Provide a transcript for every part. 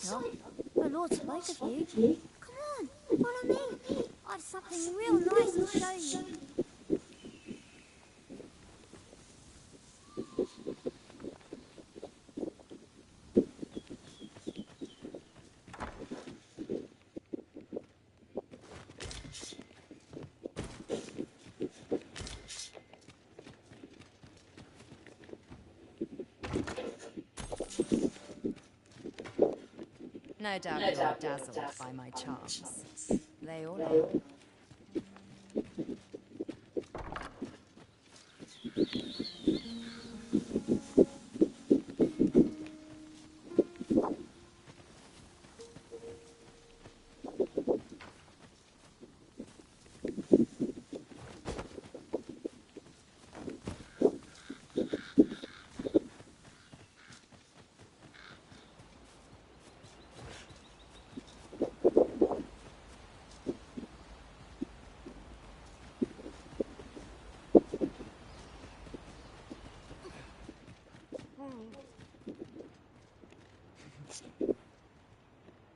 outsider? The Lord spoke of you. Come on, follow me. I've something real nice to show you. No doubt you're dazzled by my charms. They all are.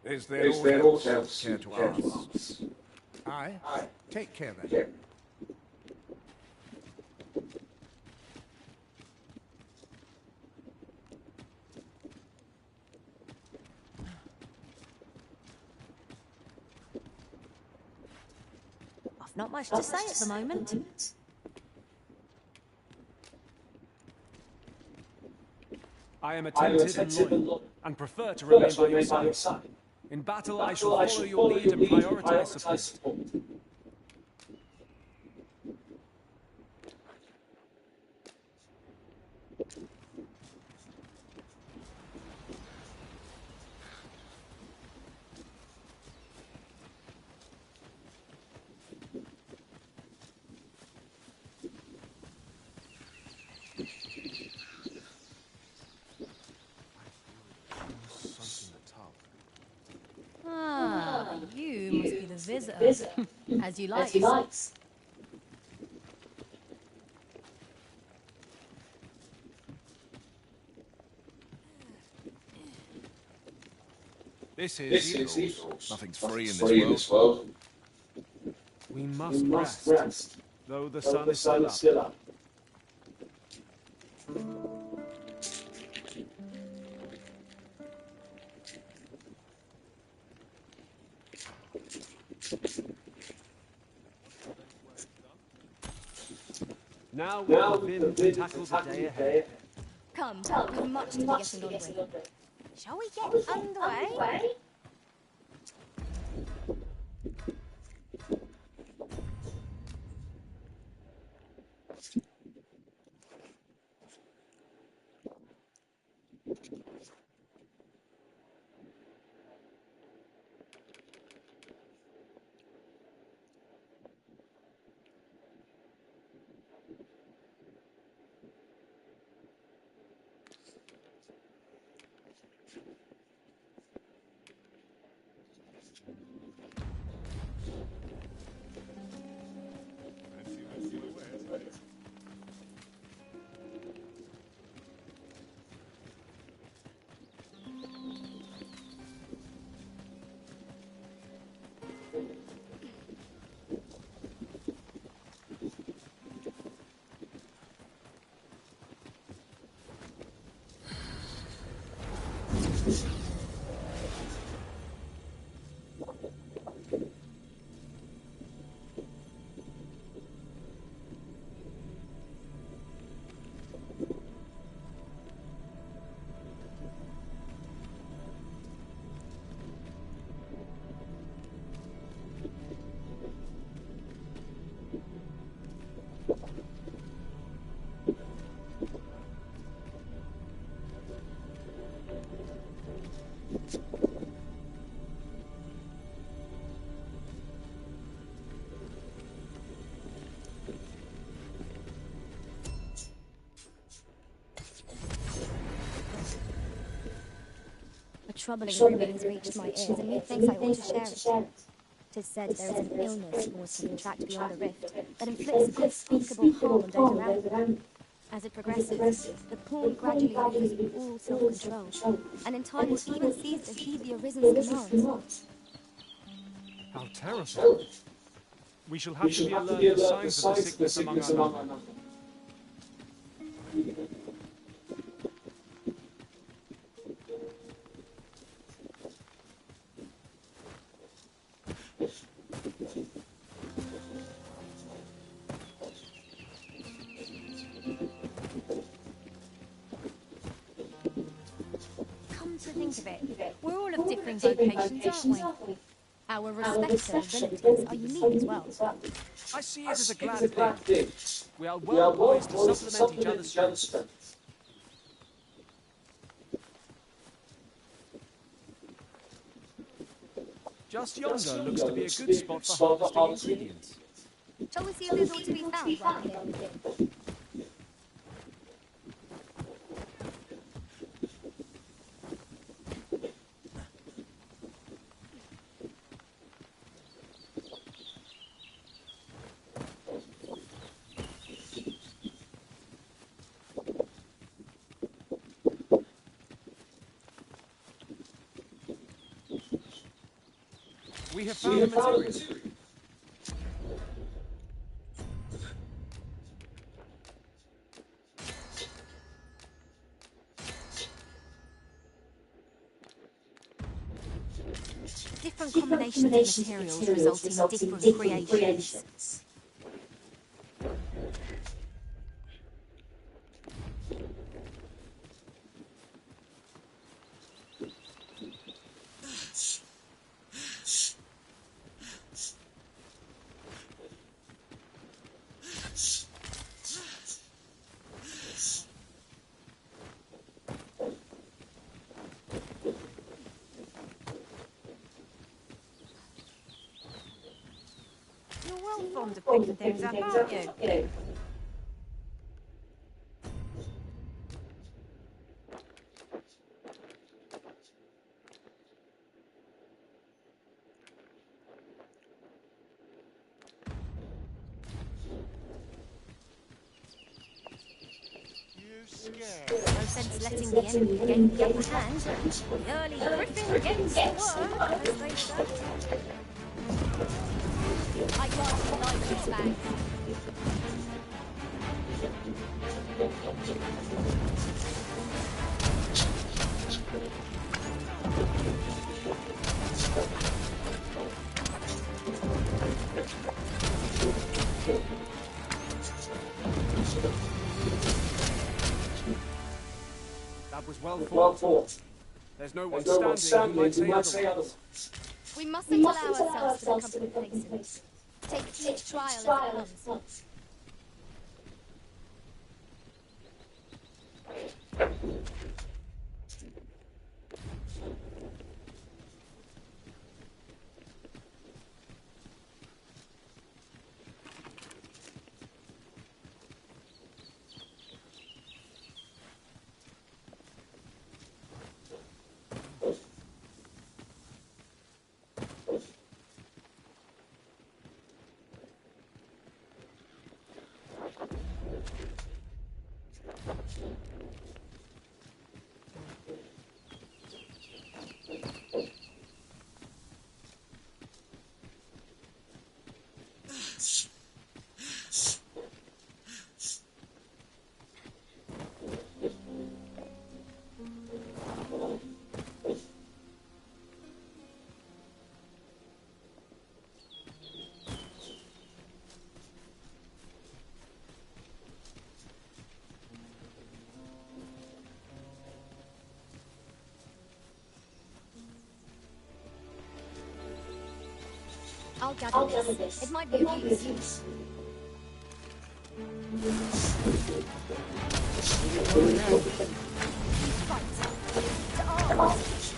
Is there aught else care to ask? Aye. Take care then. I've not much to say at the moment. I am attentive and loyal, and prefer to remain by your side. In battle, I shall follow your lead and prioritize support. Ah, you must be the visitor. As you like. This is evil. Nothing's free in this world. We must rest, though the sun is still up. Now we'll tackle the day ahead. Come, we've much to be getting on with. Shall we get underway? Troubling rumors reached my ears, and methinks I ought to share it. 'Tis said there is an illness caused to contract beyond the rift that inflicts unspeakable harm on those around them. As it progresses, the pawn gradually loses all self-control, and in time will even cease to heed the Arisen's commands. How terrifying. We shall have to be alert for signs of the sickness among our number. Come to think of it, we're all of differing vocations, aren't we? Our respective abilities are unique as well. I see it as a glad thing. We are well poised to supplement each other's strengths. Just yonder looks to be a good spot for harvesting ingredients. Shall we see if there's all to be found while we're here? We have found the materials. Different combinations of materials resulting in different creations. You're well fond of picking things up, aren't you? No sense letting the enemy gain the upper hand. The early griffin gets the worm, as they say. I can't like this man. That was well fought. There's no one standing who might say otherwise. We mustn't allow ourselves to become complacent. Take each trial as it comes. I'll gather this. It might be of use. Fight. To arms.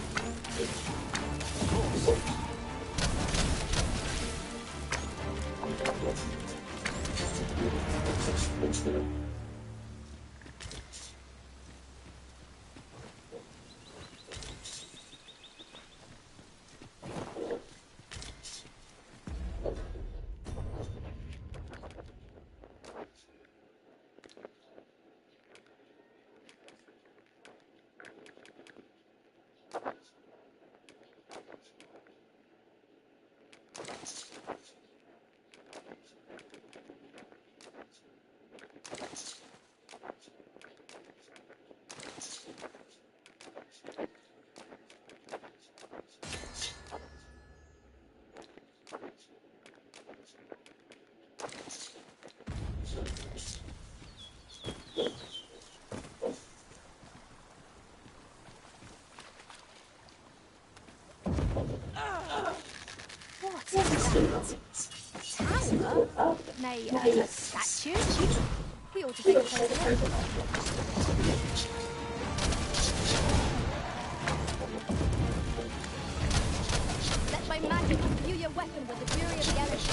What is that? Tower? Nay, a statue? We ought to take a closer look. Let my magic imbue your weapon with the fury of the elements.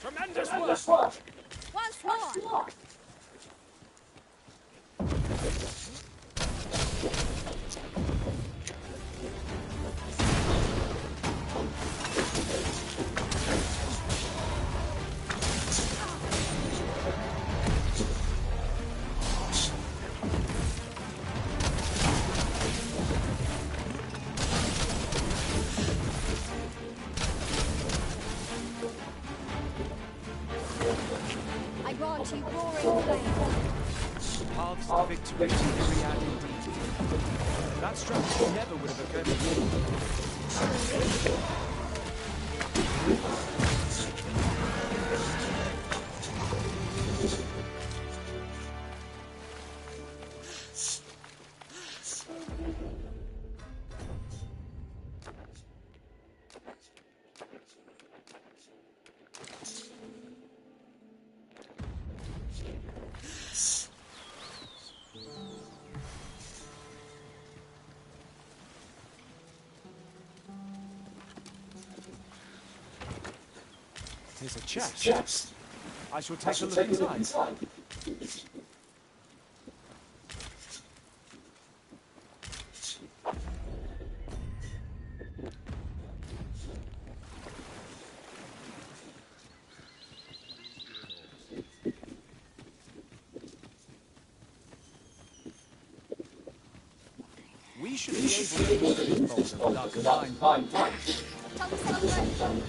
Tremendous work! Once more! I grant you roaring flame. Paths to victory to myriad indeed. That strategy never would have occurred to me. Here's a chest. I shall take a look inside. We should be able to move this boulder without combined fight. Tell me something.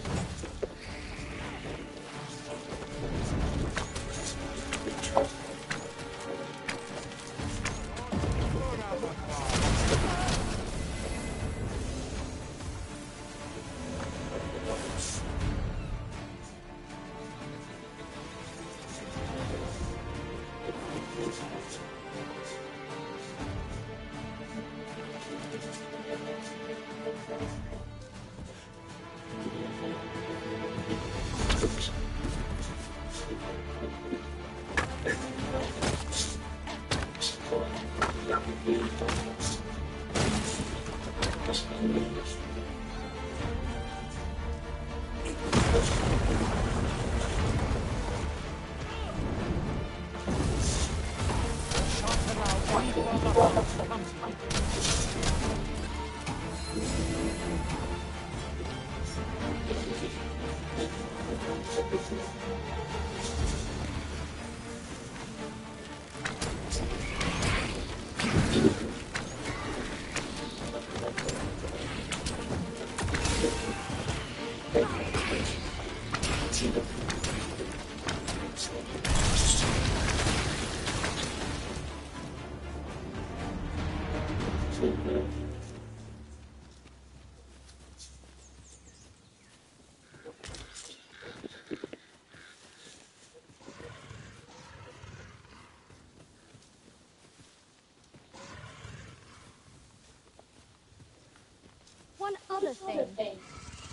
other thing.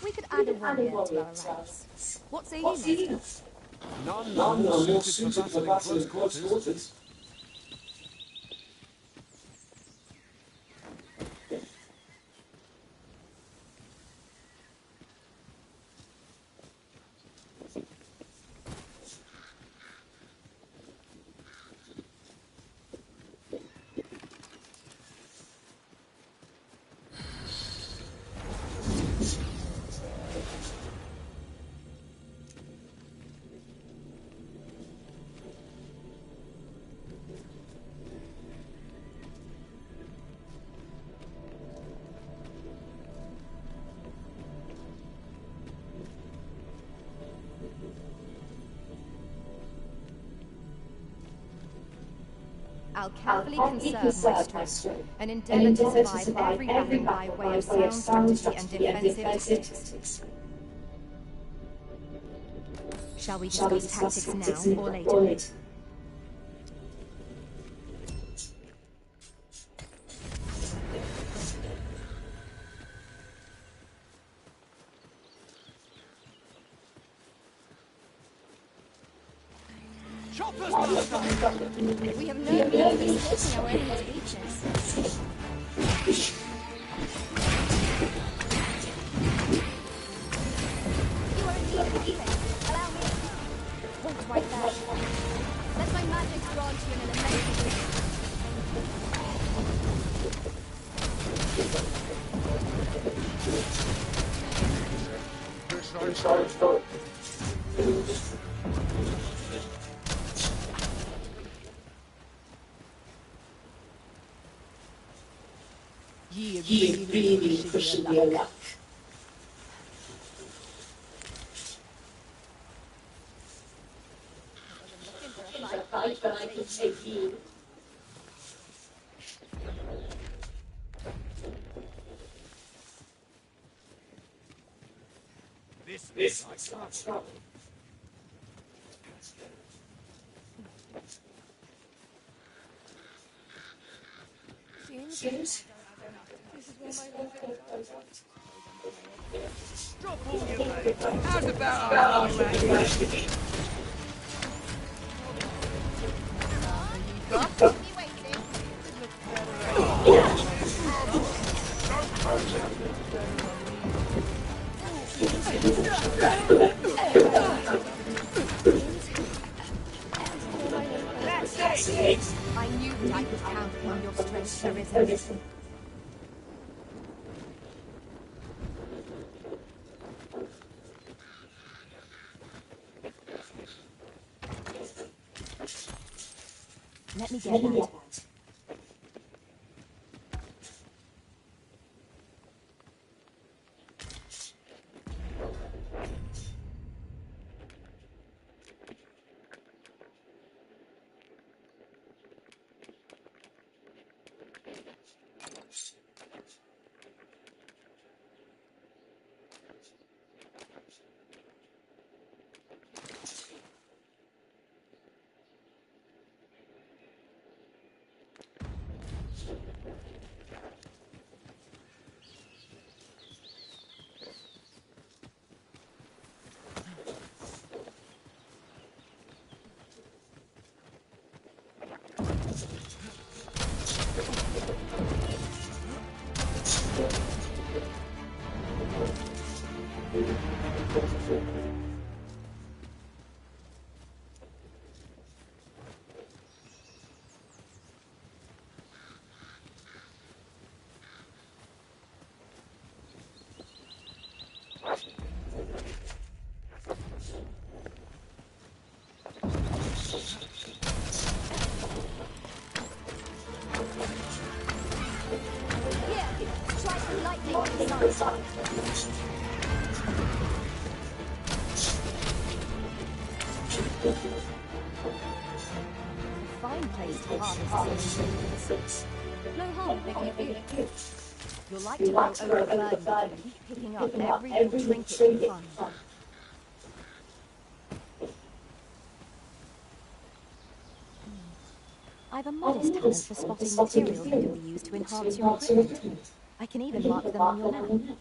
We could add a warrior to our ranks. What say you, Master? None more suited for battle in close quarters. I'll carefully conserve my strength and endeavor to survive every battle by way of sound strategy and defensive tactics. Shall we discuss tactics now or later? Choppers, Master! We have no means of taking our enemy's weakness. You are indeed a healer. Allow me. Hold right there. Let my magic grant you an elemental. Ye really pushing your luck. Fight, but I can take you. This is not strong. James? Drop all your weight. How's about our language? I knew that I could count on your strength, Arisen. Let me get that. Fine place to harvest. No harm picking a few. You'll like to grow overburdened, picking up every little trinket you find. I've a modest talent for spotting materials that can be used to enhance your equipment. I can even mark them on your map.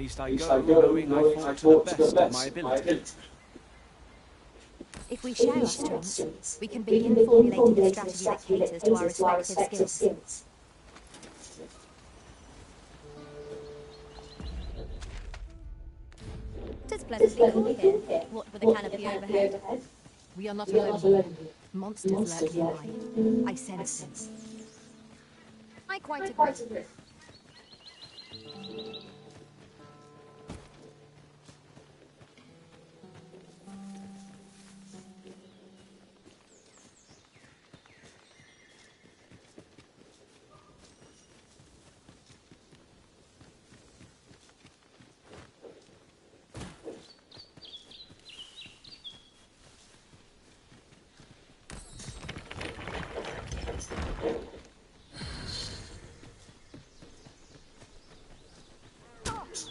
least I go knowing I fought to the best of my ability. If we share our strengths, we can begin formulating a strategy that caters to our respective skills. It's pleasantly cool here, what with the canopy overhead. We are not alone here. Monsters lurk nearby. I sense them. I quite agree.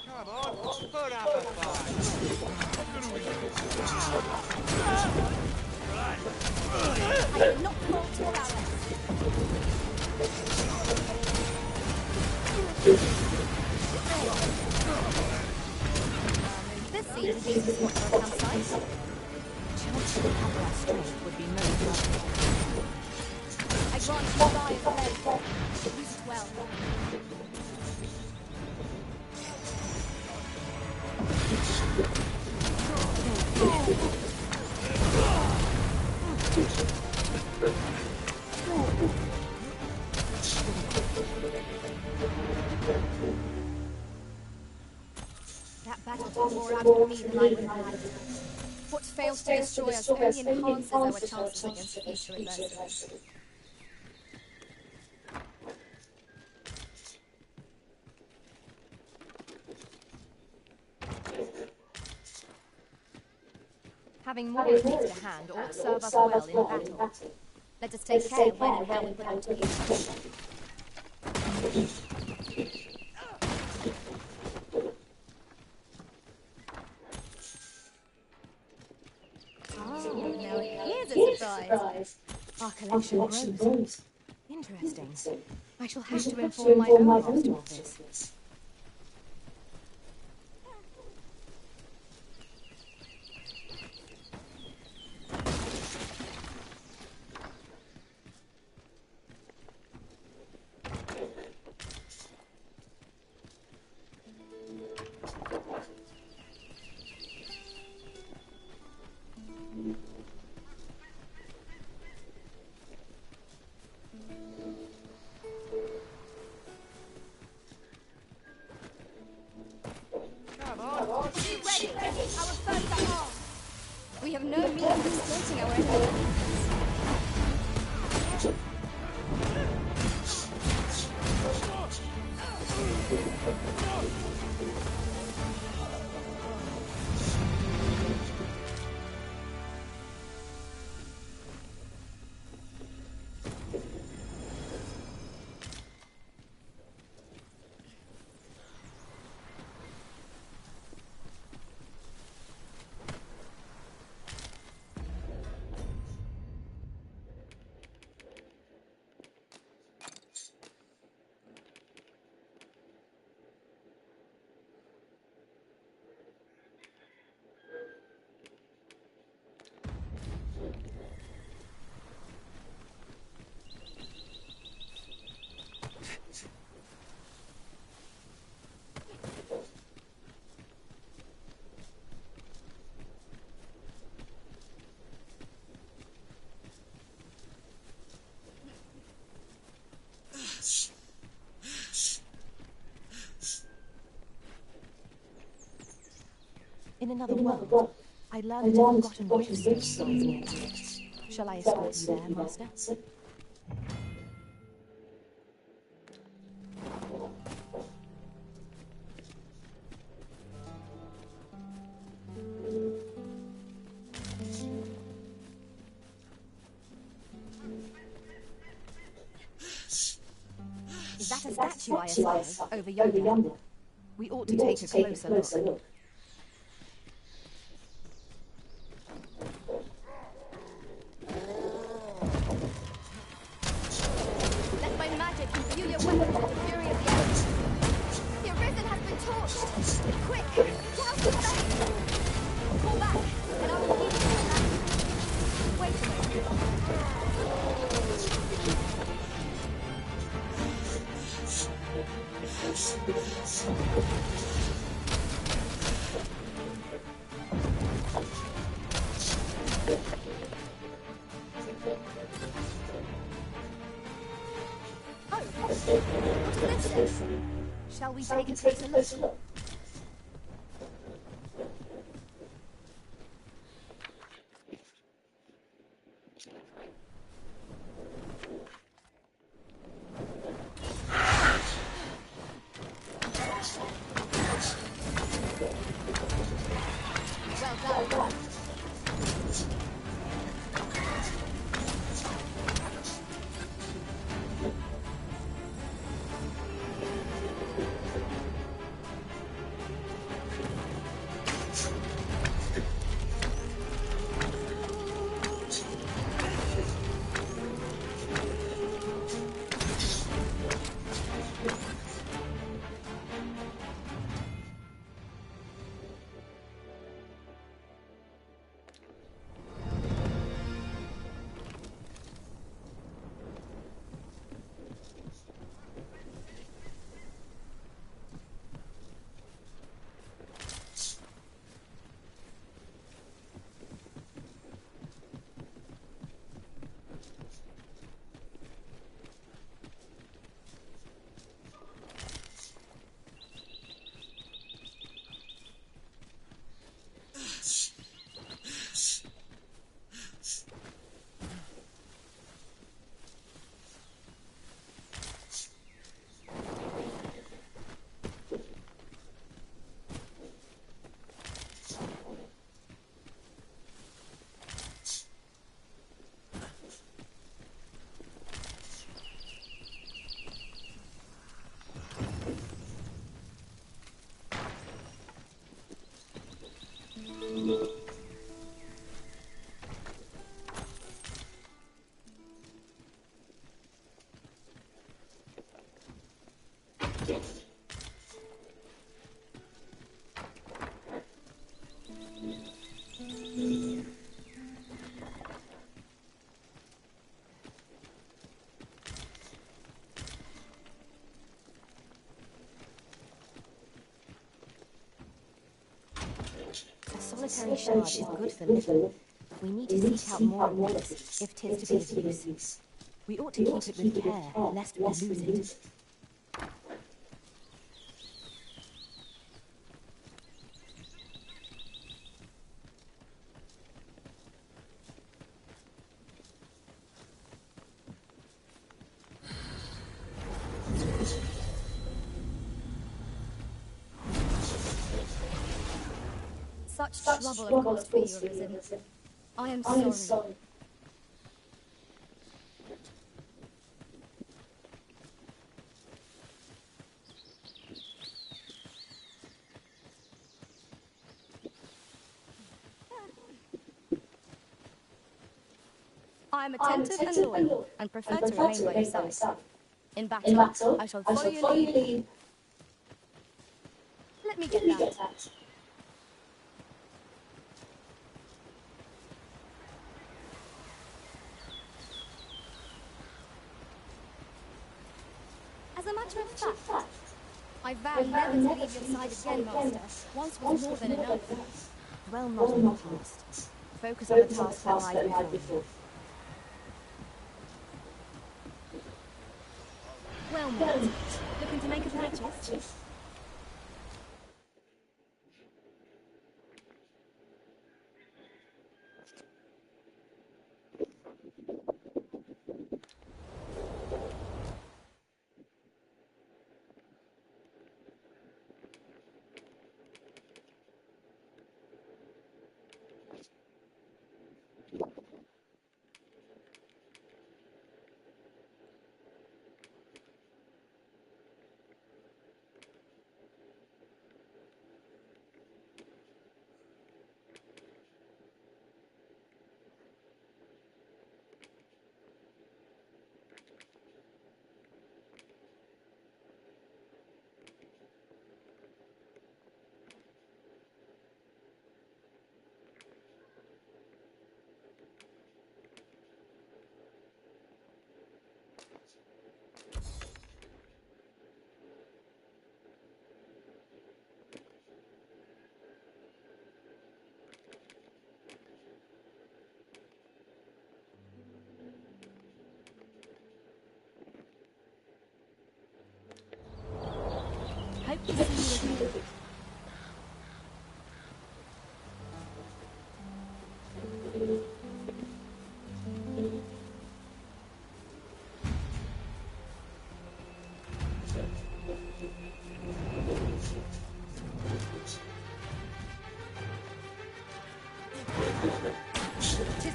Come on, put up a fight. I will not fall to allow it. This seems a decent spot for a campsite. Chance to recover our strength would be most welcome. I grant you die of blade. Use it well. That battle took more out of me than I would have liked. What fails to destroy us only enhances our chances against future adversity. Having more things to hand ought serve us well in battle. Let us take care when and how we put them to use. Oh, now here's a surprise. Our collection grows. Interesting. I shall have to inform my own master of this. We have no means of escaping our enemies. In another world, I learned a forgotten witch's stone lies nearby. Shall I escort you there, Master? Is that a statue I espy over yonder? We ought to take a closer look. Let my magic imbue your weapons with the fury of the earth. The arisen has been torched. Shall we take a closer look? Well done. A solitary shard is good for living. We need to seek out more of this, if 'tis to be of use. We ought to keep it with care, lest we lose it. Such trouble of course for you have arisen. I am sorry. I am attentive and loyal, and prefer to remain by your side. In battle, I shall follow your lead. Let me get that. As a matter of fact, I vow never to leave your side again, Master. Once was more than enough. Dwell not on the past. Focus on the task that lies before you. Well met. Looking to make a purchase? Tis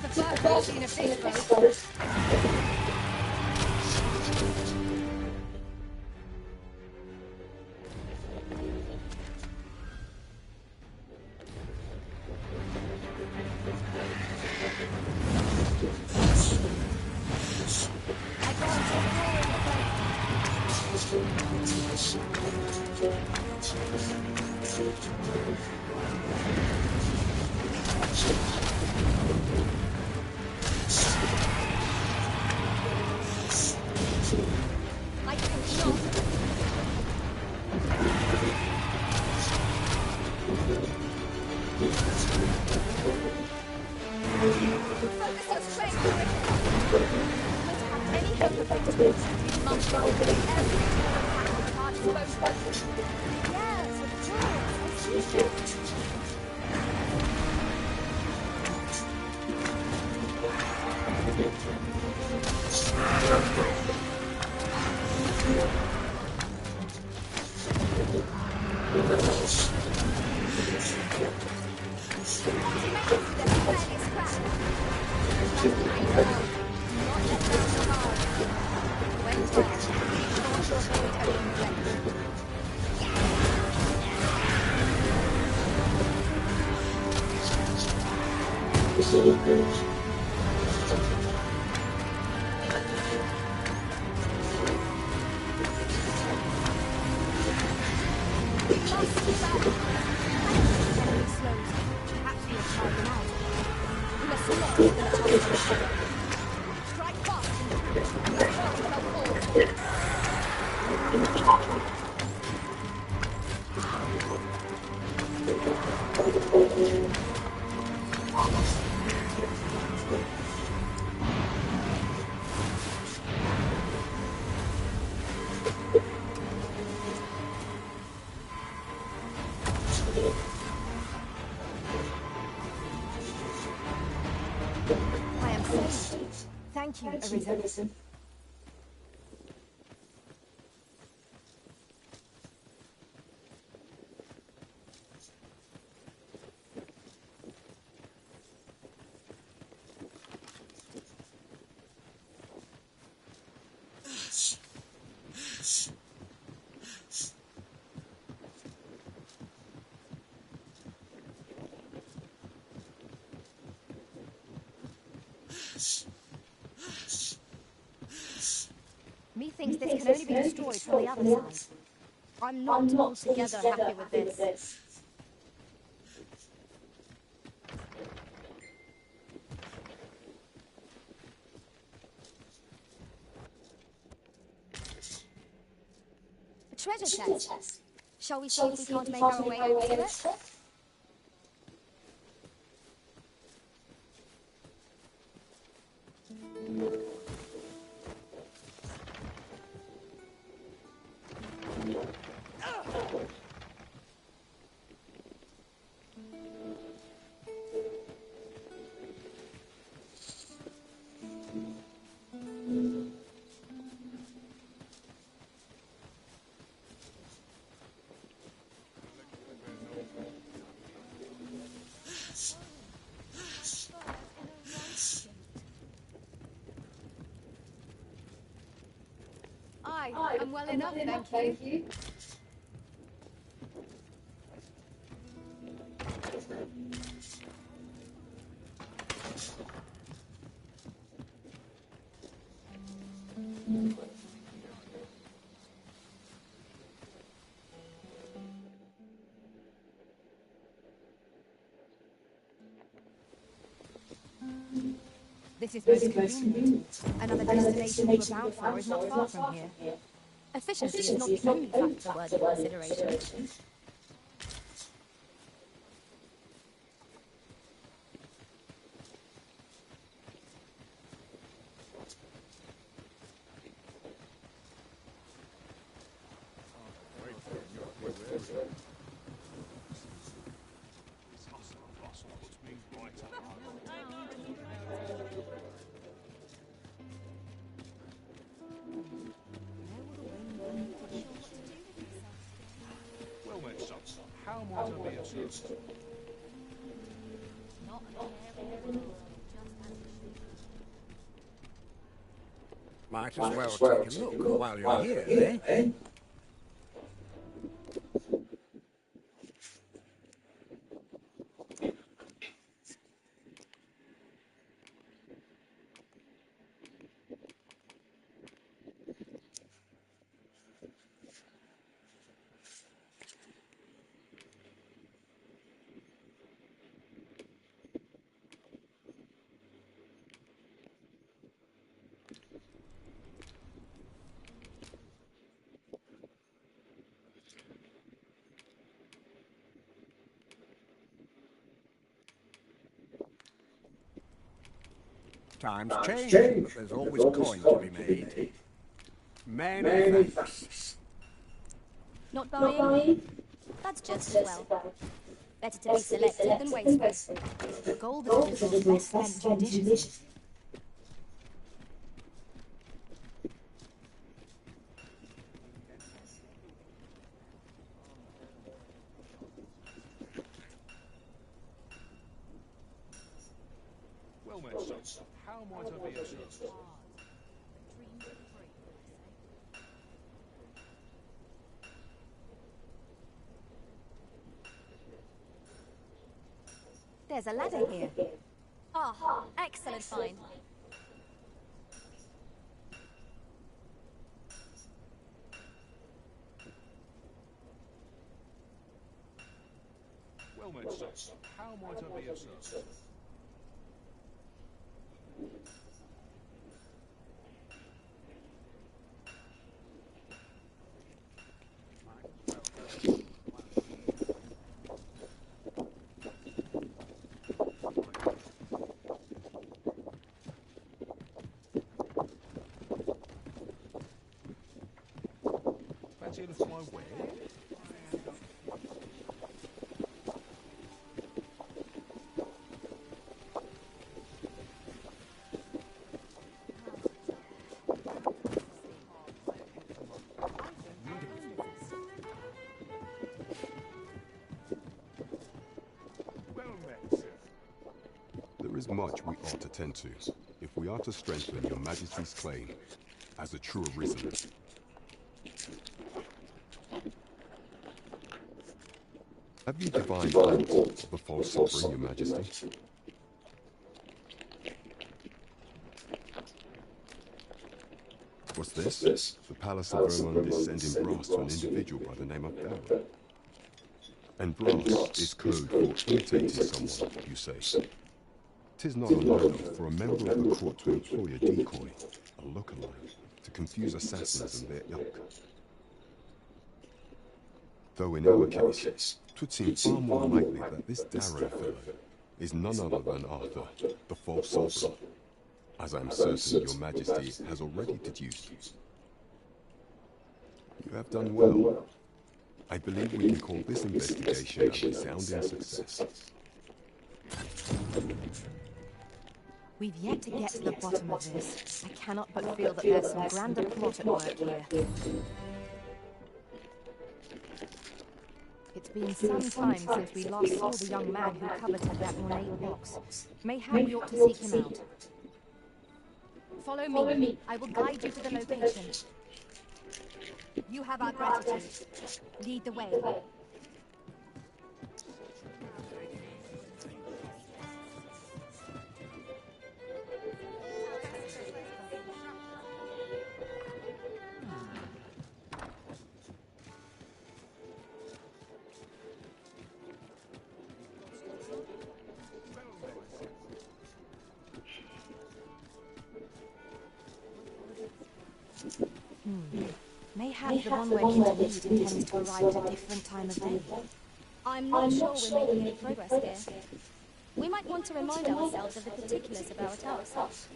the first we've seen of this boat. I am saved. Thank you, Arisen. Methinks this can only be destroyed from the other side. I'm not altogether happy with this. A treasure chest. Shall we see if we can't make our way over to it? I'm well enough, thank you. This is most convenient. Another destination you were bound for is not far from here. Efficiency is not the only factor worthy of consideration. Well met, son. How might I be of service? Not a care in the world. Might as well take a look while you're here, eh? Times change, but there's always coin to be made. Many thanks. Not buying? That's just as well. Better to be selective than wasteful. Gold is a resource best spent judiciously. Well met, son. How might I be of service? There's a ladder here. Ah, excellent find. Well met, son. How might I be of service? Fancy a look at my ware? There is much we ought to tend to, if we are to strengthen your Majesty's claim as a true arisen. Have you divined aught of the false sovereign, your Majesty? What's this? The Palace of Vermund is sending brass to an individual by the name of Barrow. And brass is code for imitating someone, you say. 'Tis not unheard of for a member of the court to employ a decoy, a lookalike, to confuse assassins and their ilk. Though in our case, 'twould seem far more likely that this Darrow fellow is none other than Arthur, the false sovereign, as I am certain your Majesty has already deduced. You have done well. I believe we can call this investigation a resounding success. We've yet to get to the bottom of this. I cannot but feel that there's some grander plot at work here. It's been some time since we last saw the young man who coveted that ornate box. Mayhap we ought to seek him out. Follow me. I will guide you to the location. You have our gratitude. Lead the way. Mayhap the one we're here to meet intends to arrive at a different time of day. I'm not sure we're making any progress here. We might want to remind ourselves of the particulars of our task.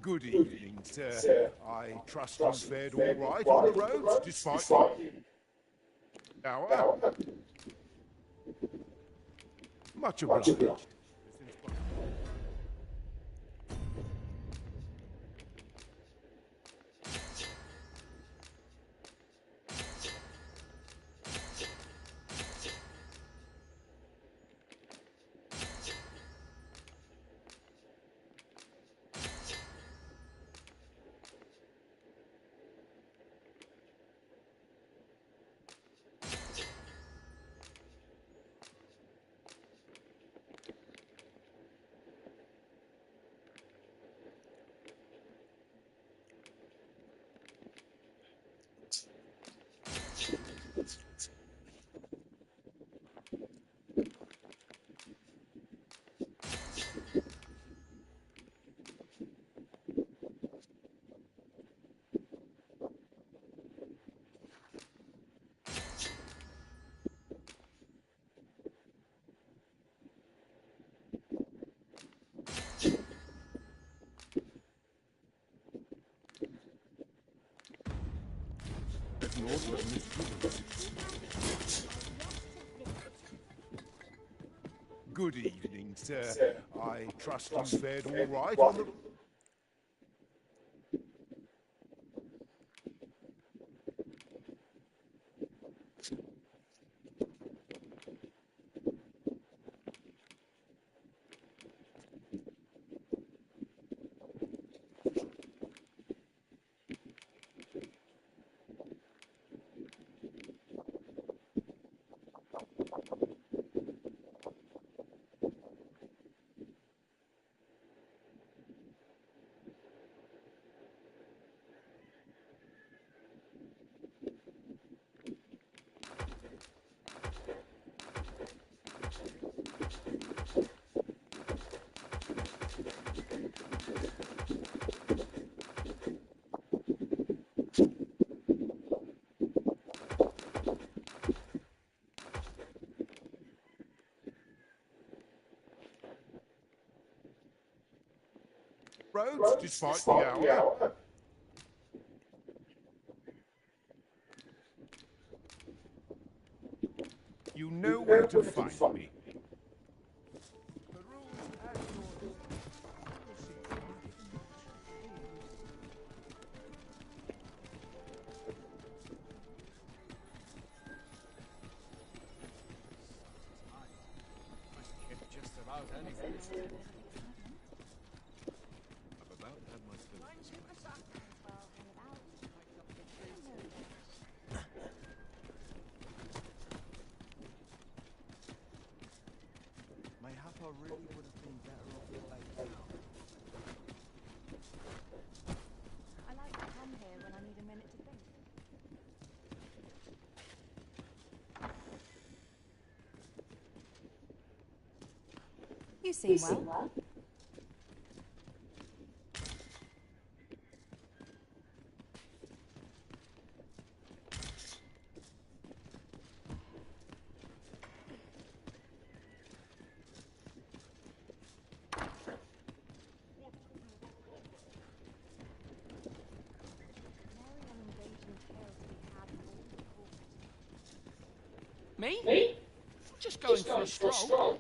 Good evening, sir. I trust you fared all right on the roads, despite the hour. Much obliged. Good evening, sir. I trust you fared all right on the... roads, despite the hour. You know where to find me. The rules and Just about anything. I've about had my fill of this place. Mayhap I really would have been better off late now. I like to come here when I need a minute to think. You seem well. Me? Just going for a stroll.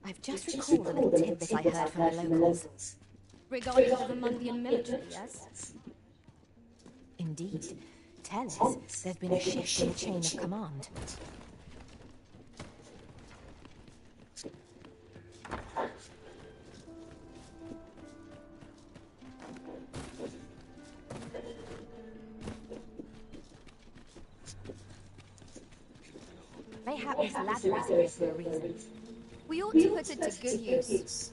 I've just recalled a little tidbit I heard from the locals. Regarding the Vermundian military, yes? Indeed. Tell us, there's been a shift in the chain of command. Mayhap this ladder is here for a reason. We ought to put it to good use.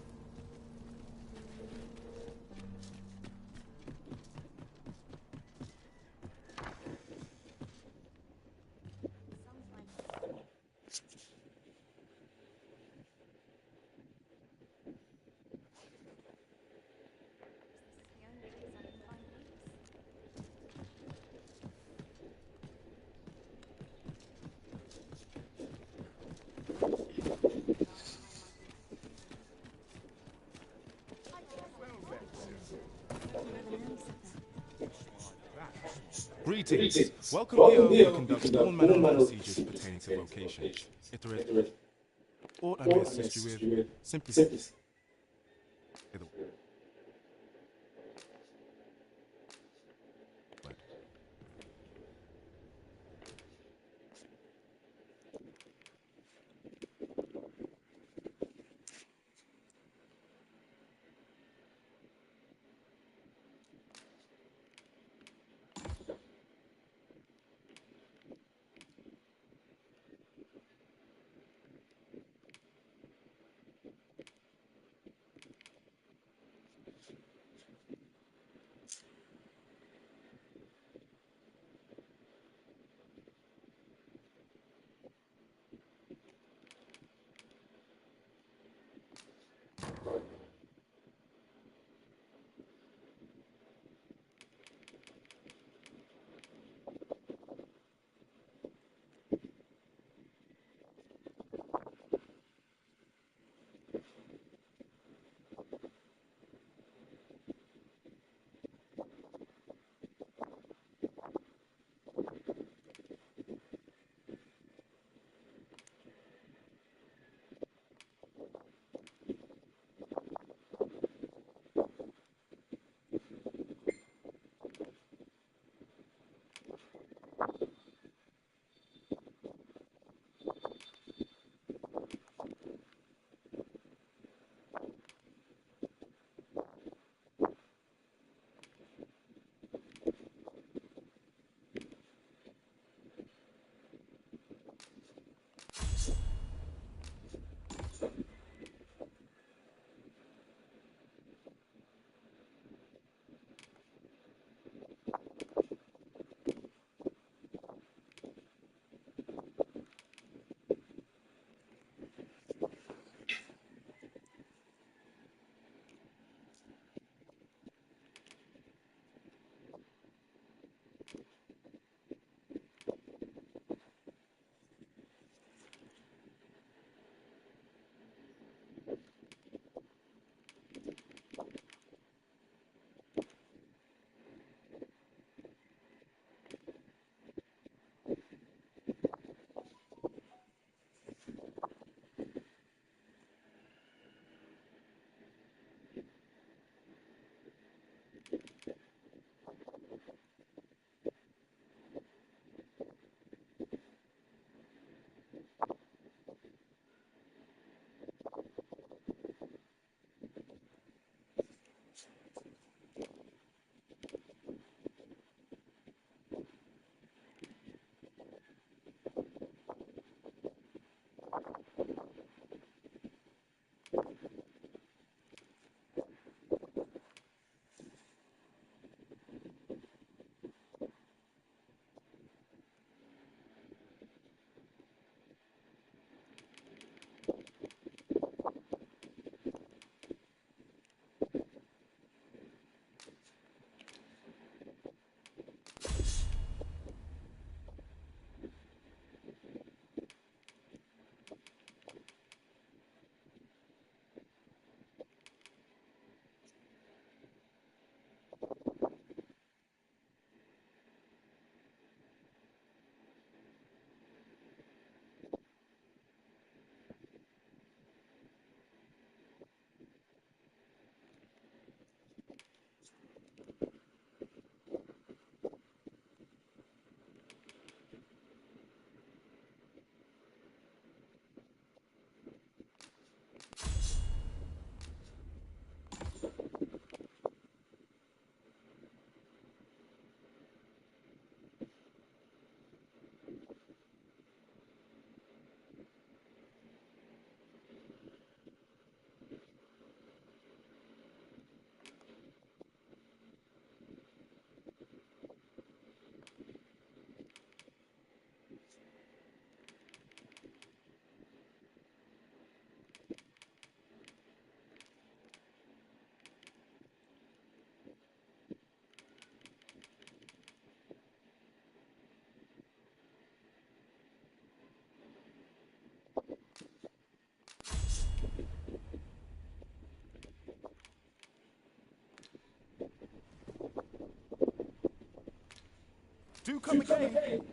Greetings. Welcome here we conduct all manner of procedures pertaining to vocation. If there is aught I may assist you with, simply say the word. Do come again.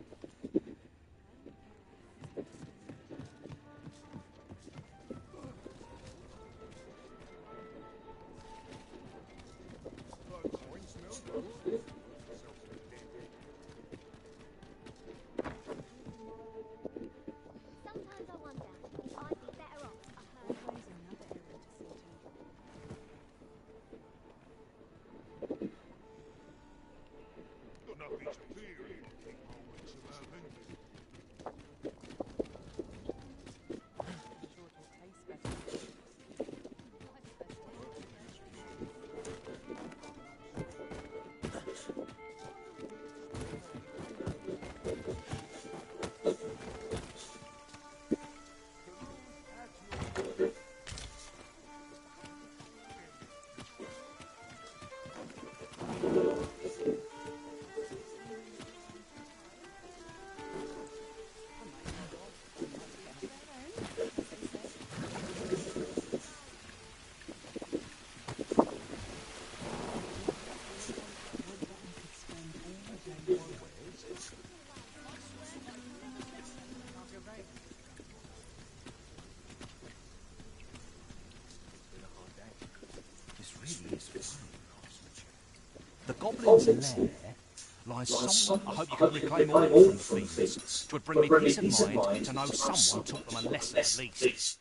Sometimes I wonder if I'd be better off a herd. Always another errand to see to. Got nothing to fear if you keep holding some herbs. Sure it will taste better. This really is fine craftsmanship. The goblin's lair lies somewhat. I hope you can reclaim all from the fiends. 'Twould bring me peace of mind to know someone taught them a lesson at least.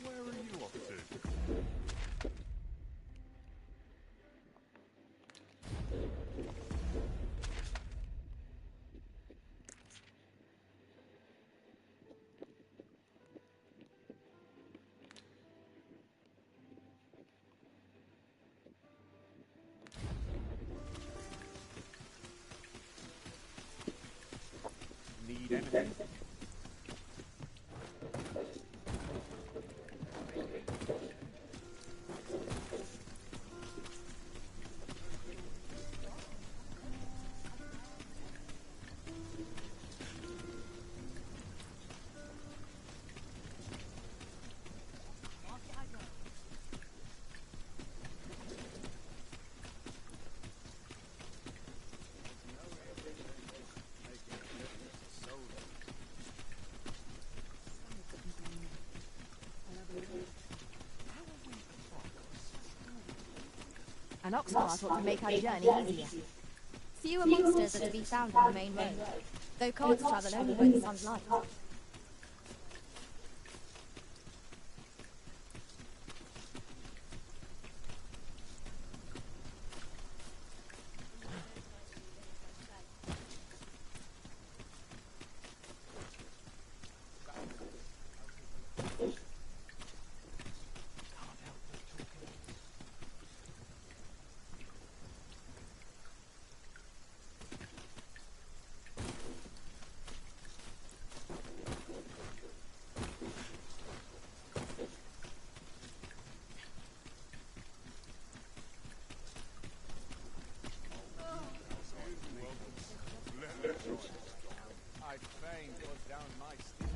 Where are you off to? Need anything? An ox cart ought to make our journey easier. Fewer monsters are to be found on the main road. Though carts travel only when the sun's light. I fain put down my stick.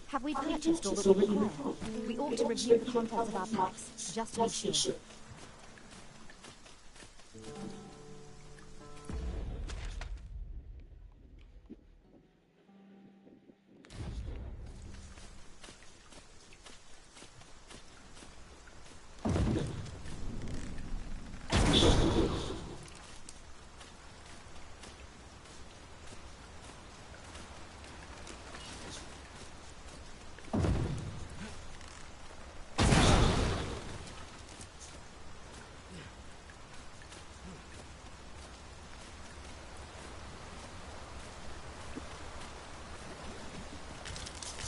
Have we purchased all that we require? We ought to review the contents of our packs, just to be sure.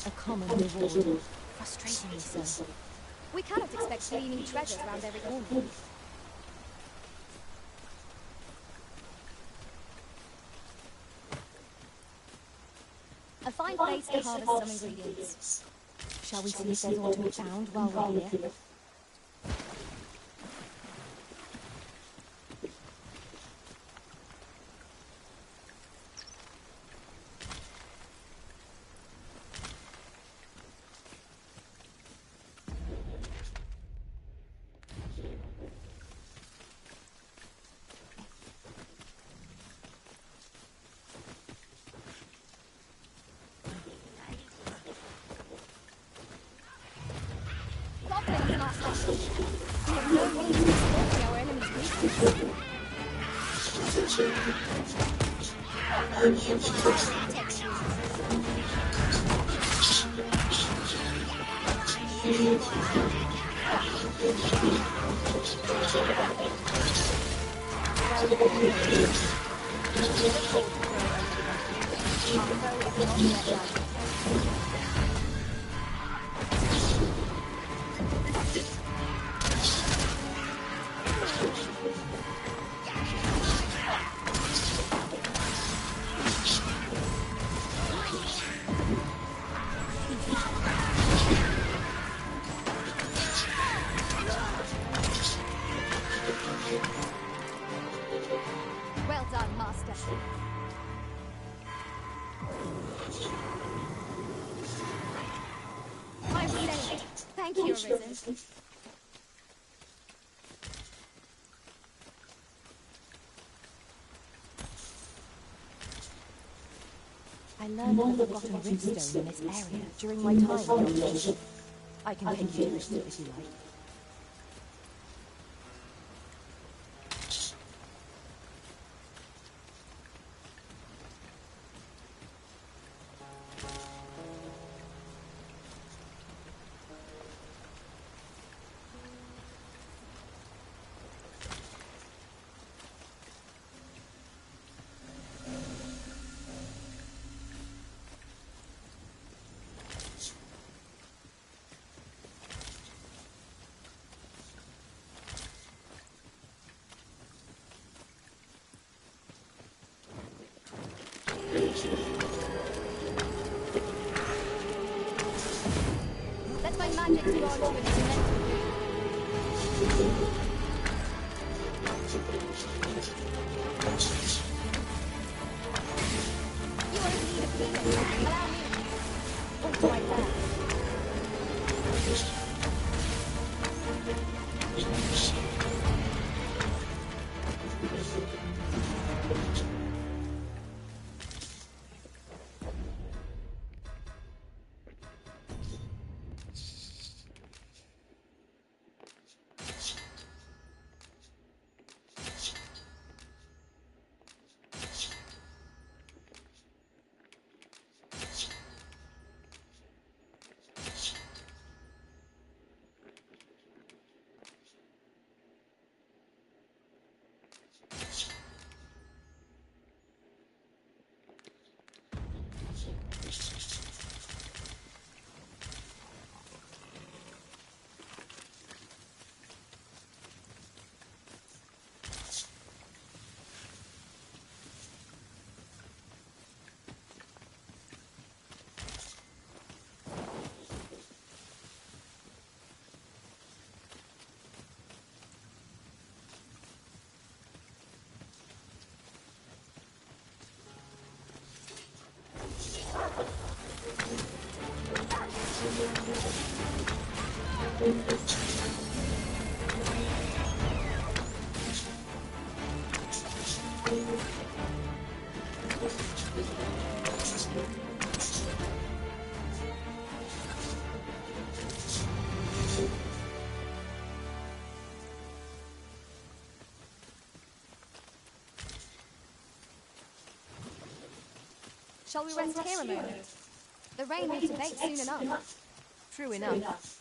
A common reward. Frustratingly so. We cannot expect gleaming treasures round every corner. A fine place to harvest some ingredients. Shall we see if there's aught to be found while we're here? Goblins, Master! We have no means of stalking our enemy's weakness. Well done, Master. I'm saved. Thank you, Arisen. I learned of the forgotten riftstone in this area during my time in the ocean. I can take you to it if you like. use my magic to launch you into mental room. You are in need of healing. Allow me. Or do I dare? Shall we rest here a moment? The rain will abate soon enough. True enough.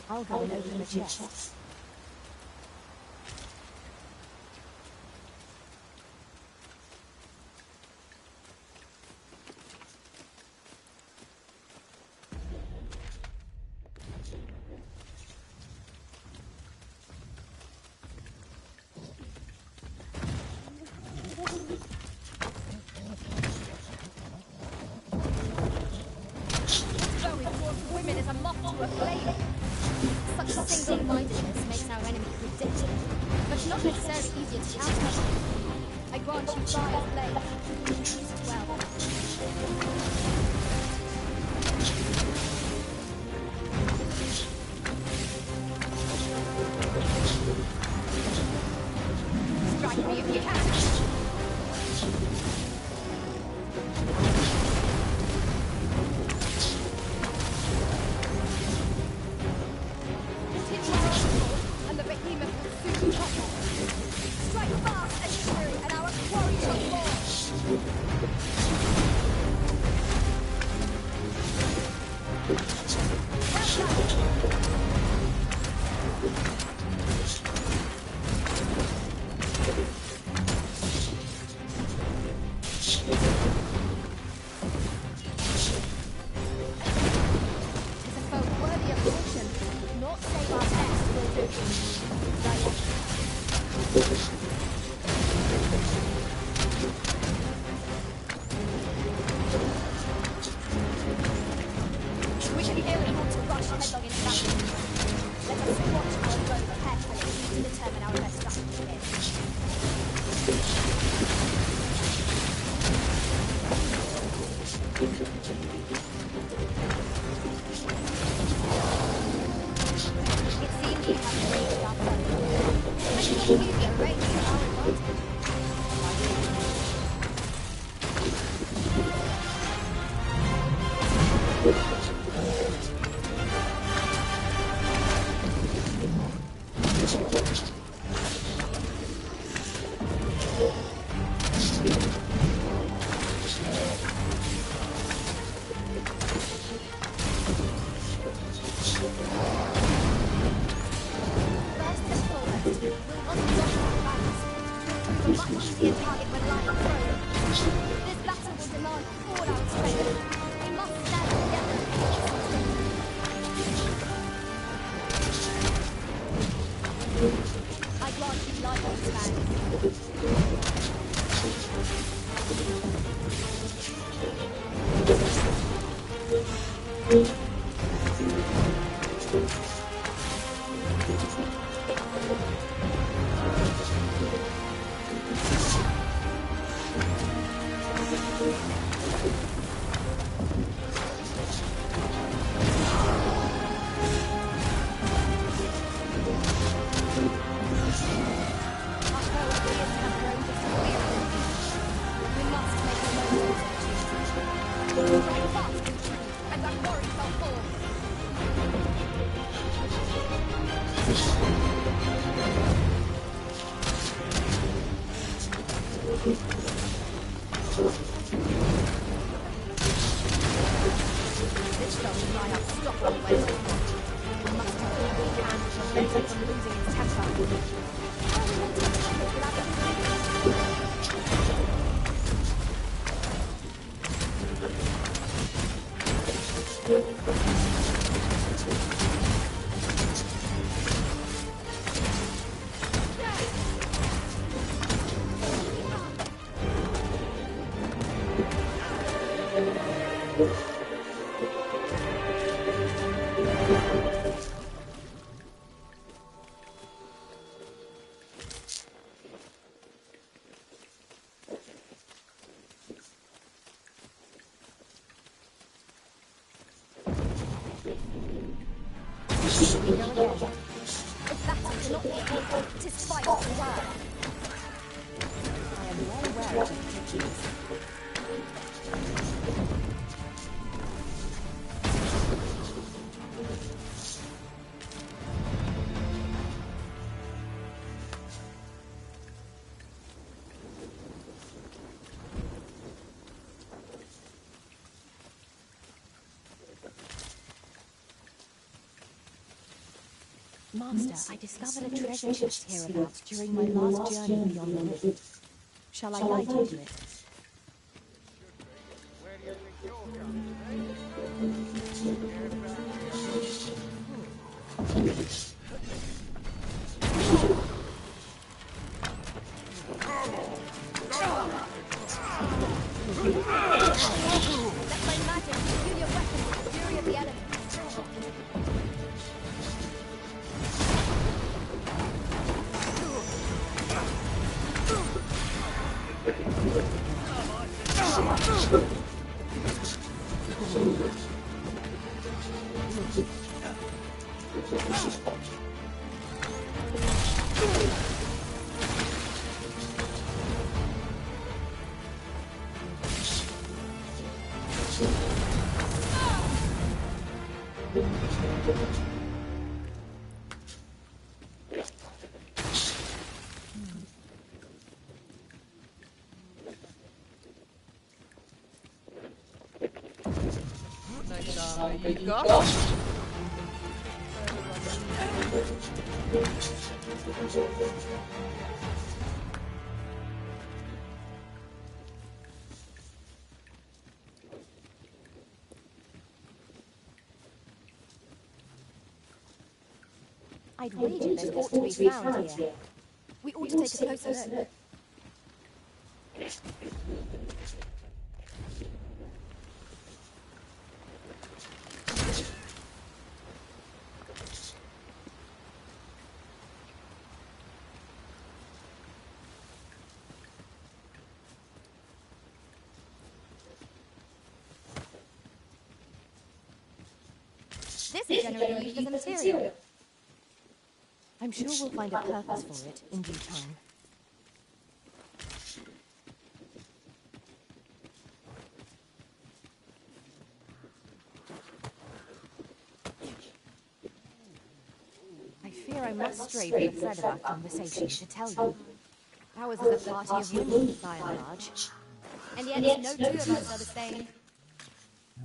I'll go and open the chest. Women is a moth to a flame. Such single-mindedness makes our enemy predictable, but not necessarily easier to counter. I grant you fire blade. Use it well. Strike me if you can. And the behemoth will soon topple. Strike fast and true, and our quarry shall fall. It's a foe worthy of caution. Not save our best will do. We can hear it want to rush headlong into battle. Let us watch our road carefully to determine our best strategy here. It seems we have raised our front. I should not use the race to our advantage. First and foremost, we'll want to dominate the balance. It will prove a much easier target when lying prone. This doesn't lie up. Stop all waiting. We must do all we can to prevent it from losing its temper. How are we meant to attack it without it? Master, I discovered a treasure chest hereabouts during my last journey beyond the rift. Shall I guide you to it? Where do you think you're going, Let my magic fuel your weapon with the fury of the elements. nice armor you got? I'd wager there's ought to be found here. We ought to take a closer look. This is generally used as a material. I'm sure we'll find a purpose for it in due time. I fear I must stray from the thread of our conversation to tell you. Ours is a party of women, by and large. And yet no two of us are the same.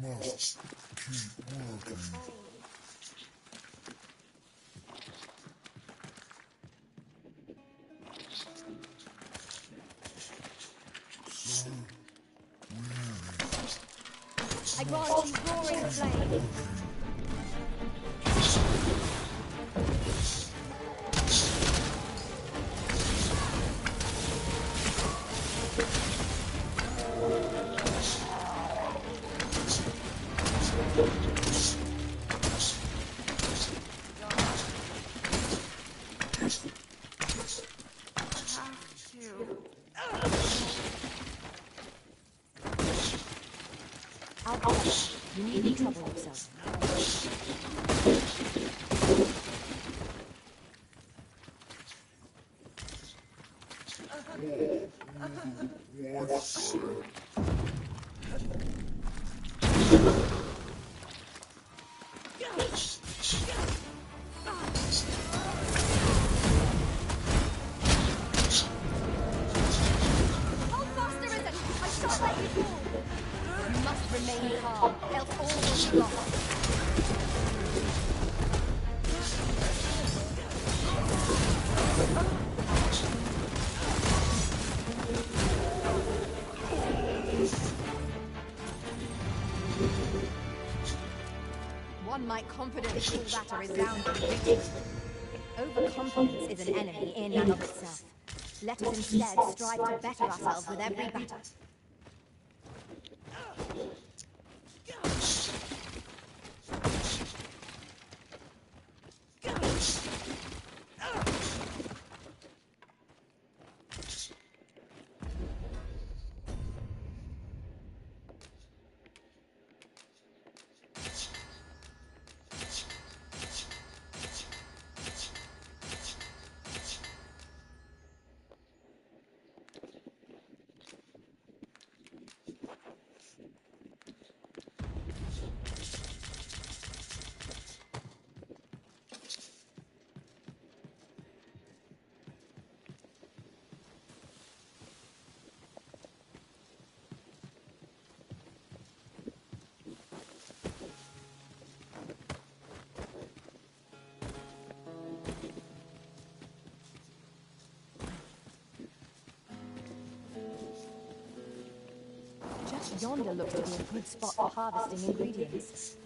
Must keep working. I grant you roaring flame. You needn't trouble yourself. Hold fast, Arisen! I shot You must remain calm, else all will be lost. One might confidently call that a resounding victory. Overconfidence is an enemy in and of itself. Let us instead strive to better ourselves with every battle. Just yonder looks to be a good spot for harvesting ingredients.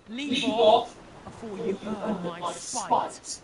Leave off before you earn my spite.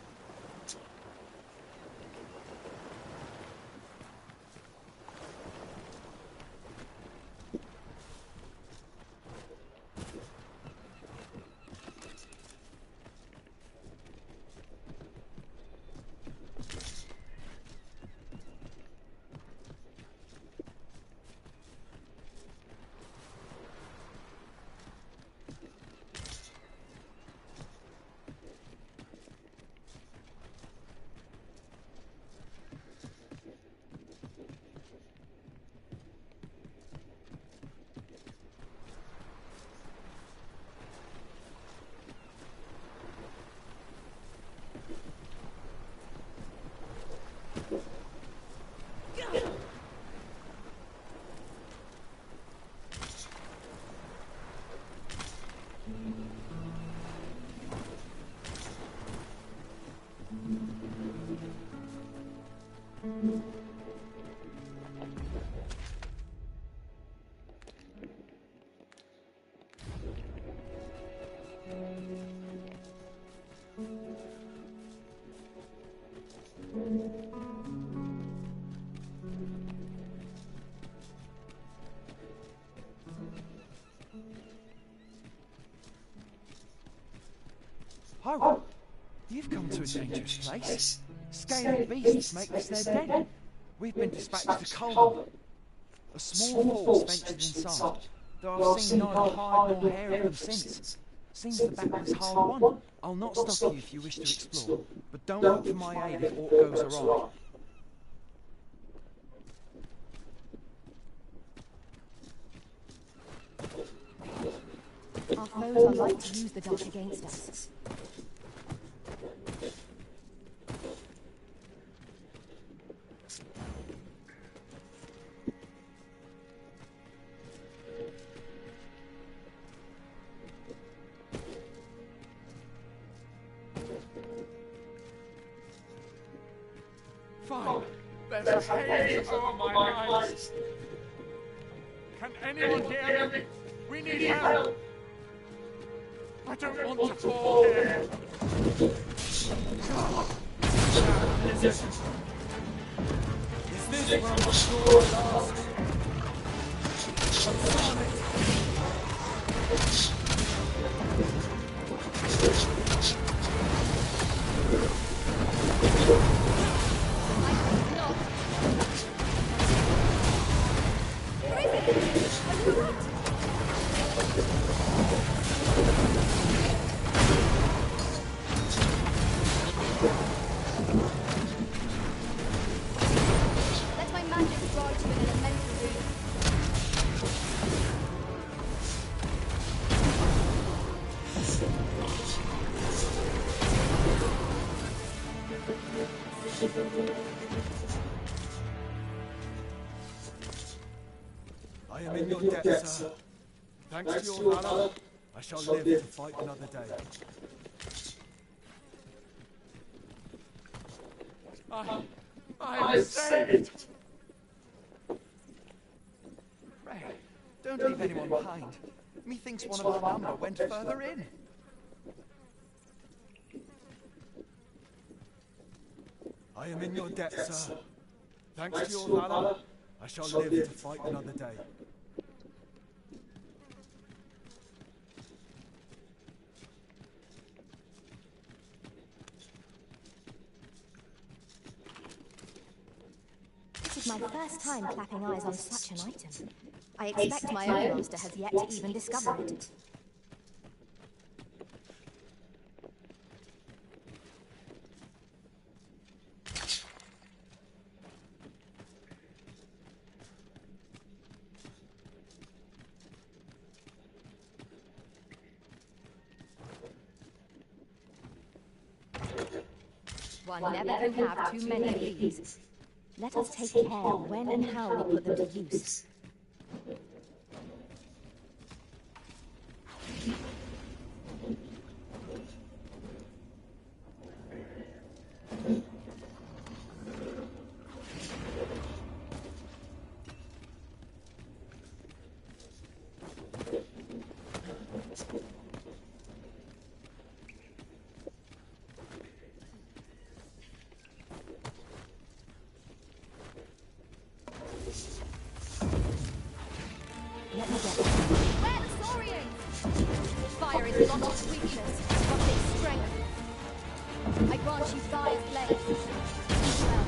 Oh, you've come to a dangerous place. Scaly beasts make this their den. We've been dispatched to Cullen. A small force ventured inside, though I've seen neither hide nor hair of them since. Seems the battle is hard won. I'll not stop you if you wish to explore, but don't look for my aid if aught goes awry. Our foes are like to use the dark against us. Fine. There's a haze over my eyes. Can anyone hear me? We need help. I don't want to fall here. Is this where I'm sure last? Let my magic draw to an elemental rune. I am in your debt, sir. Thanks to your valor, I shall live to fight another day. I am saved. Ray, don't leave anyone behind. Methinks one of our number went further in. I am in your debt, sir. Thanks to your valor, I shall live to fight another day. This is my first time clapping eyes on such an item. I expect my own master has yet to even discover it. One never can have too many of these. Let us take care when and how we put them to use. Let me get it. Where the Saurians? Fire is not its weakness, but its strength. I grant you fire's blade. Well.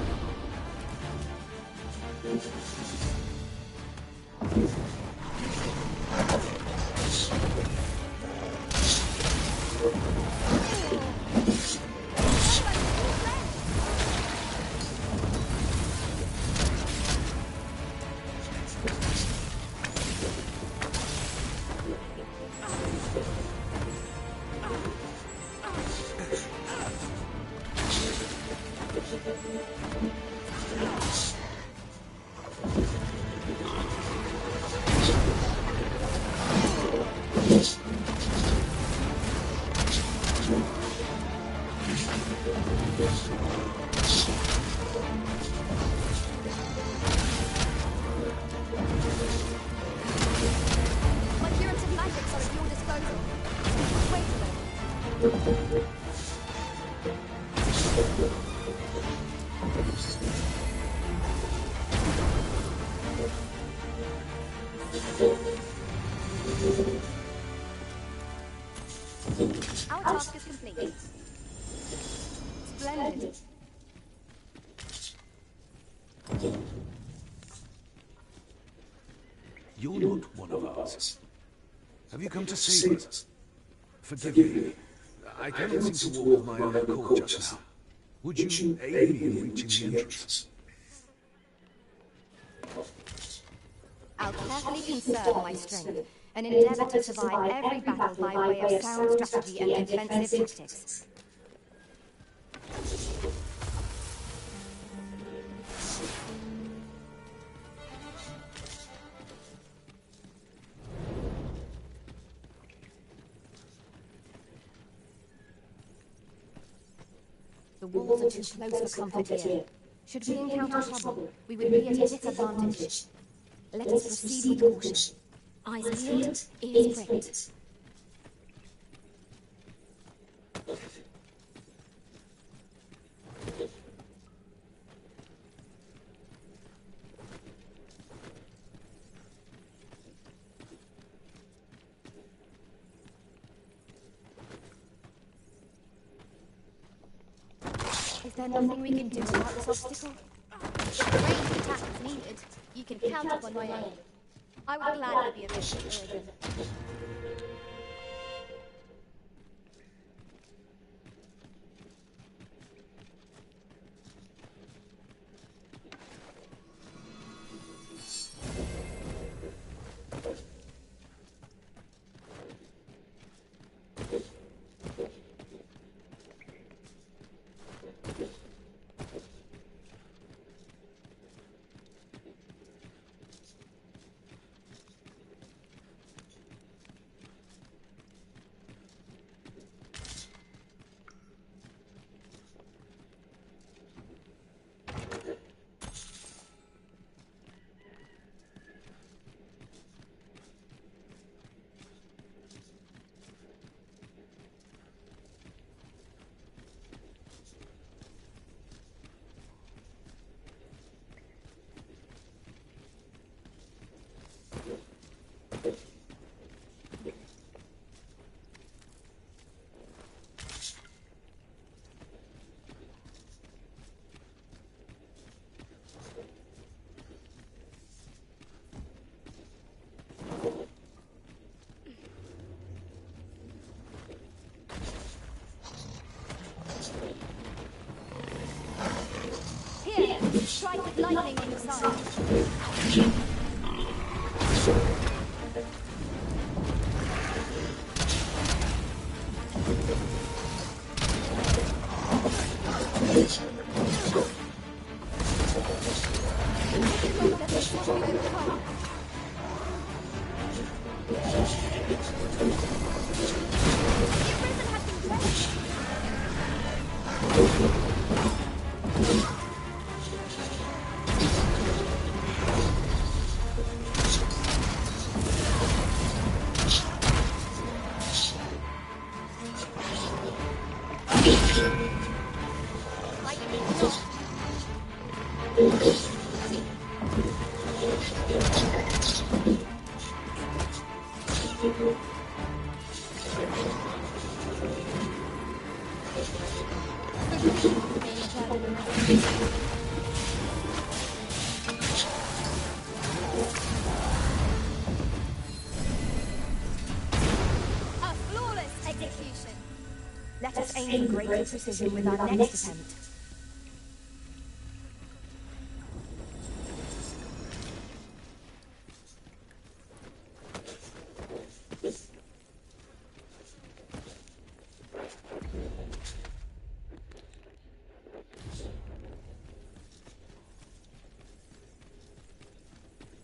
My curative magics are at your disposal. Wait a moment. Our task is complete. Splendid. You're not one of ours. Have you come to save us? Forgive me. I cannot seem to walk of my own accord just now. Would you aid me in reaching the entrance? I'll carefully conserve my strength and endeavor to survive every battle by way of sound strategy and defensive tactics. The walls are too close for comfort here. Should we encounter trouble, we would be at a disadvantage. Let us proceed with caution. Eyes peeled, ears pricked. Is there nothing we can do about this obstacle? If a ranged attack is needed, you can count upon my aid. I would gladly be of assistance, Arisen. Here, strike with lightning on the side. Let us aim for greater precision with our next attempt.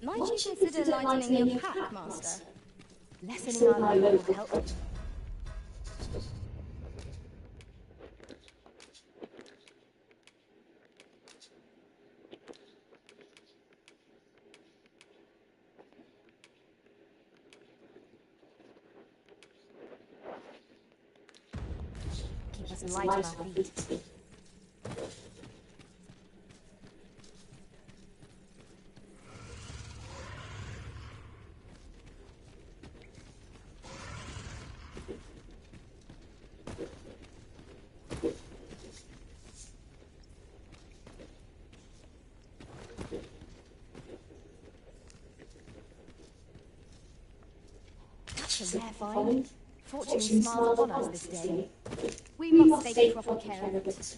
Might you consider lightening your pack, Master? Lessening our load will help. Keep us light on our feet. That's a rare find. Fortune smiles upon us this day. We must take proper care of it.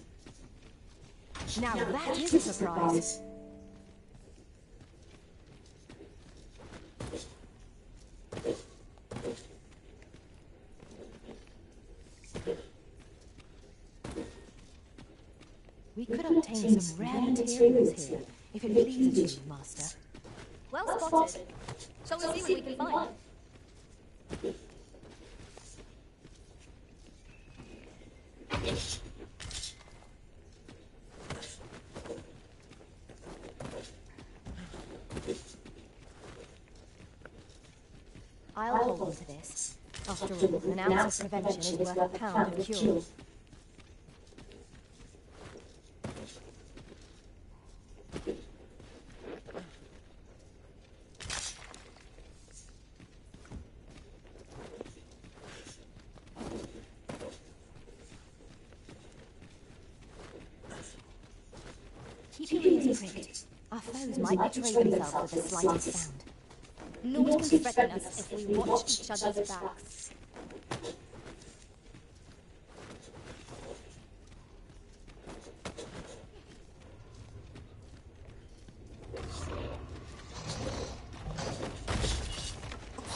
Now that is a surprise. We could obtain some rare materials here, if it pleases you, Master. Well spotted. Shall we see what we can find? I'll hold on to this. After all, an ounce of prevention is worth a pound of cure. Keep your ears pricked. Our foes might betray themselves with the slightest sound. Naught can threaten us if we watch each other's backs.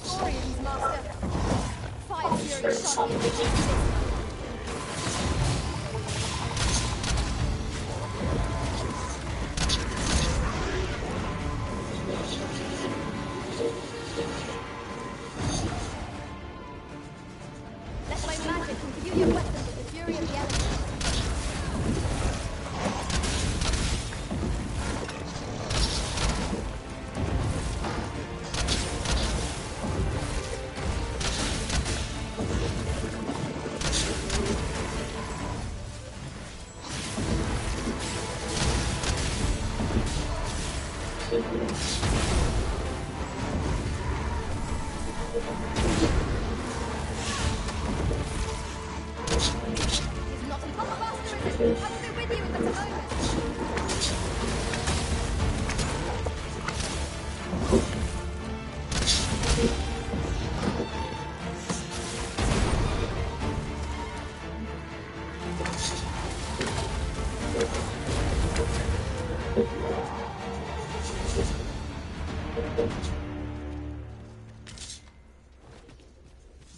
Orions, Master! Fire Fury shot me in the face. Let my magic imbue your weapon with the fury of the elements. It's not an faster, is it? I will be with you in the moment.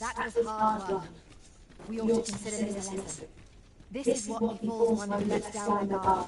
That was hard work. We ought to consider this a lesson. This is what befalls one who lets down the guard.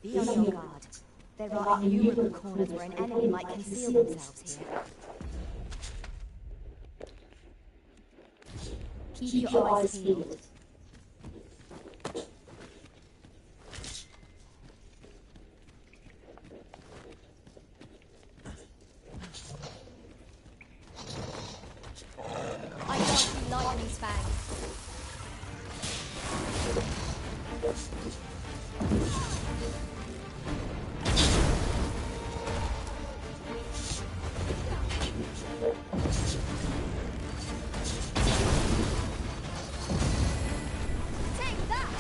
Be on your guard. There are innumerable corners where an enemy might conceal themselves here. Keep your eyes peeled. I want you lightning's fangs. Take that!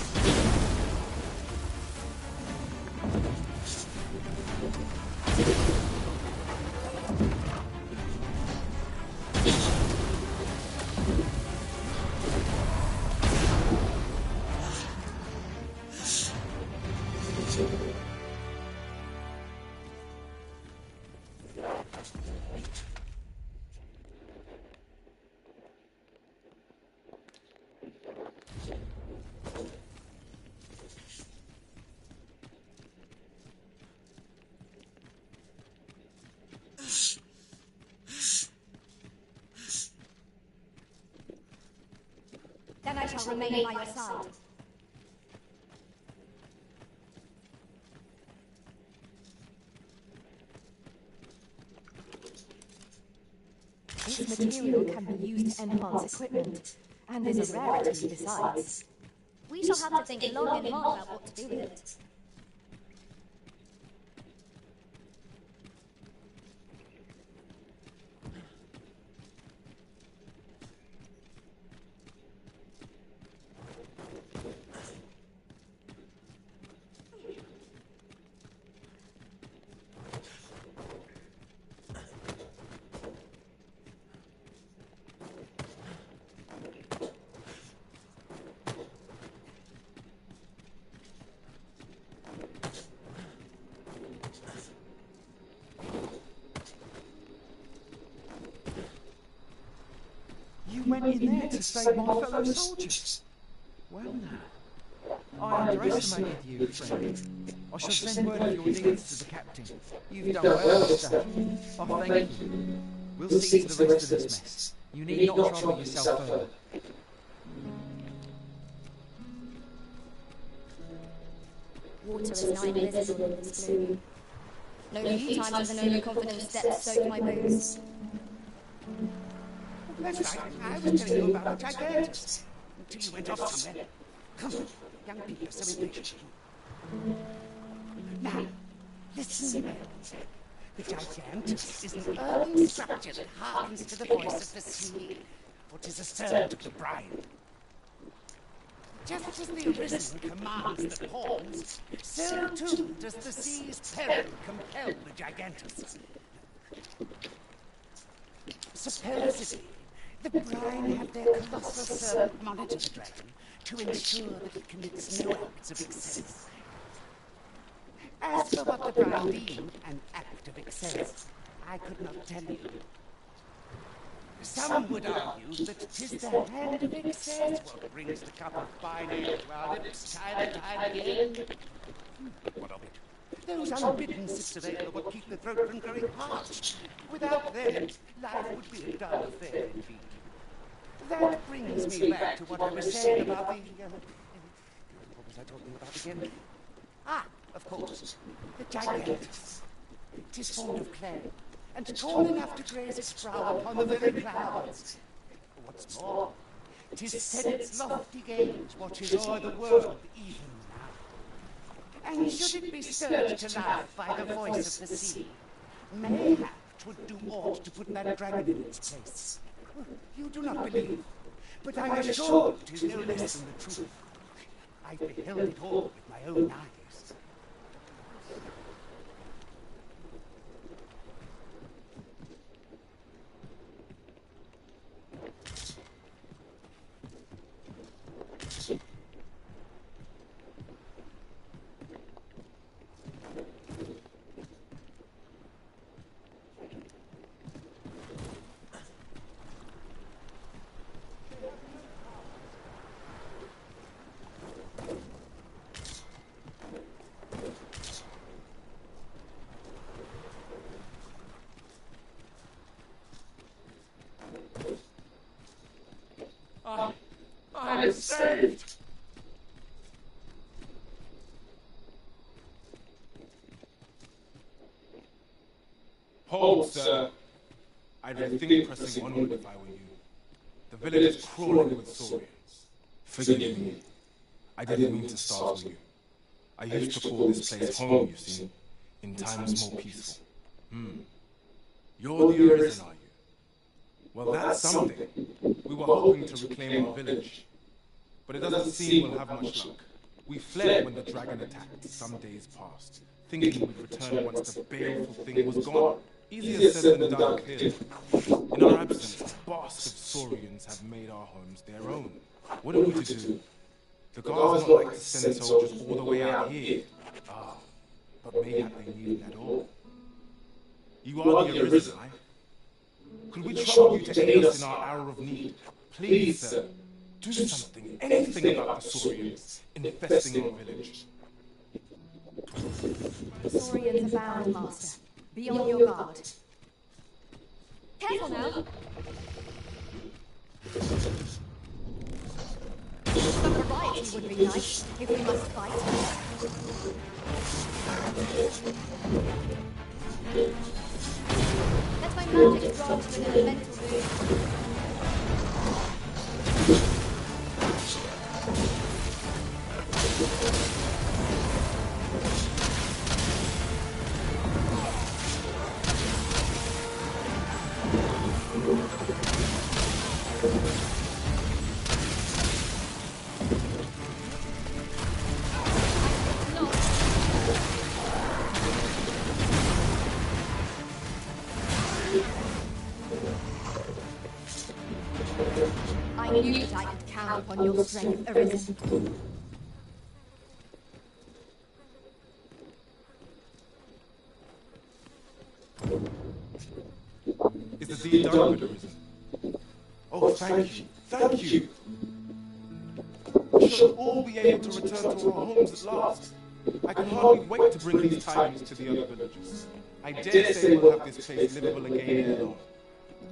Then I shall remain by your side. This material can be used to enhance equipment. And is a rarity besides. We shall have to think long and hard about what to do with it. You went in there to save my fellow soldiers. Well now, I underestimated you, friend. I shall send word of your deeds to the captain. You've done well to stay. Oh, thank you. We'll see to the rest of this mess. You need not trouble yourself further. Water is nigh invisible in this gloom. No few times has an overconfident step soaked my boots. That's right. I was telling you about the Gigantus. Until you went off somewhere. Come, young people are so impatient. Now, listen well. The Gigantus is an urban structure that hearkens to the voice of the sea, for 'tis a servant of the brine. Just as the Arisen commands the pawns, so too does the sea's peril compel the Gigantus. Supposedly, the brine have their colossal servant monitor the dragon to ensure that it commits no acts of excess. As for what the brine deemed an act of excess, I could not tell you. Some would argue that 'tis the hand of excess what brings the cup of fine ale to our lips time and time again. What of it? Those unbidden sips of ale are what keep the throat from growing parched. Without them, life would be a dull affair indeed. That brings me back to what I was saying about the... what was I talking about again? Ah, of course, the Gigantus. 'Tis formed of clay, and tall enough to graze its brow upon the very clouds. What's more, 'tis said its lofty gaze watches o'er the world even now. And should it be stirred to life by the voice of the sea, mayhap 'twould do aught to put that dragon in its place. You do not believe, but I'm assured 'tis no less than the truth. I've beheld it all with my own eyes. I'm saved! Hold, sir. I'd rethink pressing onward if I were you. The village is crawling with saurians. Forgive me. I didn't mean to startle you. I used to call this place home, you see, in times more peaceful. You're the Arisen, are you? Well, that's something. We were hoping to reclaim our village, but it doesn't seem we'll have much luck. We fled when the dragon attacked some days past, thinking we'd return once the baleful thing was gone. Easier said than done, clearly. In our absence, a vast of saurians have made our homes their own. What are we to do? The guards not like to send soldiers all the way out here. Ah, but mayhap they needn't at all. You are the Arisen, aye? Could we trouble you to aid us in our hour of need? Please, sir, do something, anything about the saurians infesting our village. Saurians abound, Master. Be on your guard. Careful now. Some variety would be nice, if we must fight. Let my magic grant you an elemental boon. knew that I could count upon your strength, Arisen. Is the deed done, good Arisen? Oh, thank you. Thank you. We shall all be able to return to our homes at last. I can hardly wait to bring these tidings to the other villagers. I dare say we'll have this place livable again ere long.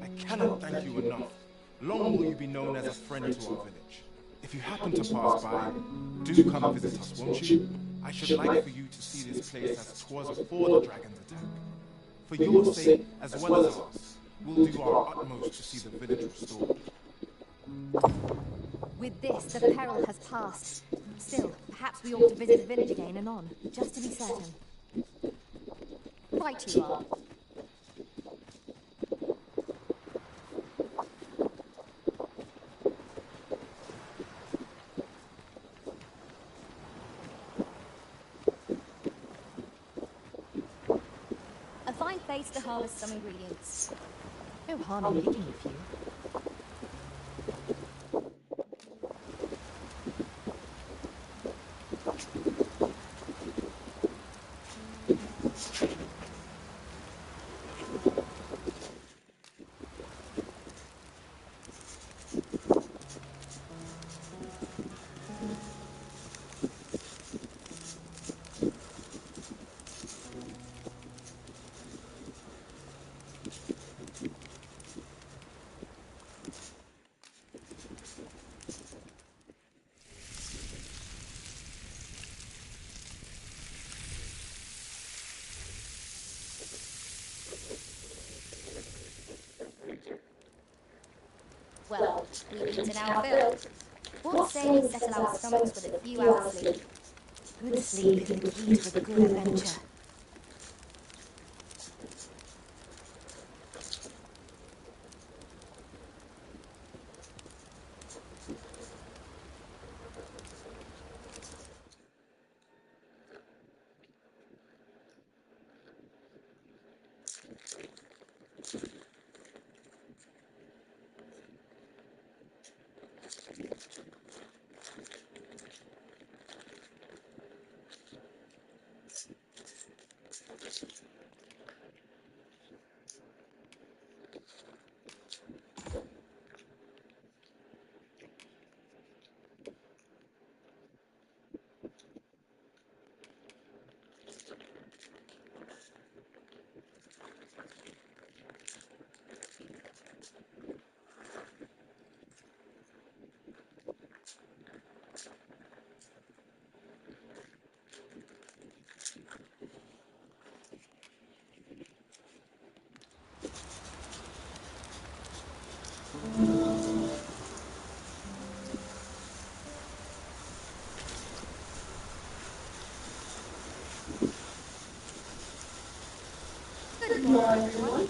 I cannot thank you enough. Long will you be known as a friend to our village. If you happen to pass by, do come visit us, won't you? I should like for you to see this place as 'twas before the dragon's attack. For your sake, as well as ours, we'll do our utmost to see the village restored. With this, the peril has passed. Still, perhaps we ought to visit the village again anon, just to be certain. Right you are. A fine place to harvest some ingredients. No harm in picking a few. Well, we've eaten our fill. What say we settle our stomachs with a few hours sleep? Good sleep is the key to a good adventure. Good morning, everyone.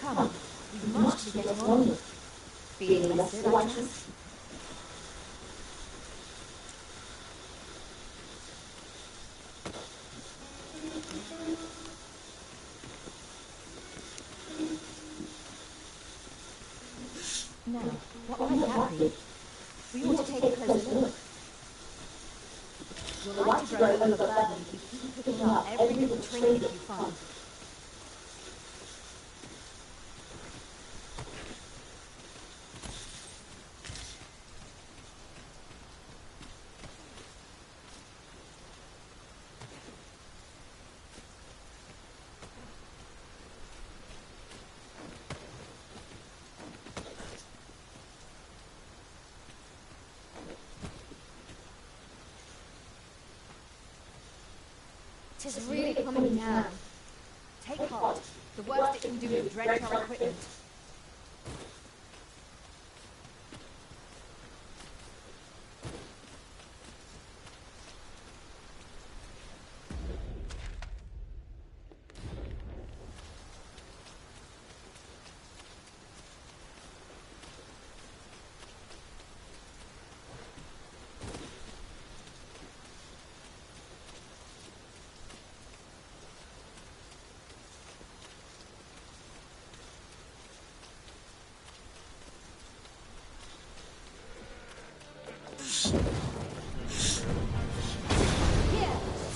Come, we've much to be getting on with. Feeling rested, I trust? Now, what might that be? We ought to take a closer look. You're like to grow overburdened if you keep picking up every little trinket you find. Tis really coming down. Take heart. The worst it can do is drench our equipment. Here,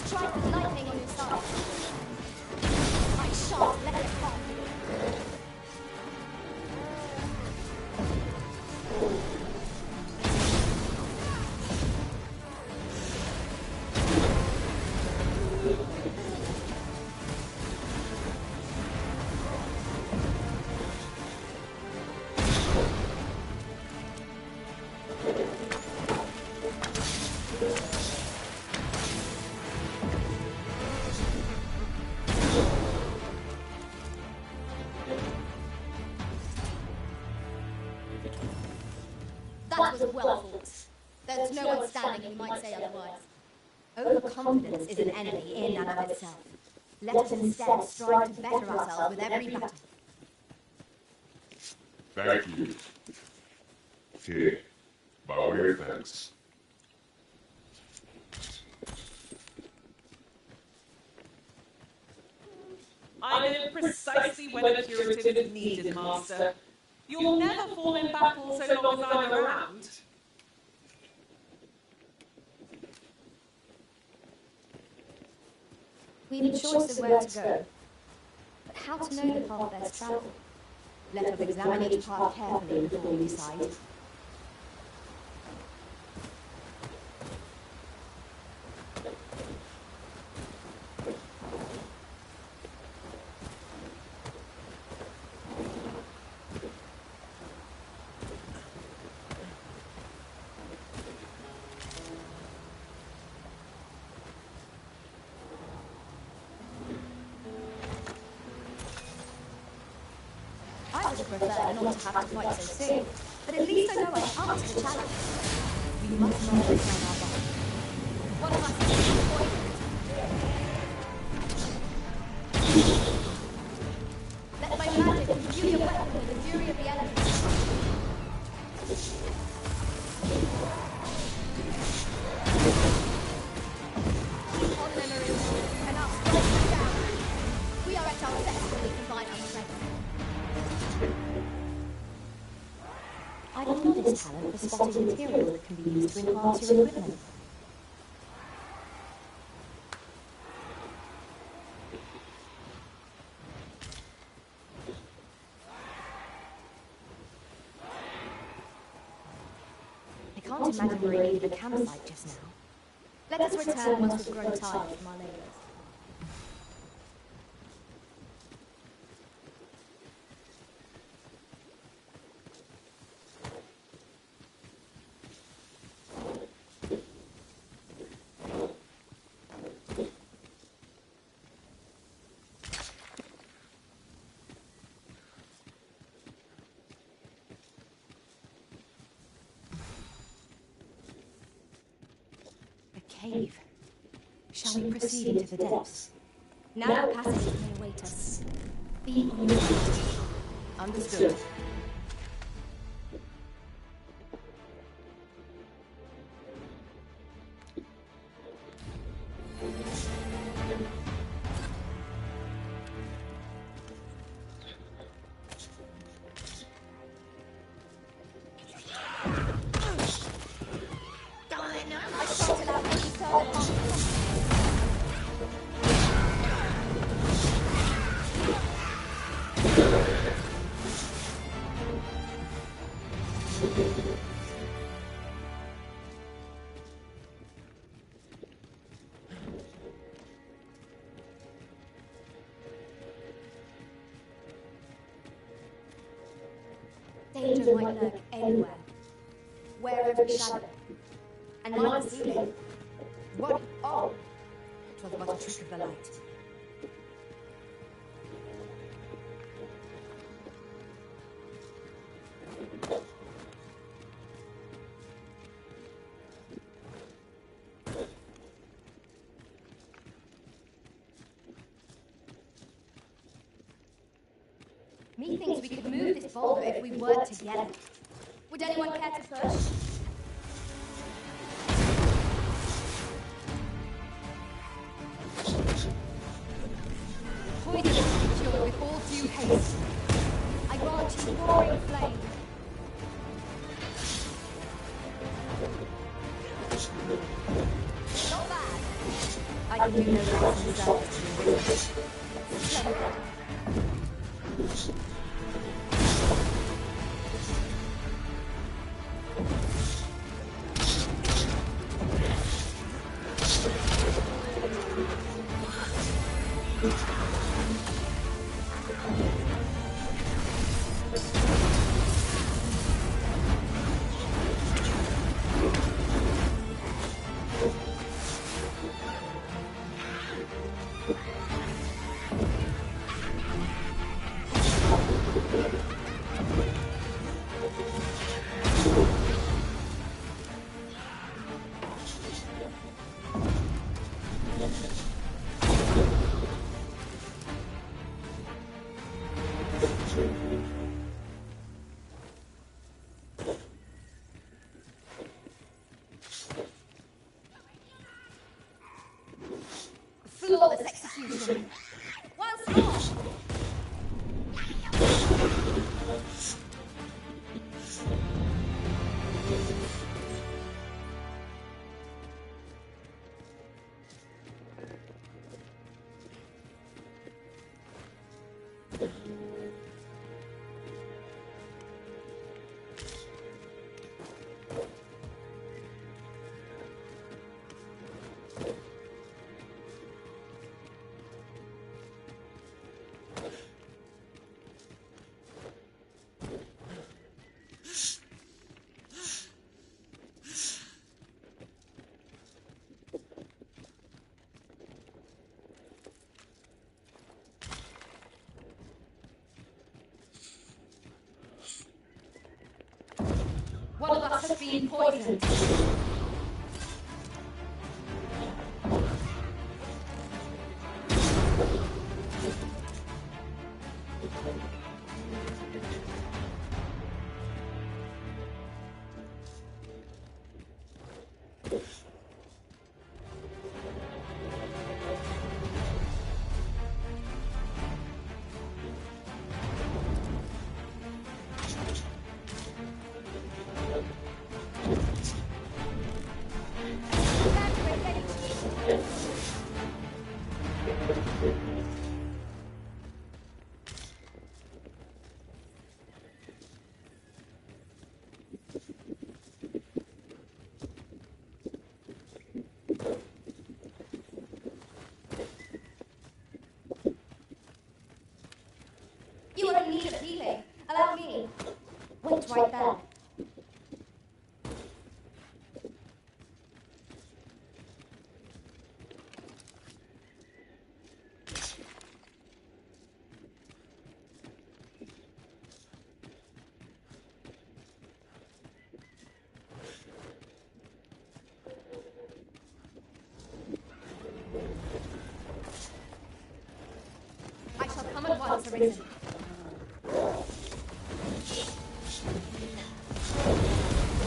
strike the lightning on your side. I shan't let it harm you. That was well fought. There's no one standing who might say otherwise. Overconfidence is an enemy in and of itself. Let us instead strive to better ourselves with every battle. Thank you. Here, by way of thanks. I know precisely when a curative is needed, Master. You'll never fall in battle so long as I'm around. We've a choice of where to go, but how to know the path best traveled? Let us examine each path carefully before we decide. I would have preferred not to have to fight so soon, but at least I know I'm up to the challenge. We must not return our back. One of us is poisoned. Let my magic imbue your weapon with the fury of the elements. On memory, and our strength is down. We are at our best when we combine our strength. I know this talent for spotting materials that can be used to enhance your equipment. I can't imagine we're in need of a campsite just now. Let us return once we've grown tired from our labours. Cave. Shall we proceed into the depths? Narrow passages may await us. Be on your feet. Understood. I shan't allow any further harm. Danger might lurk anywhere. Where every shadow. And like the ceiling. What? Oh! 'Twas but a trick of the light. Methinks we could move this boulder if we worked together. Would anyone care to push? Poison is secured with all due haste. I grant you roaring flame. can do no grace and service to your wishes. Splendid. Flawless execution. Once more. One of us has been poisoned. You are in need of healing. Allow me. Wait right there. I shall come at once, Arisen.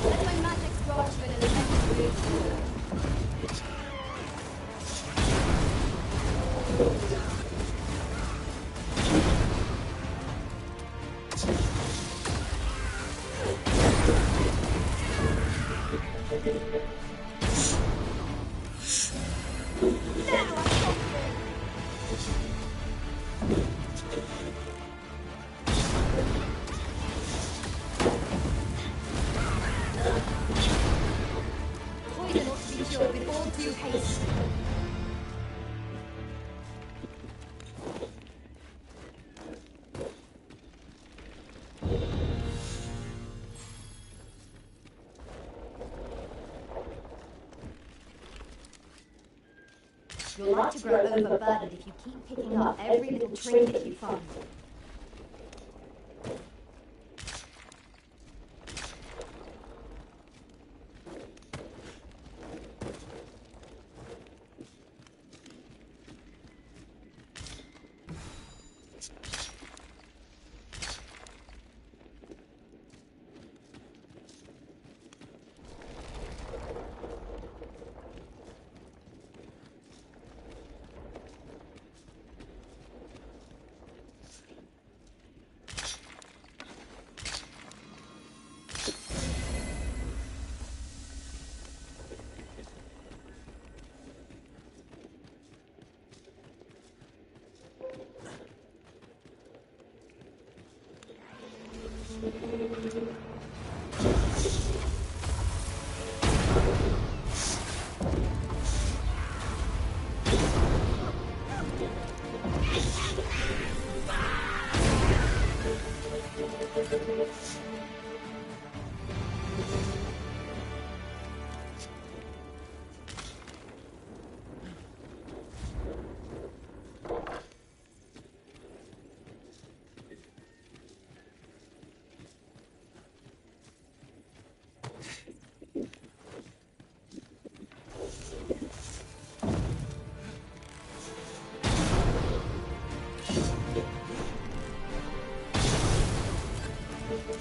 Let my magic grant you an elemental. Poison ought to be cured with all due haste. You'll like to grow overburdened if you keep picking up every little trinket you find.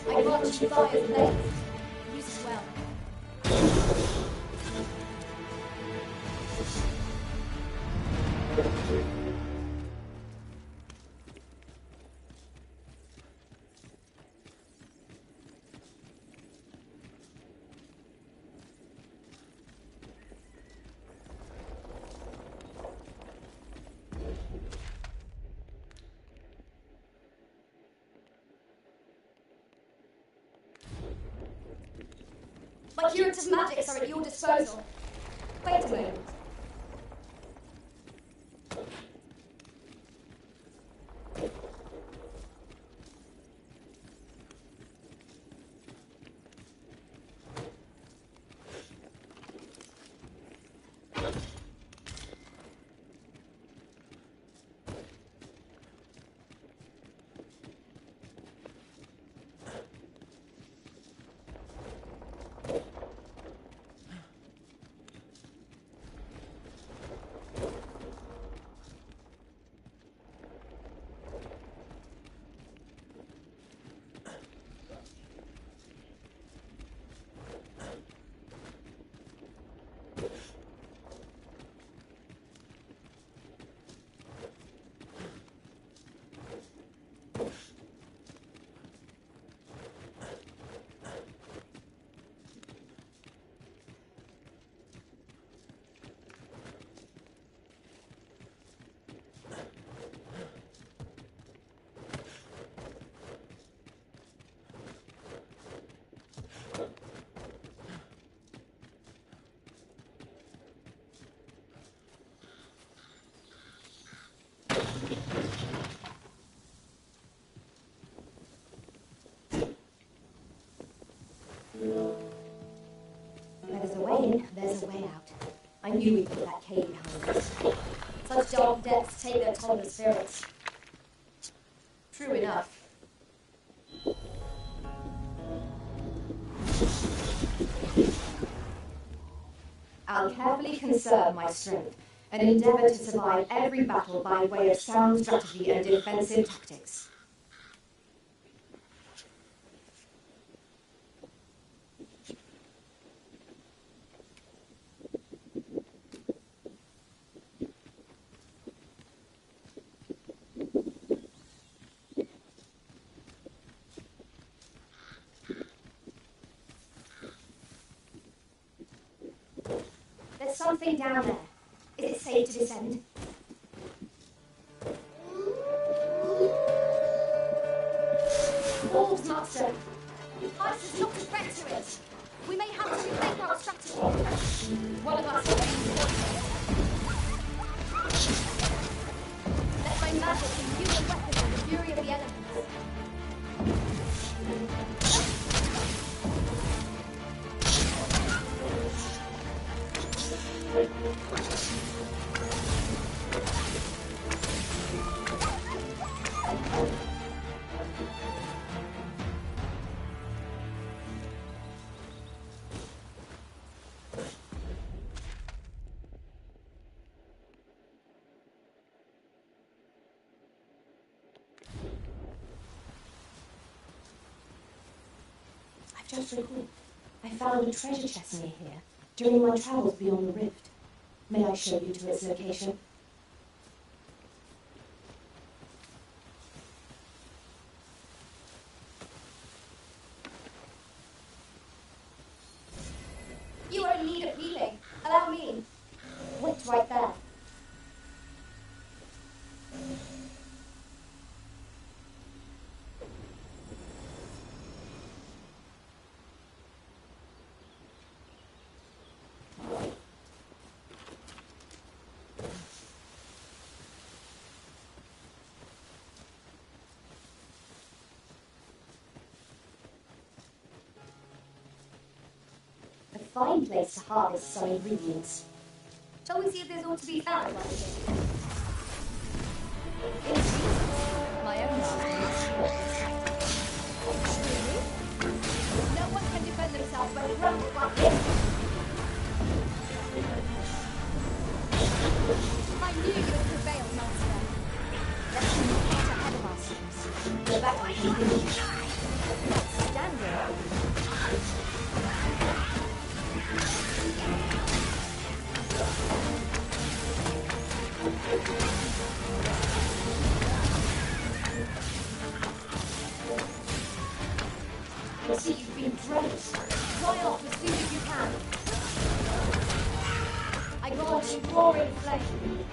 I grant you fire's blade. Use it well. My curative magics are at your disposal. Wait a moment. Where there's a way in, there's a way out. I knew we'd put that cave behind us. Such dark depths take their toll of spirits. True enough. I'll carefully conserve my strength and endeavour to survive every battle by way of sound strategy and defensive tactics. There's something down there. Is it safe to descend? Wolves, Master! Ice is not a threat to it. We may have to rethink our strategy. One of us will be let my magic imbue the weapons of the fury of the elements. I've just recalled. I found a treasure chest near here during my travels beyond the rift. May I show you to its location? You are in need of healing. Allow me. Wait right there. fine place to harvest some ingredients. Shall we see if there's ought to be found while we're here? My own Really? No one can defend themselves when grounded like this. I knew you would prevail, Master. Let's not get ahead of ourselves. The battle continues. Stand there. I see you've been drenched. Dry off as soon as you can. I grant you roaring flame.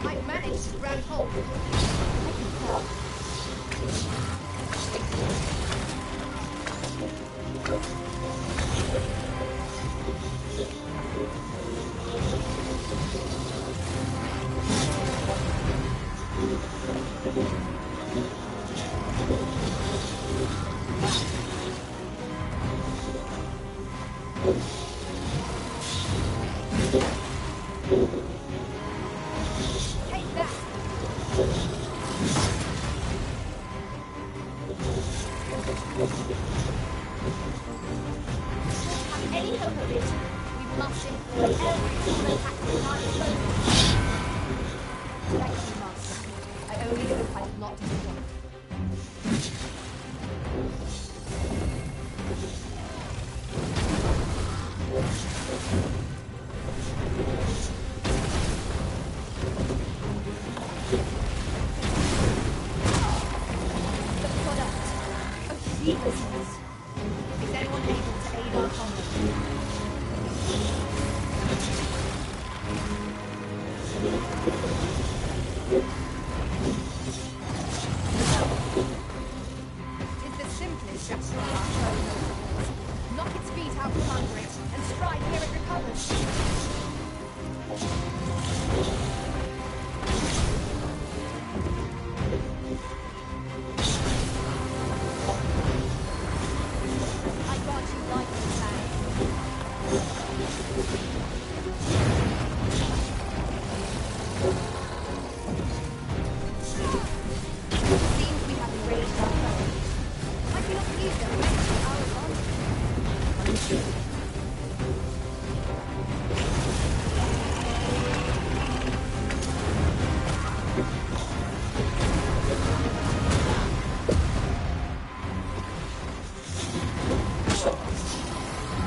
I've managed to grab hold. I can help. Take that! Have any hope of it? We must employ every single tactic at our disposal. Thank you, Master. I only hope I did not disappoint. The product of heedlessness. Is anyone able to aid our combat? Tis the simplest gesture of our foe. Knock its feet out from under it and strike here it recovers. I grant you life and plan. Seems we have enraged our foes. I cannot believe that we're our advantage.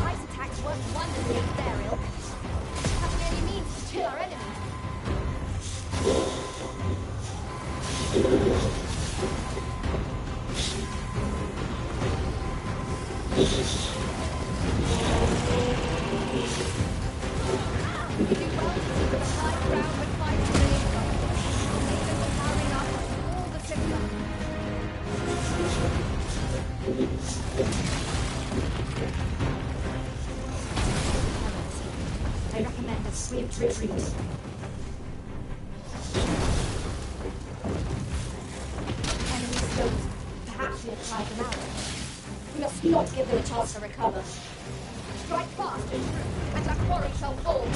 Ice attacks work wonders against their ilk. Have we any means to chill our enemies? We do well to see the high ground but fight to the make them powering up all the simpler. I recommend a swift retreat. Enemy stones. Perhaps we have tried them out. We must not give them a chance to recover. Strike fast and true, and our quarry shall fall.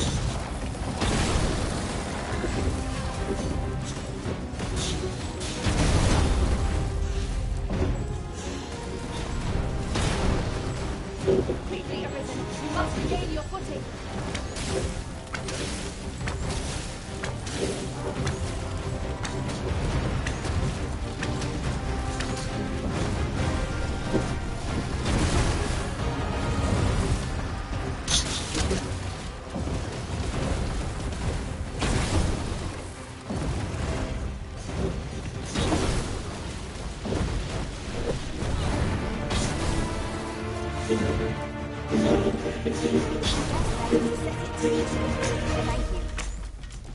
Quickly, Arisen, you must regain your footing. Thank you.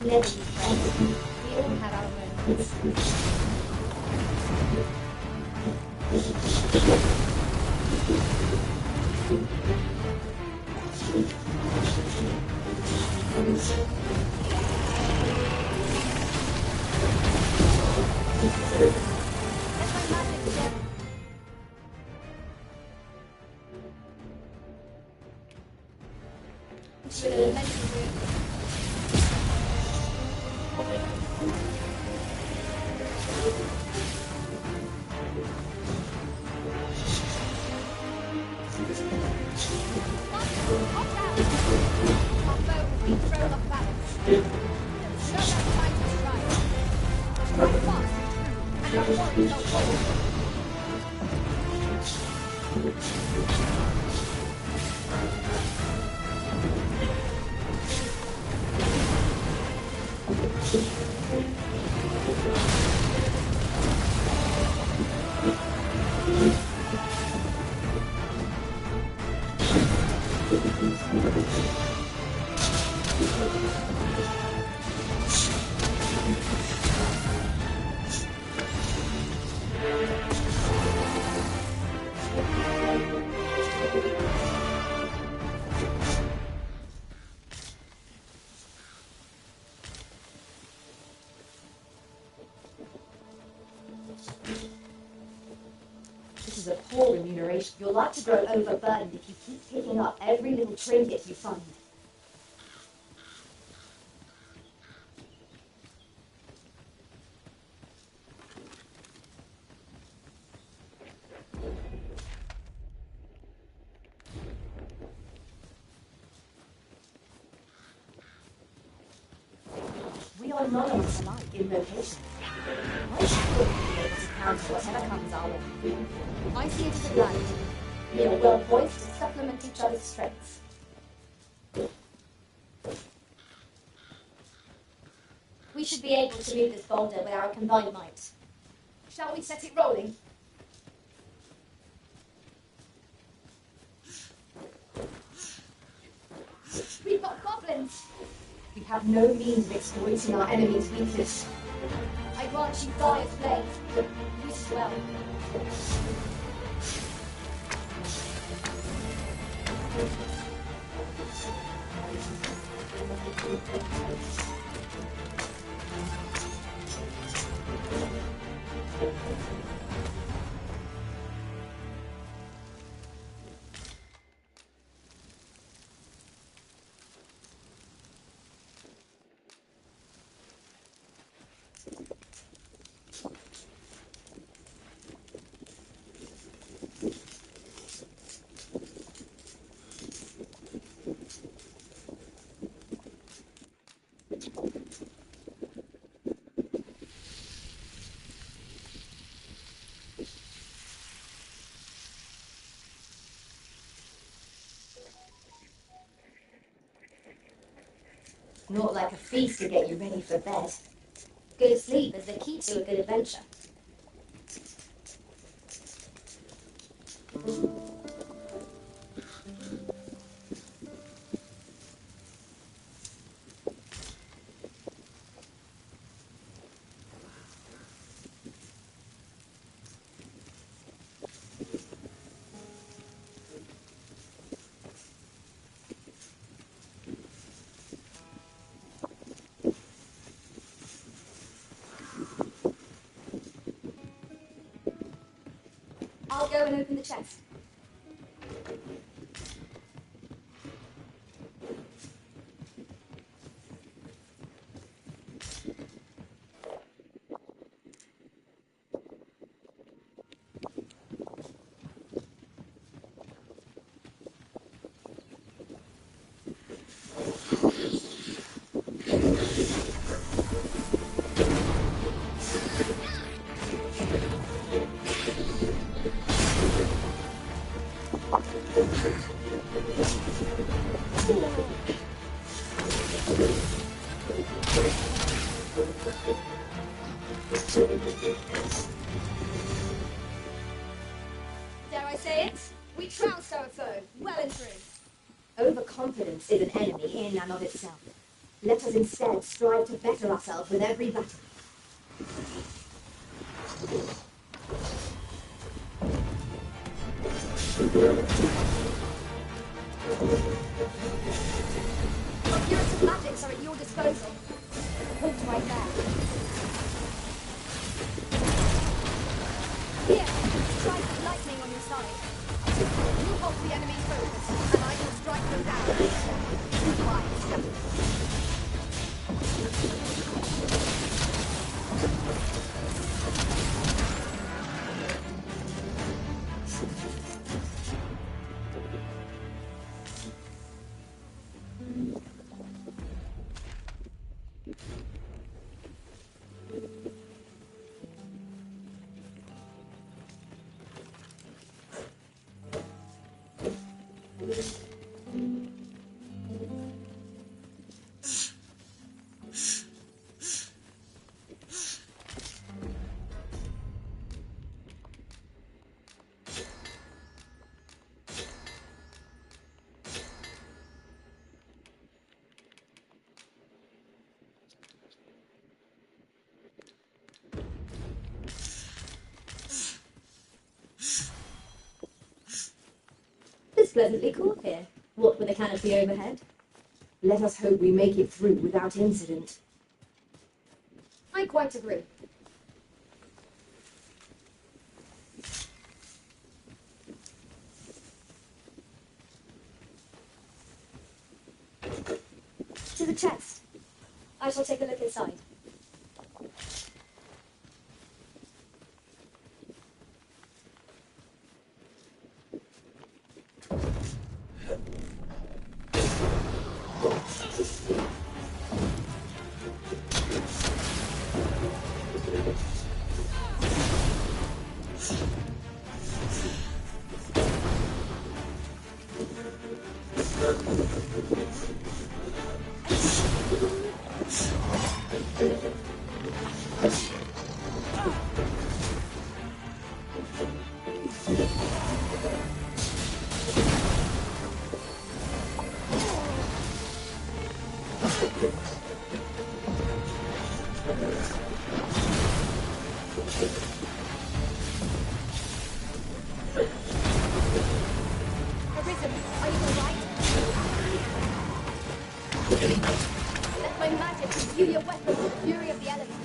Never be friends. We all have our moments. This is a poor remuneration. You'll like to grow overburdened if you keep picking up every little trinket you find. We are monarchs alike in location. I should be able to counter whatever comes our way. I see it as a guide. We are well poised to supplement each other's strengths. We should be able to move this boulder with our combined might. Shall we set it rolling? We've got goblins! We have no means of exploiting our enemy's weakness. I grant you fire's blade. Use it well. Not like a feast to get you ready for bed. Good sleep is the key to a good adventure. I'll go and open the chest. Dare I say it? We trounced our foe, well and true. Overconfidence is an enemy in and of itself. Let us instead strive to better ourselves with every battle. Curative magics are at your disposal. Point right there. Here, strike with lightning on your side. You hold the enemy's focus, and I will strike them down. Wise. It's pleasantly cool here, what with the canopy overhead. Let us hope we make it through without incident. I quite agree. To the chest. I shall take a look inside. Arisen, are you alright? Let my magic imbue your weapon with the fury of the elements.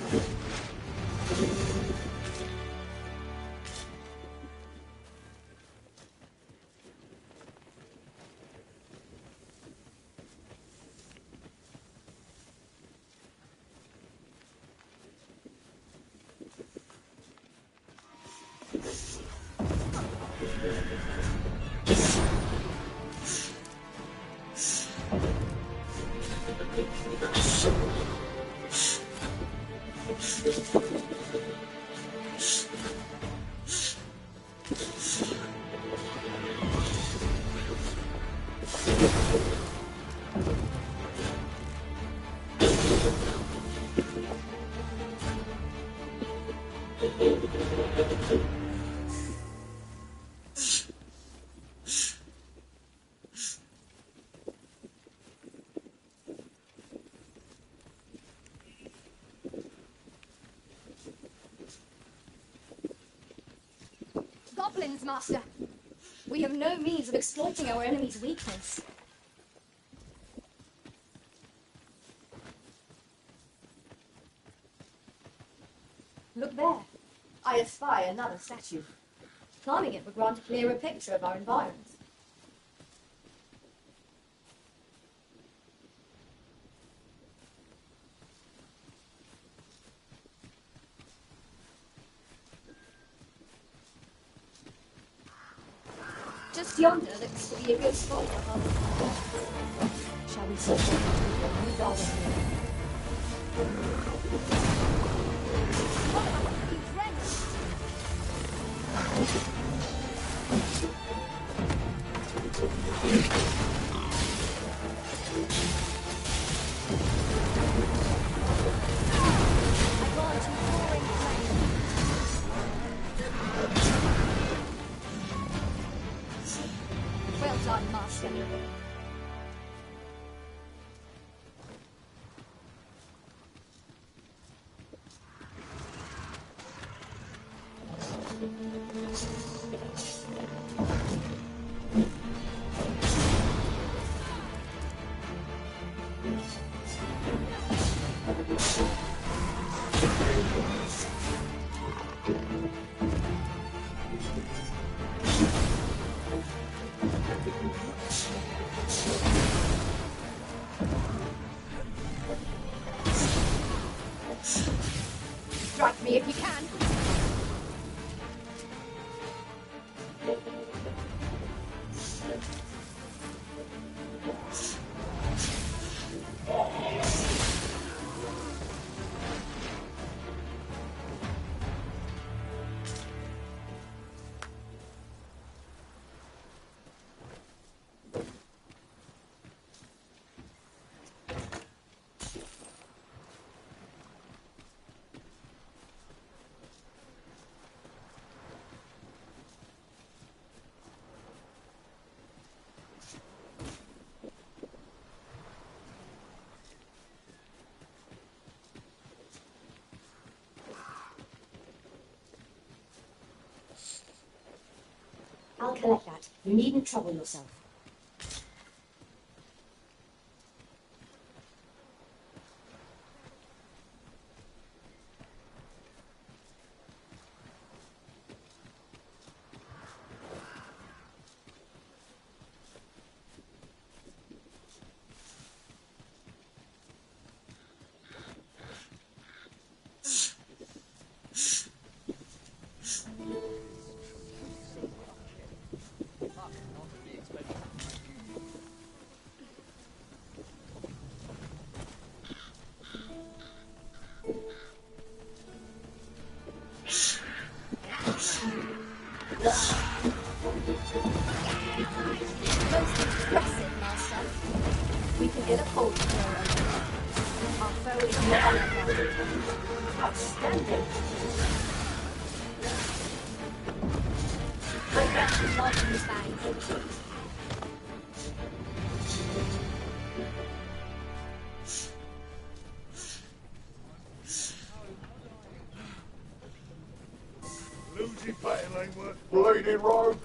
Goblins, Master. We have no means of exploiting our enemy's weakness. Look there. I espy another statue. Climbing it would grant a clearer picture of our environs. Just yonder looks to be a good spot for us. Shall we search for new garden here? What must be drenched? I grant you roaring flame. Well done, Master. Strike me if you can. I'll collect that. You needn't trouble yourself. Most impressive, Master. We can get a hold of her. Our foe is not on our ground. Outstanding. Lodge in his bag. Losing battle ain't worth bleeding rogue.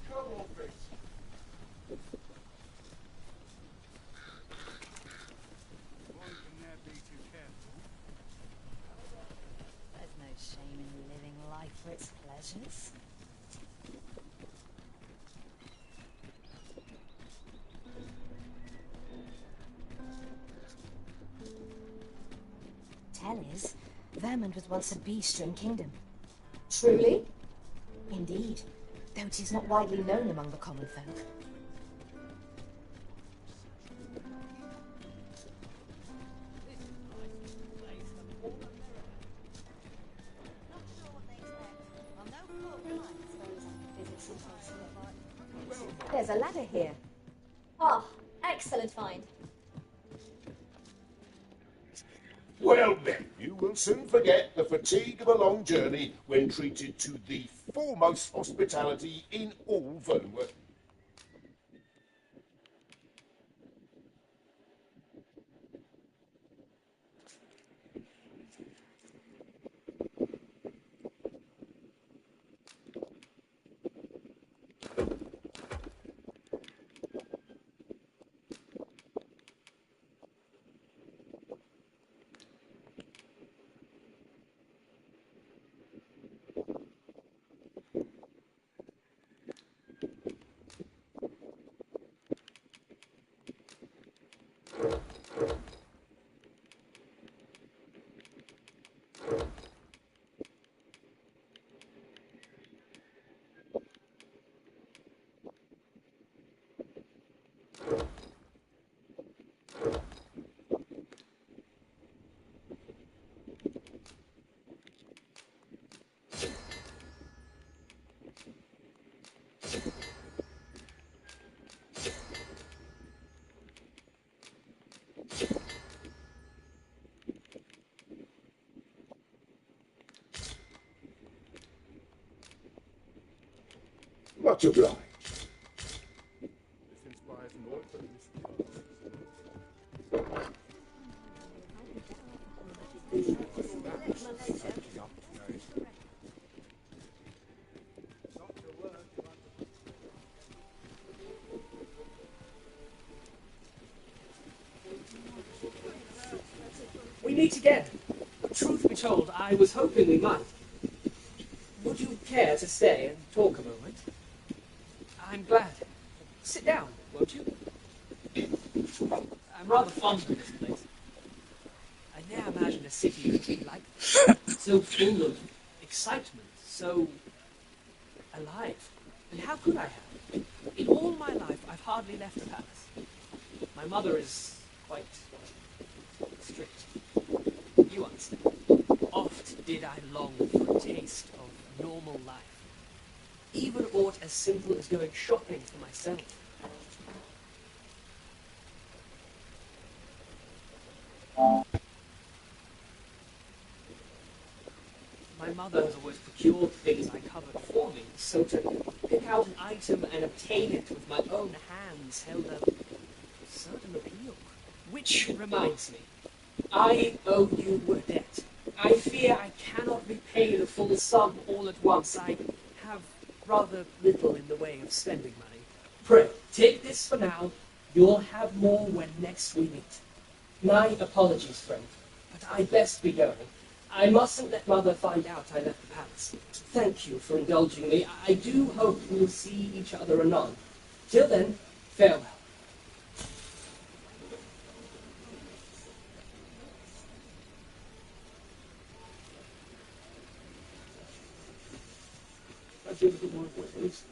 Come on, Fitz. One can never be too careful. There's no shame in living life for its pleasures. Tell is, Vermund was once a bee-string kingdom. Truly? Indeed, though it is not widely known among the common folk. There's a ladder here. Ah, excellent find. Well then, you will soon forget the fatigue of a long journey when treated to the foremost hospitality in all Vernworth. Much obliged. This inspires no We meet again. Truth be told, I was hoping we might. Would you care to stay and talk a moment? I'm glad. Sit down, won't you? I'm rather fond of this place. I never imagined a city could be like this. So full of excitement, so alive. And how could I have? In all my life, I've hardly left the palace. My mother is quite strict. You understand. Oft did I long for a taste of normal life. Even aught as simple as going shopping for myself. My mother has always procured things I covered for me, so to pick out an item and obtain it with my own hands held a certain appeal. Which reminds me, I owe you a debt. I fear I cannot repay the full sum all at once. I have rather little in the way of spending money. Pray, take this for now. You'll have more when next we meet. My apologies, friend, but I'd best be going. I mustn't let Mother find out I left the palace. Thank you for indulging me. I do hope we'll see each other anon. Till then, farewell. I'll do a bit more of what it is.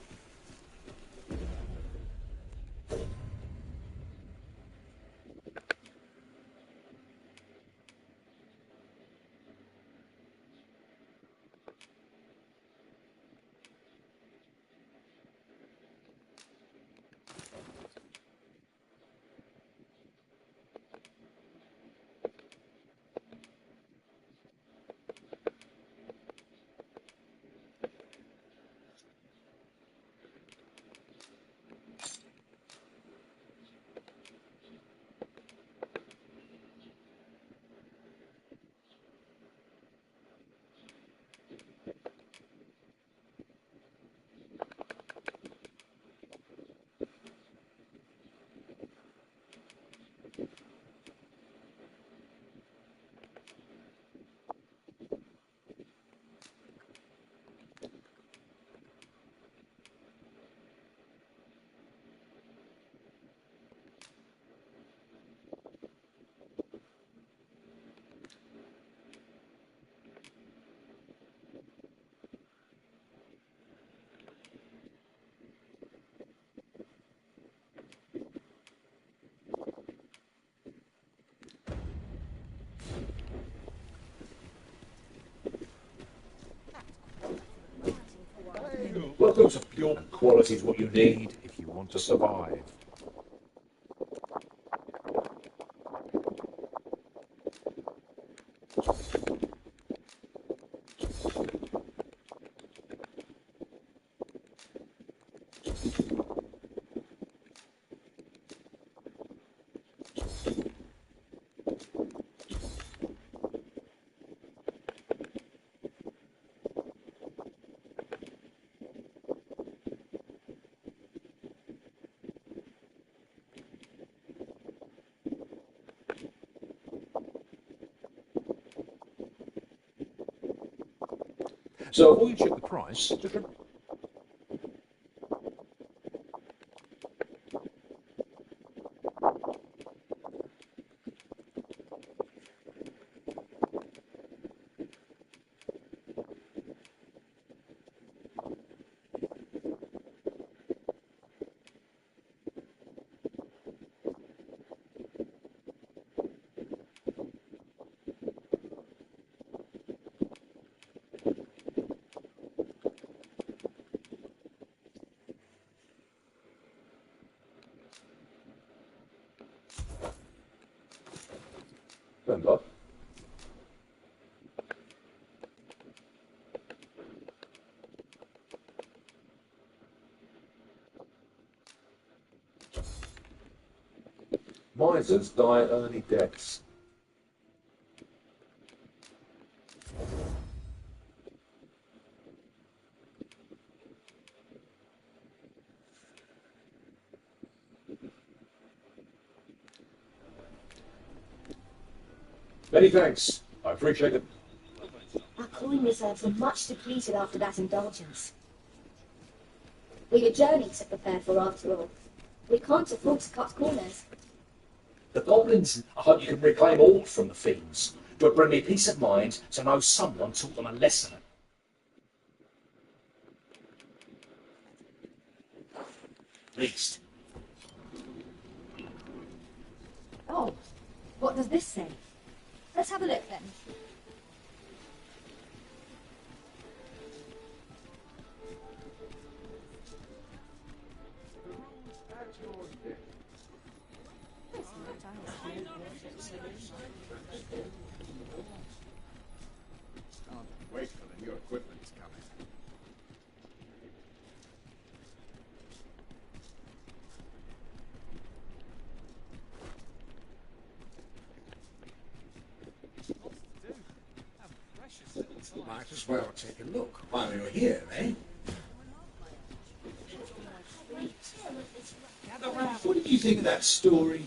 Well, those are pure qualities what you need if you want to survive. So before you check the price, just remember. Remember. Misers die early deaths. Many thanks. I appreciate it. Our coin reserves were much depleted after that indulgence. We've a journey to prepare for after all. We can't afford to cut corners. The goblins, I hope you can reclaim all from the fiends. It would bring me peace of mind to know someone taught them a lesson. Least. Oh, what does this say? Let's have a look then. Wait for the new equipment's coming. Might as well take a look while you're here, eh? Gather round. What did you think of that story?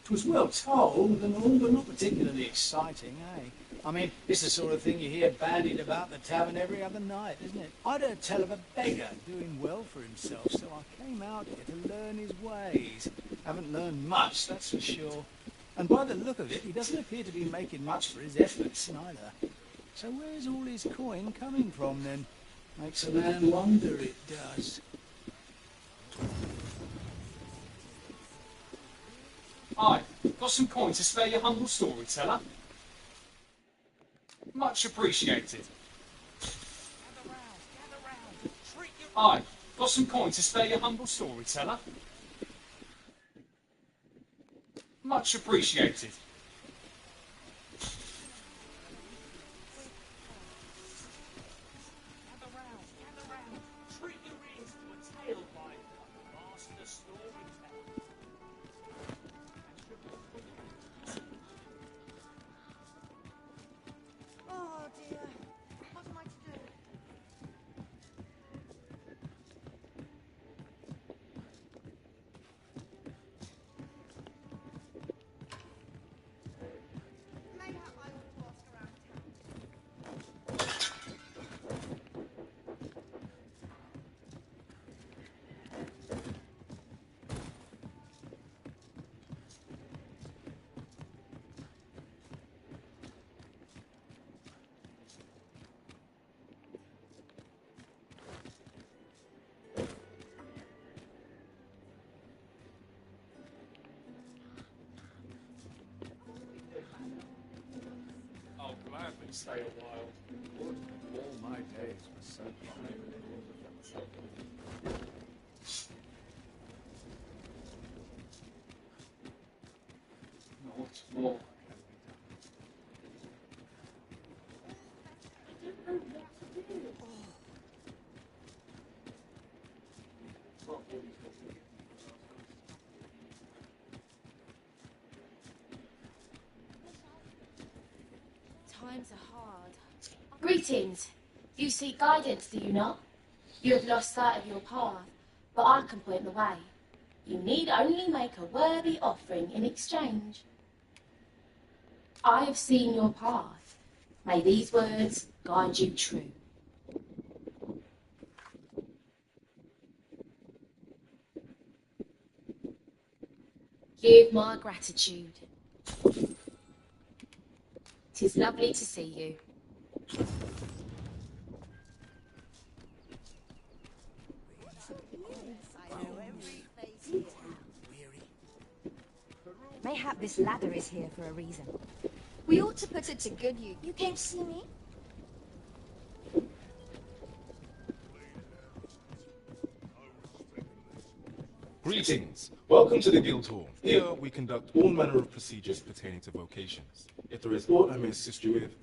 It was well told and all, but not particularly exciting, eh? I mean, it's the sort of thing you hear bandied about the tavern every other night, isn't it? I'd heard tell of a beggar doing well for himself, so I came out here to learn his ways. Haven't learned much, that's for sure. And by the look of it, he doesn't appear to be making much for his efforts, neither. So where's all his coin coming from, then? Makes a man wonder, it does. Aye, got some coin to spare your humble storyteller? Much appreciated. Aye, got some coin to spare your humble storyteller? Much appreciated. Oh dear. What am I to do? Mayhap I ought to ask around town. I'll gladly stay a while. Would all my days were so private. Not more. Times are hard. Greetings. You seek guidance, do you not? You have lost sight of your path, but I can point the way. You need only make a worthy offering in exchange. I have seen your path. May these words guide you true. Give my gratitude. 'Tis lovely to see you. Mayhap this ladder is here for a reason. We ought to put it to good use. You came to see me? Greetings. Welcome to the Guild Hall. Here we conduct all manner of procedures pertaining to vocations. If there is aught I may assist you with,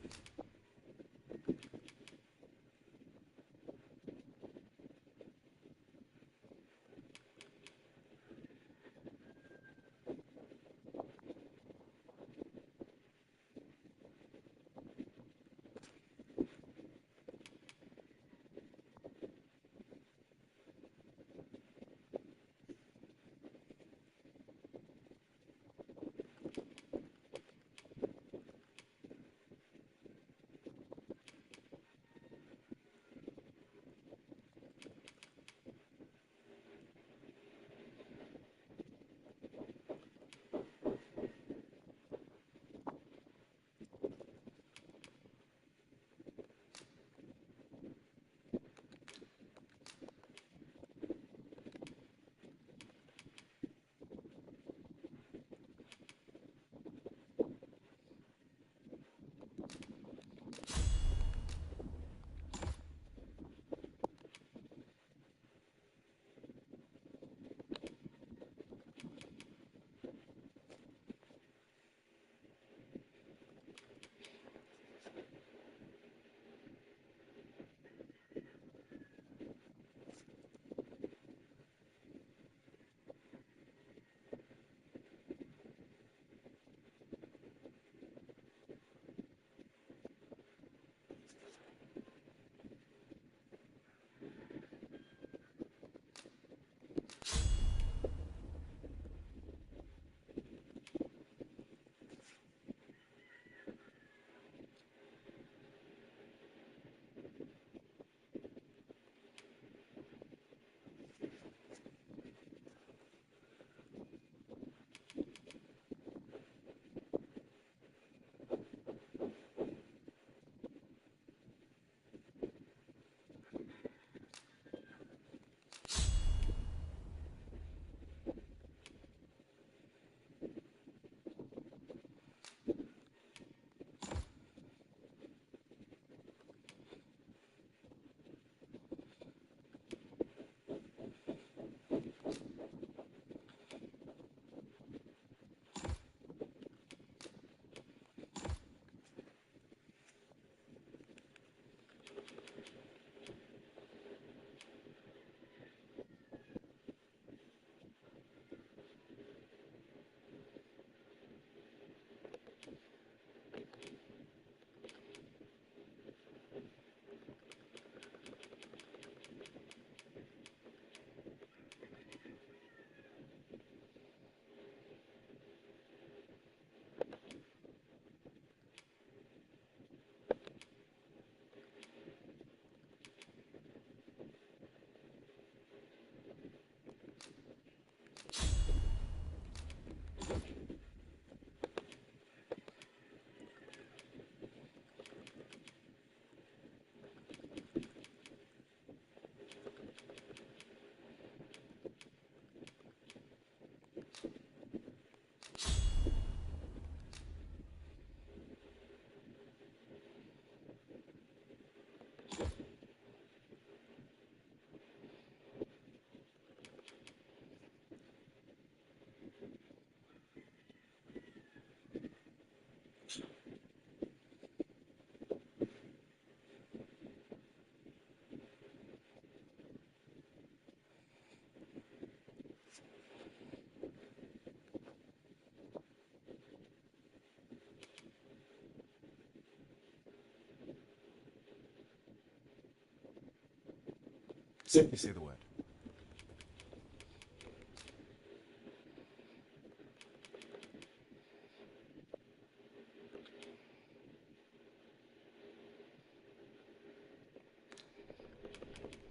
Simply say the word.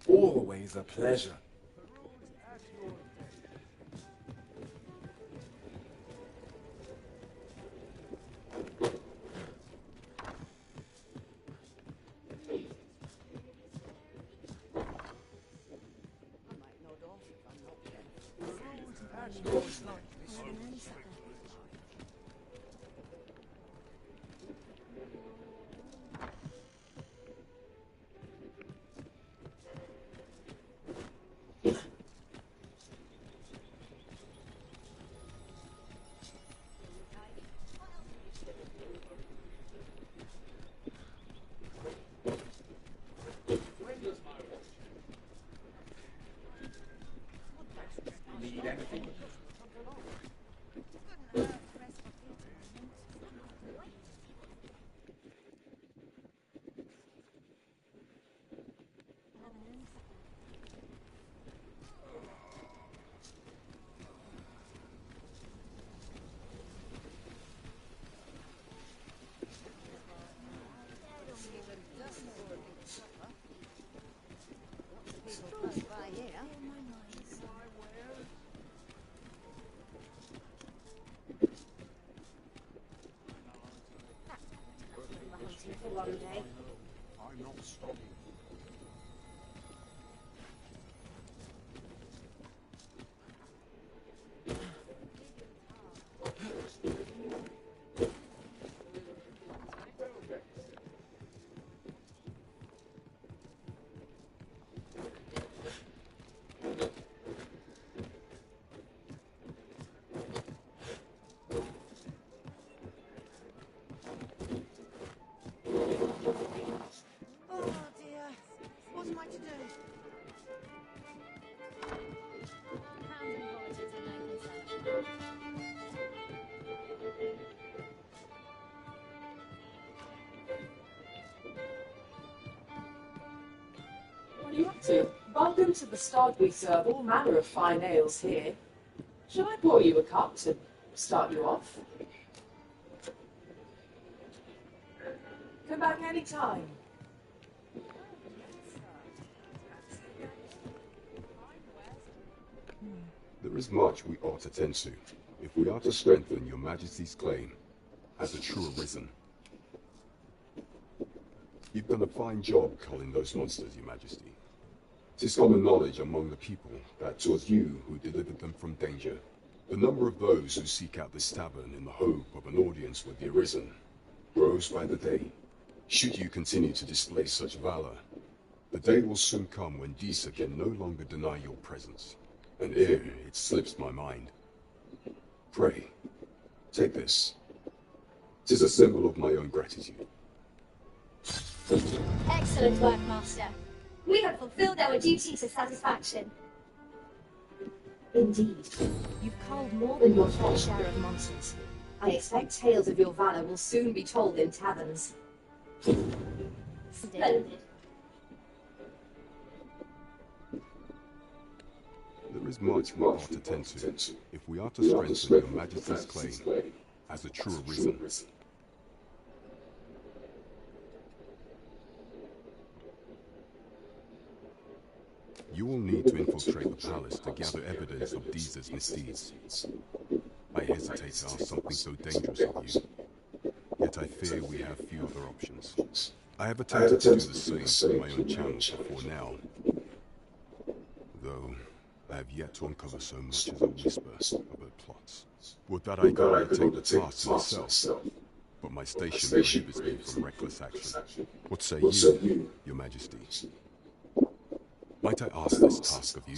Always a pleasure. Need anything? I'm not stopping. What are you up to? Welcome to the stud. We serve all manner of fine ales here. Shall I pour you a cup to start you off? Come back any time. There is much we ought to tend to, if we are to strengthen your Majesty's claim as a true arisen. You've done a fine job culling those monsters, your Majesty. 'Tis common knowledge among the people that 'twas you who delivered them from danger. The number of those who seek out this tavern in the hope of an audience with the arisen grows by the day. Should you continue to display such valor, the day will soon come when Disa can no longer deny your presence. And ere it slips my mind, pray, take this. 'Tis a symbol of my own gratitude. Excellent work, Master. We have fulfilled our duty to satisfaction. Indeed. You've culled more than your fair share of monsters. I expect tales of your valor will soon be told in taverns. Splendid. There is much we ought to tend to, if we are to strengthen your Majesty's claim as a true arisen. You will need to infiltrate the palace to gather evidence of Disa's misdeeds. I hesitate to ask something so dangerous of you, yet I fear we have few other options. I have attempted to do the same through my own channels before now, though I have yet to uncover so much as a whisper of her plots. Would that I could undertake the task myself, but my station prohibits me from reckless action. What say you, your Majesty? Might I ask this task of you?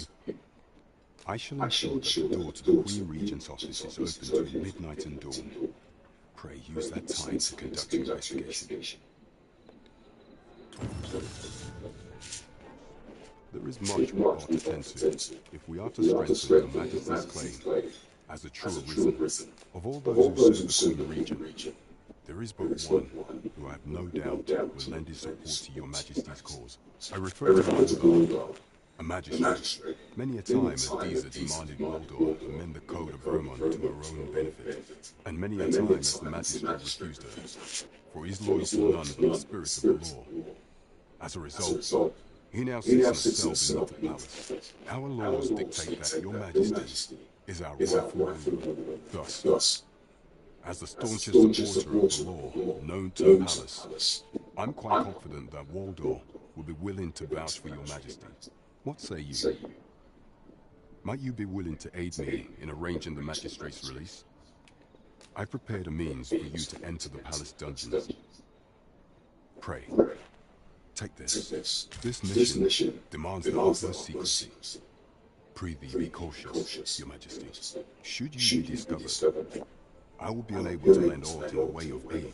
I shall ensure that the door to the Queen Regent's office is open between midnight and dawn. Pray use that time to conduct your investigation. There is much we ought to tend to, if we are to strengthen your Majesty's claim as a true arisen. Of all those who serve the Queen Regent, there is but one who I have no doubt will lend his support to your Majesty's cause. I refer to Lord. A magistrate. Many a time has Deezer demanded Waldor amend the code of Vermont to her own benefit, and many a time has the magistrate refused her, for he is loyal to none but the spirit of the law. As a result, he now sits in a cell beneath the palace. Our laws dictate that your majesty is our rightful ruler. Thus, as the staunchest supporter of the law known to the palace, I'm quite confident that Waldor will be willing to vouch for your majesty. What say you? Might you be willing to aid me in arranging the magistrate's release? I've prepared a means for you to enter the palace dungeons. Pray, take this. This mission demands the utmost secrecy. Prithee, be cautious, your majesty. Should you be discovered, I will be unable to lend aught in the way of aid.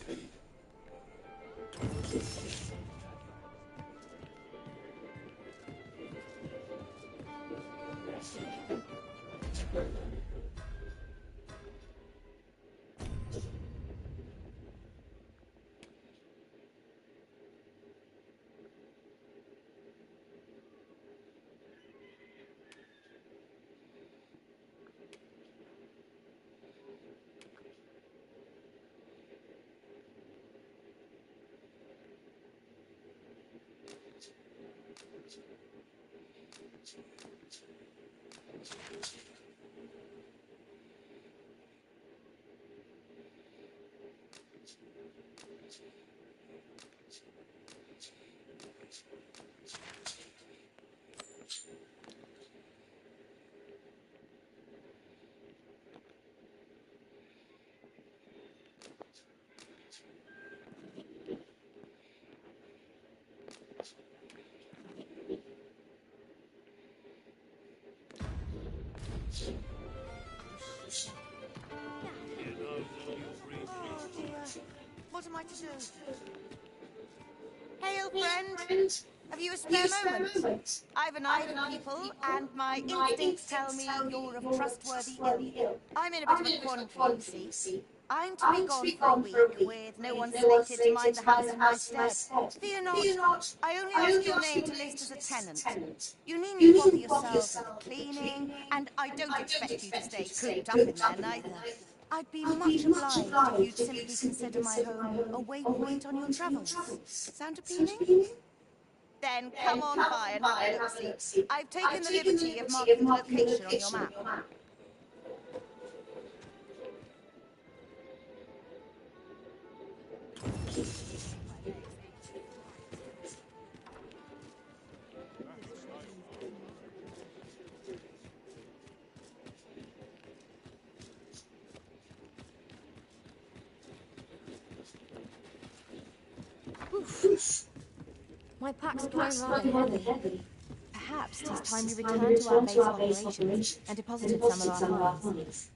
What am I to do? Hail, friend! Have you a spare moment? I've an eye for people, and my instincts tell me you're of trustworthy ill. I'm in a bit of a quandary, you see. I'm to be gone for a week, with no one slated to mind the house in my stead. Fear not, I only ask your name to list as a tenant. You needn't bother yourself with the cleaning, and I don't expect you to stay cooped up in there neither. I'd be much obliged if you'd simply consider my home a waypoint on your travels. Sound appealing? Then come on by and have a look-see. I've taken the liberty of marking the location on your map. My pack's grown rather heavy. Perhaps it is time we returned to our base of operations and deposited some of our funds.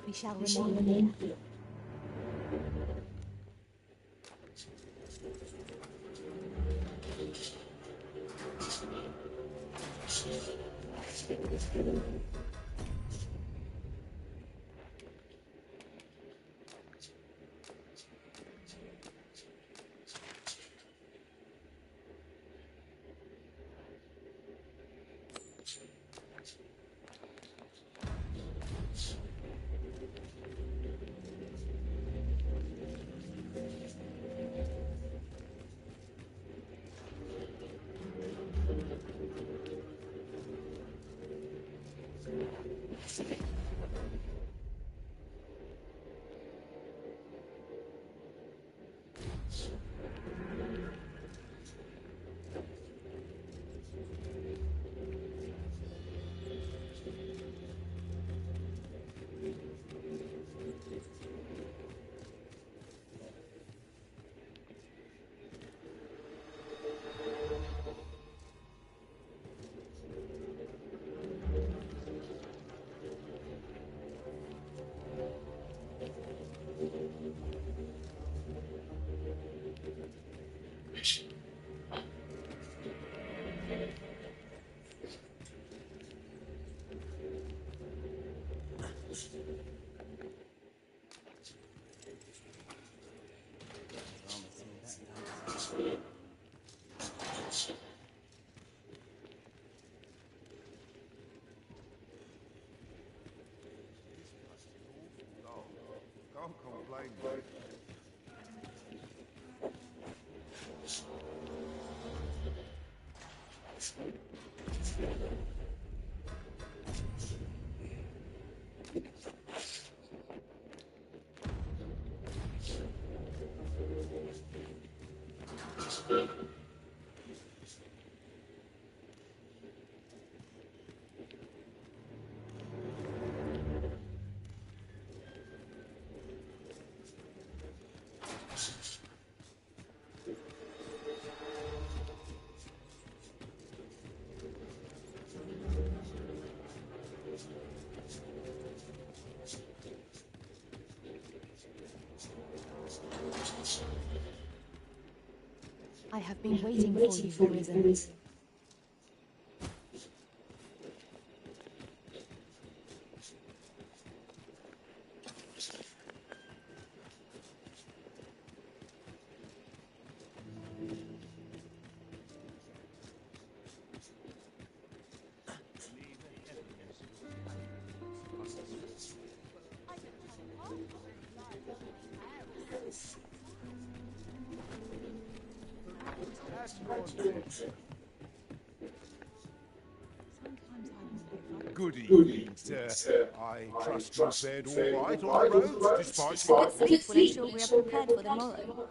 We shall remain here. Can't complain, mate. I have been waiting for you for a reason. Good evening, sir. I trust you fared all right on the road, despite A good sleep will ensure we are prepared for the morrow.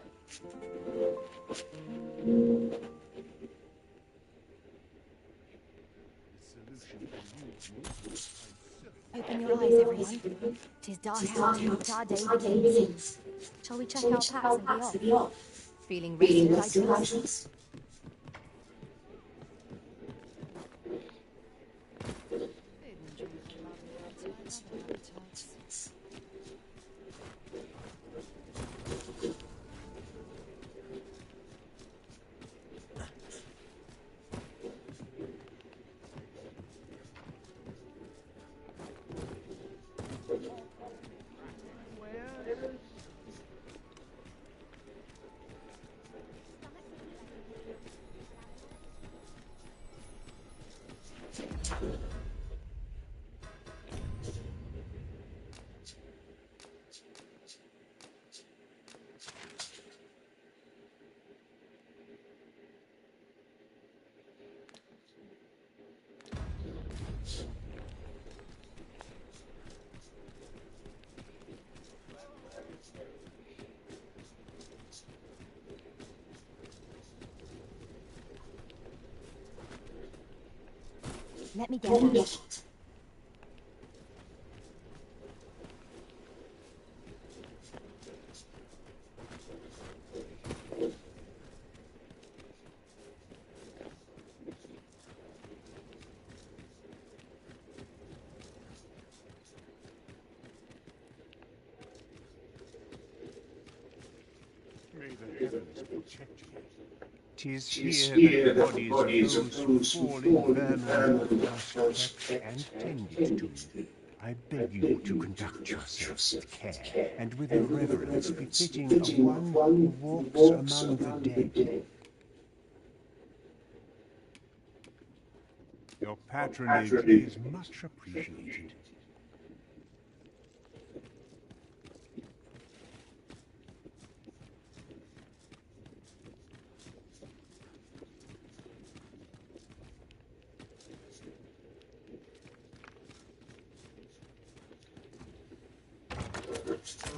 Open your eyes, everyone. 'Tis dark out, but our day begins. Shall we check our packs and be off? Feeling rested, I trust. Let me get out. May the heavens protect you. 'Tis here that the bodies of those who fall infernal first kept and tended to. I beg you to conduct yourselves with care, and with a reverence befitting of one who walks among the dead. Your patronage is much appreciated.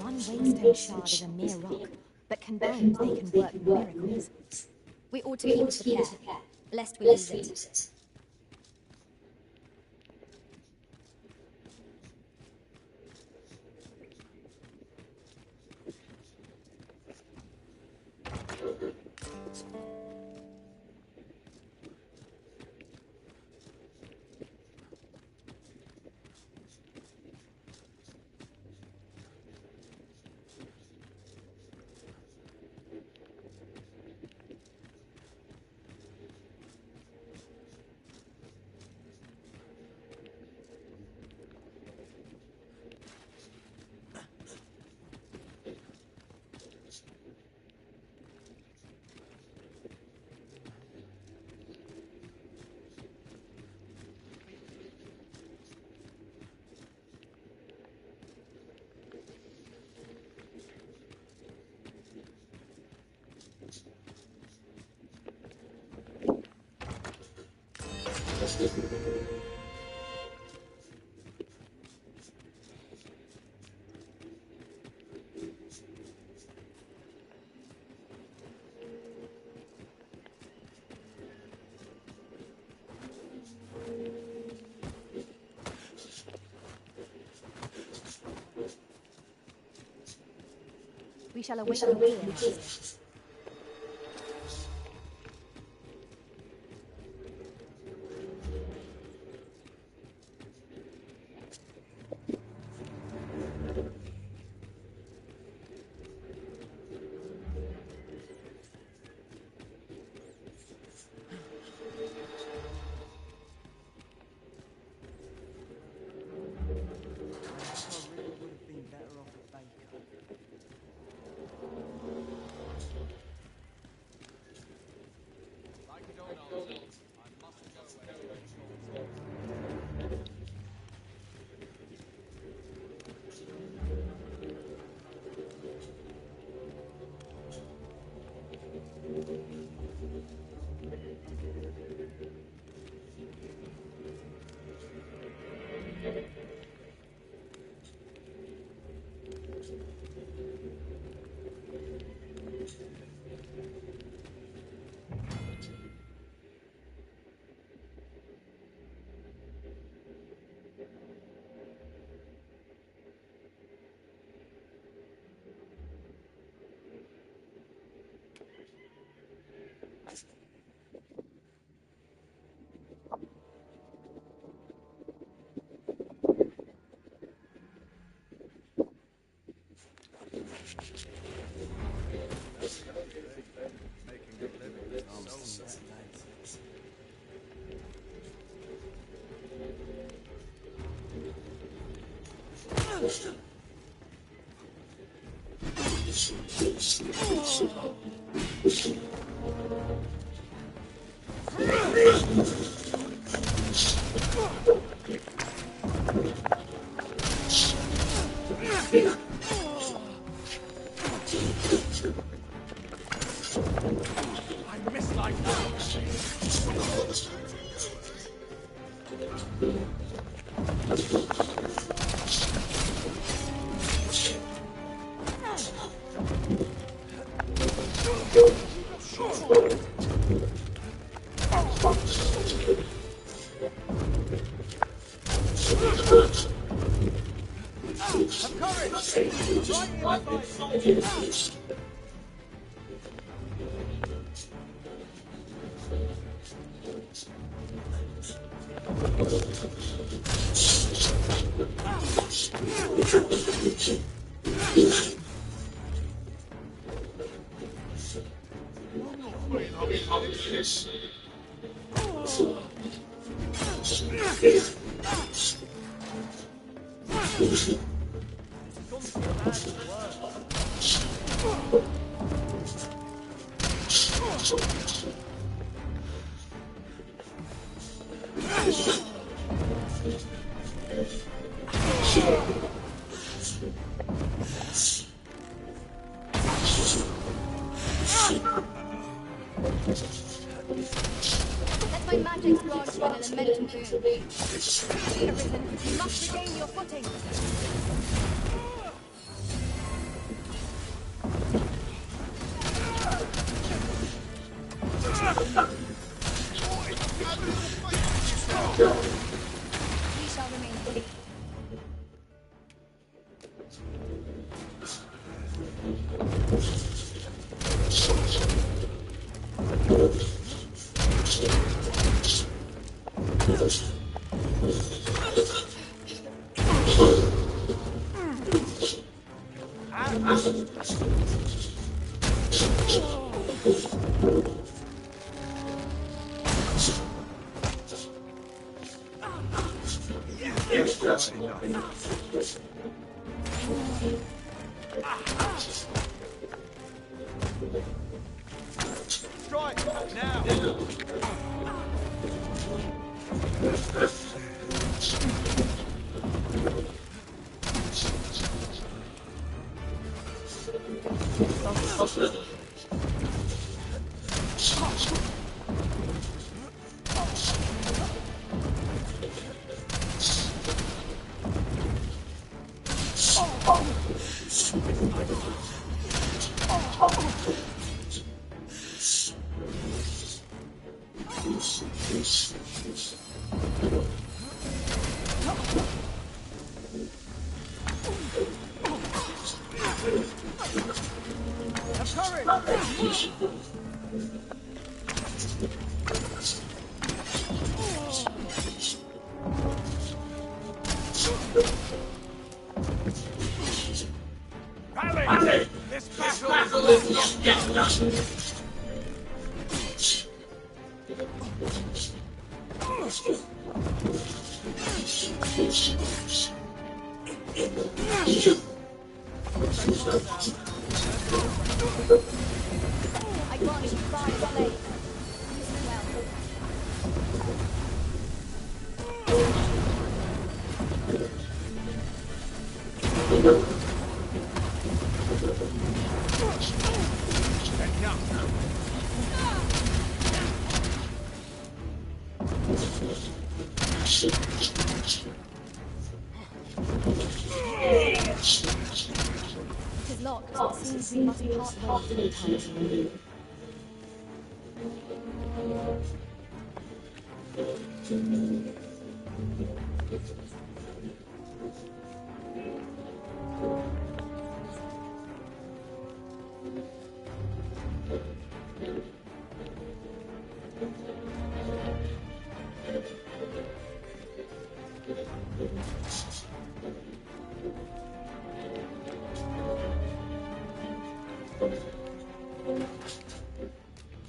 One waystone shard is a mere rock, but combined they can work miracles. We ought to keep it with care, lest we lose it. We shall await you here, Master. Let my magic grant you an elemental boon. Arisen, you must regain your footing. We shall remain free. Strike now! Rally! This battle is not yet done. I grant you fire blade. Use it well. It is locked. It seems we must part ways for the time being.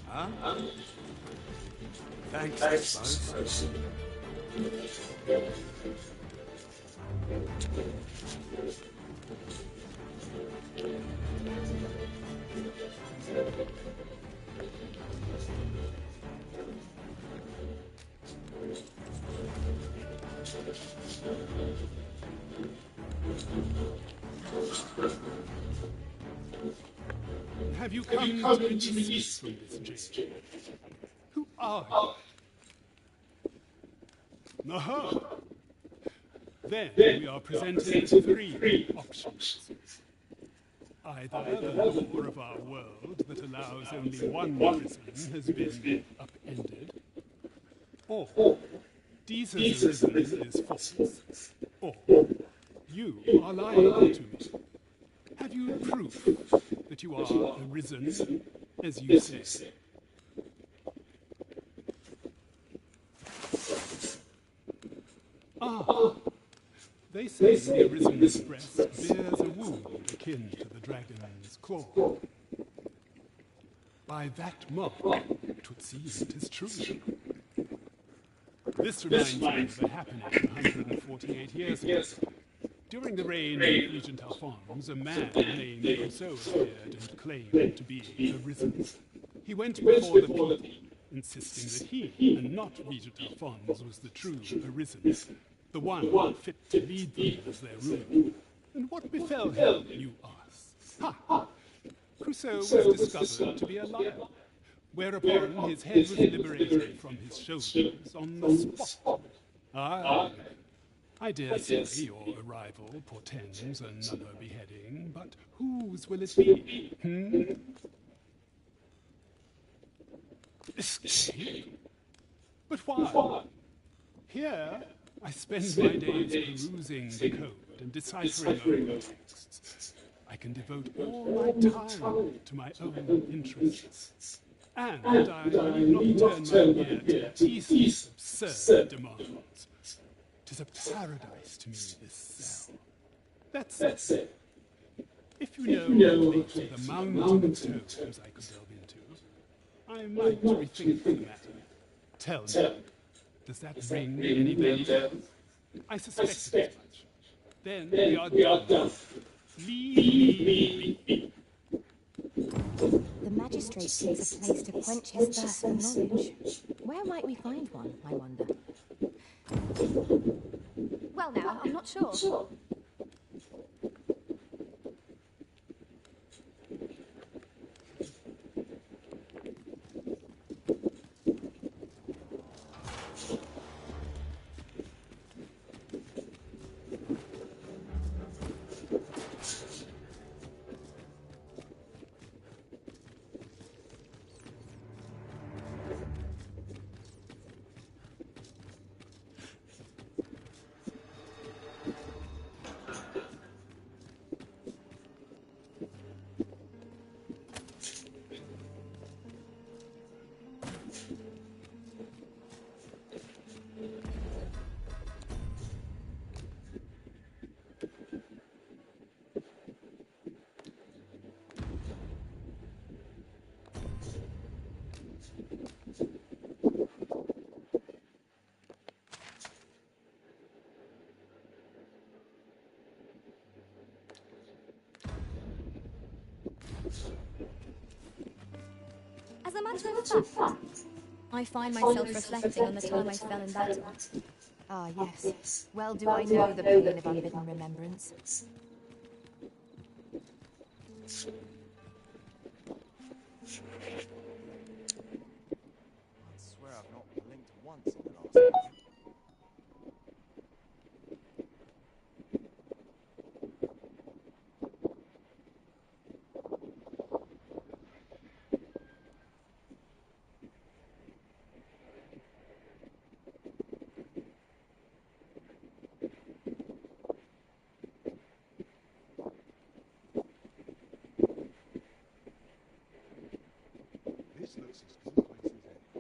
Huh? Thanks, I suppose. Have you come to release me from this jail? Who are you? Aha! Then we are presented three options. Either the law of our world that allows only one prison has been upended, or Deezer's arisen is false, or you are lying to me. Have you proof that you are arisen, as you say? Ah, they say the arisen's breast bears a wound akin to the dragon's claw. By that mark, 'twould seem it is true. This reminds me of a happening 148 years ago. During the reign of Regent Alphonse, a man named Rousseau appeared and claimed to be arisen. He went before the people, insisting that he, and not Regent Alphonse, was the true arisen, the one fit to lead them as their ruler. And what befell him, you ask? Ha! Rousseau was discovered to be a liar, whereupon his head was liberated from his shoulders on the spot. Aye, I dare say your arrival portends another beheading, but whose will it be? Escape? But why? Here, I spend my days perusing the code and deciphering over texts. I can devote all my time to my own interests. And I need not turn my ear to Theseus' absurd demands. 'Tis a paradise to me, this cell. That's it. If you know what the mountain of tomes I could delve into, I might rethink the matter. Tell me, does that ring any bells? I suspected as much. Then we are done. Leave me. The magistrate seeks a place to quench his thirst for knowledge. Where might we find one, I wonder? Well now, I'm not sure. As a matter of fact, I find myself reflecting on the time I fell in battle. Ah, yes. Well do I know the pain of unbidden remembrance. I swear I've not blinked once in the last hour. This looks as good a place as any.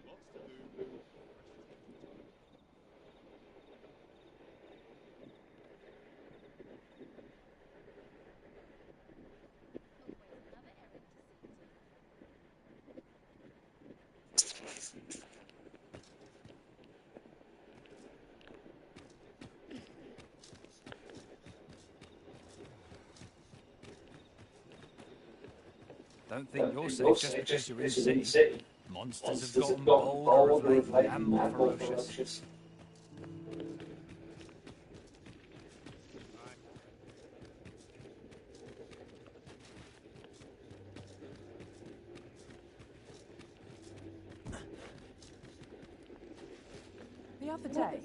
Lots to do. Don't think you're safe just because you're in the city. Monsters have gotten bolder of late and more ferocious. The other day,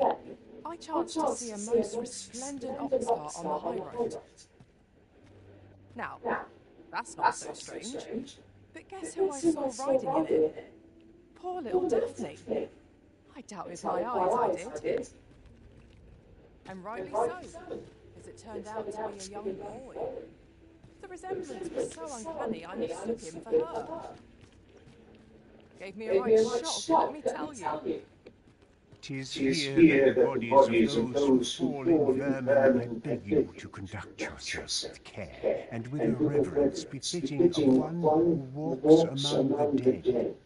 I chanced to see a most resplendent ox cart on the high road. Now, that's not so strange. But guess who I saw riding in it? Poor little Daphne. I doubted my eyes, I did. And rightly so, as it turned out to be a young boy. The resemblance was so uncanny I mistook him for her. Gave me a right shock, let me tell you. 'Tis here the bodies of those who fall in vermin. I beg you to conduct yourself with care, and with a reverence befitting of one who walks among the dead.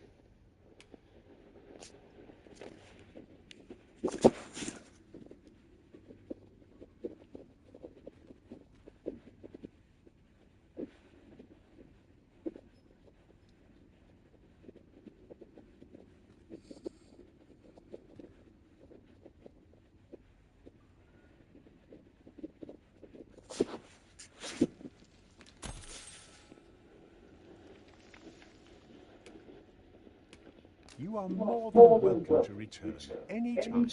You are more than welcome to return any time.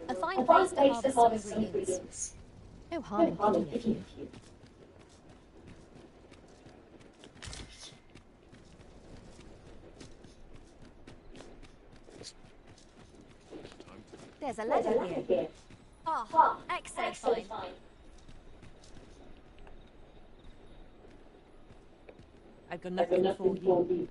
A fine place to harvest some ingredients. No harm in picking a few. There's a ladder here. Ah, excellent find. I've got nothing for you.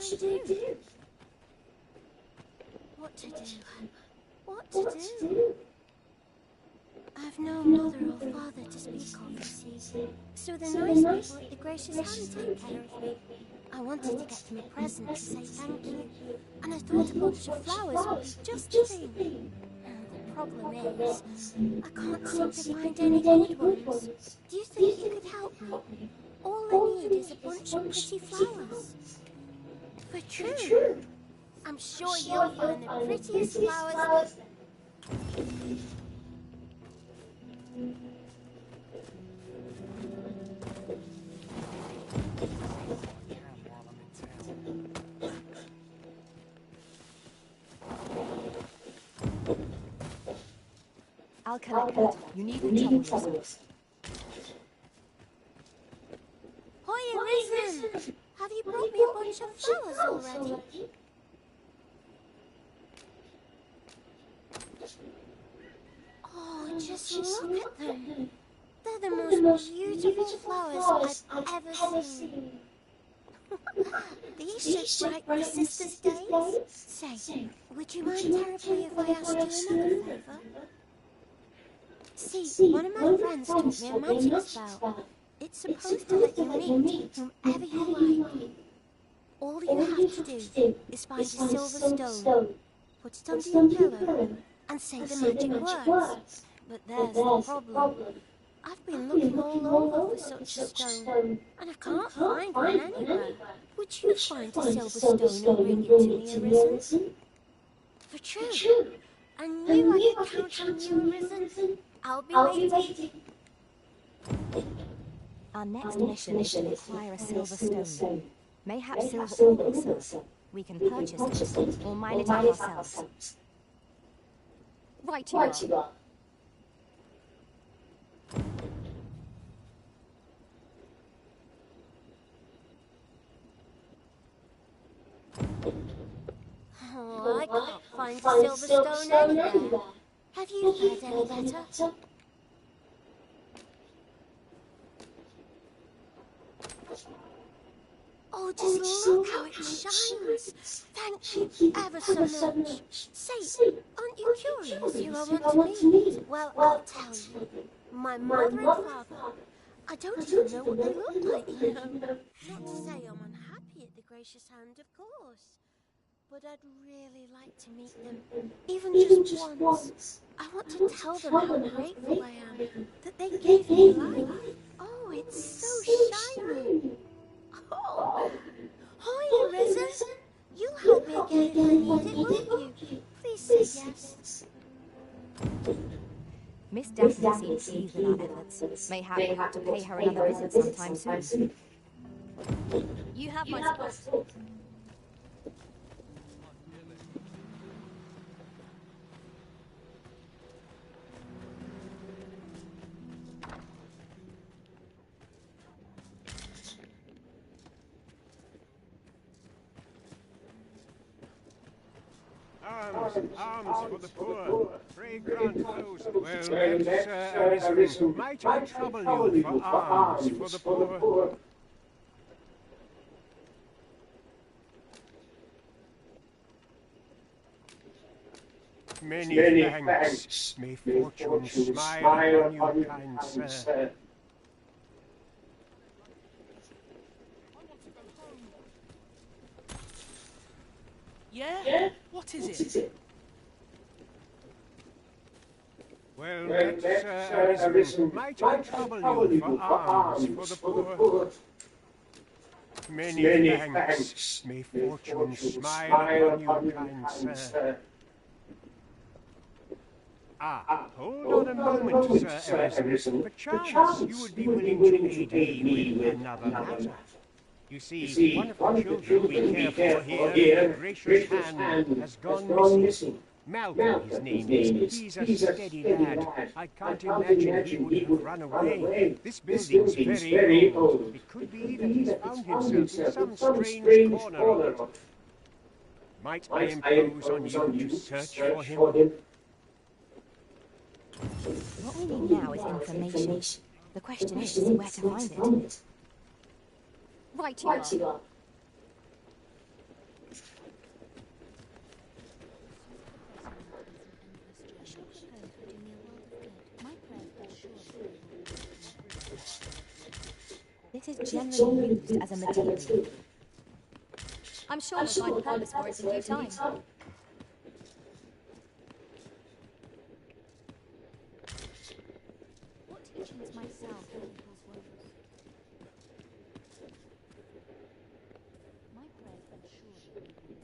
I do? What to do? What to do? I've no mother or father to speak of, you see. So the nice people at the Gracious Hand take care of me. I wanted to get them a present to say thank you, and I thought a bunch of flowers would be just the thing. The problem is, I can't seem to find any good ones. Do you think you could help me? All I need is a bunch of pretty flowers. For true. I'm sure you'll find the prettiest flowers. I'll collect that. You needn't trouble yourself. Hiya, Risen! Have you brought me a bunch of flowers already? Oh, just look at them. They're the most beautiful flowers I've ever seen. These should brighten the sisters' days. Say, would you mind terribly if I asked you another favour? See, one of my friends taught me a magic spell. It's supposed to let you meet whomever you like. All you have to do is find a silver stone, put it under your pillow, and say the magic words. But there's the problem. I've been looking all over for such a stone, and I can't find one anywhere. Would you find a silver stone and bring it to me, Arisen? For true. I knew I could count on you, Arisen. I'll be waiting. Our next mission is to acquire a silver stone. Mayhap silver ore will serve. We can purchase it, or mine it out ourselves. Right you are. Oh, I can't find a silver stone anywhere. Have you heard any better? Oh, just look how it shines. Thank you ever so much. Say, aren't you curious who I want to meet? Well, I'll tell you. My mother and father. I don't even know what they look like, you know. Not to say I'm unhappy at the Gracious Hand, of course. But I'd really like to meet them, even just once. I want to tell them how grateful I am that they gave me life. Oh, it's so shiny. Oh, hi, Arisen. You'll help me again if I need it, won't you? Please say yes. Miss Daphne seems pleased with our efforts. Mayhap we'll have to pay her another visit sometime soon. You have my support. Arms for the poor. Pray grant those. Well met, Sir Arisen. Might I trouble you for alms for the poor? Many thanks. May fortune smile upon you, kind sir. Yeah? What is it? Well met, Sir Arisen. Might I trouble you for alms for the poor? Many thanks. May fortune smile upon you, kind sir. Hold on a moment, Sir Arisen. Perchance you would be willing to aid me with another matter. You see, one of the children we care for here, the Gracious Hand, has gone missing. Malcolm, his name is. He's a steady lad. I can't imagine he would have run away. This building's very old. It could be that he's found himself in some strange corner of it. Might I impose on you to search for him? What we need now is information. The question is where to find it. Right you are. it is generally used as a material. I'm sure we'll find a purpose for it in due time. What teachings myself equals woes? My prayers will surely be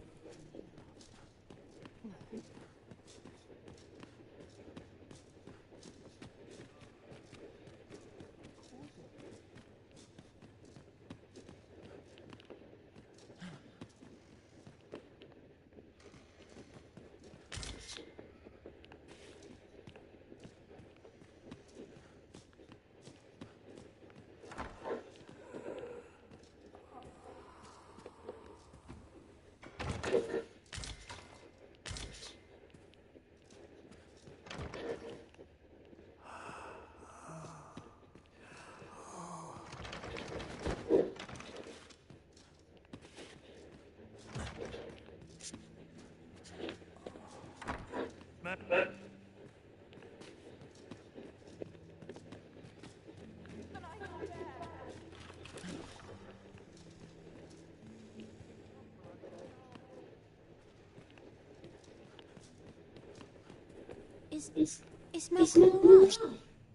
Is Malcolm alright?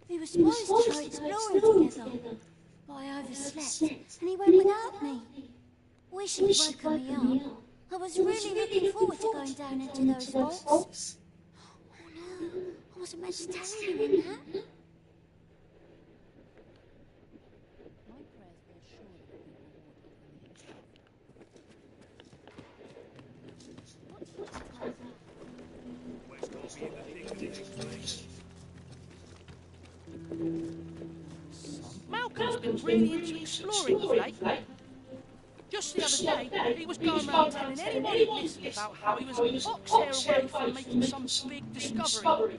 We were supposed to go exploring together, but I overslept and he went without me. Wish he'd woken me up. I was really looking forward to going down into those vaults. Oh no, I wasn't meant to tell anyone that. Malcolm's been really into exploring of late. Just the other day, he was going around telling anyone who'd listen about how he was a box hair away from making some big discovery.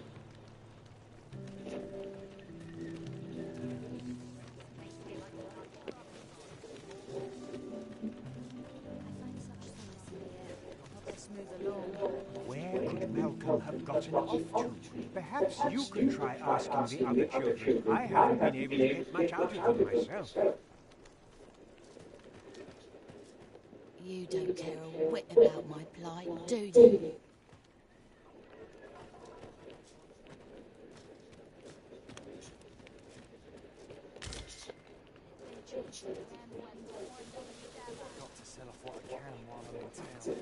Where could Malcolm have gotten off to? Perhaps you could try asking the other children. I haven't been able to get much out of them myself. You don't care a whit about my plight, do you? Got to sell off what I can while I'm in town.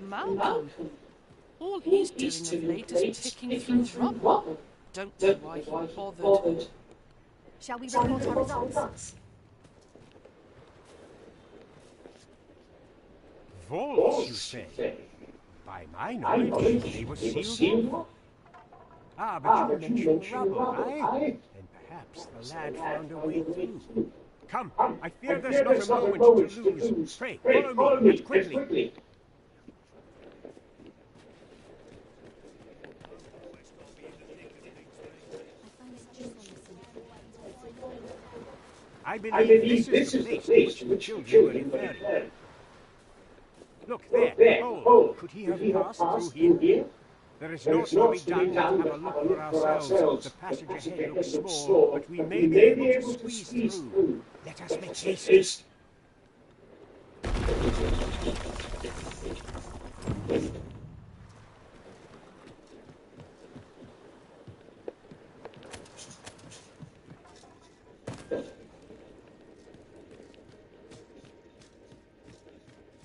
Malcolm? All he's doing of late is picking through rubble. Don't know why he bothered. Shall we report our results? Vaults, you say? By my knowledge, they were sealed off. Ah, but you mentioned rubble, aye? Then perhaps the lad found a way through. Come, I fear there's not a moment to lose. Pray, follow me, and quickly. I believe this is the place to which the children were referring. Look there, hole. Could he have passed through here? There is naught to be done but have a look for ourselves. The passage ahead looks small, but we may be able to squeeze through. Let us make haste.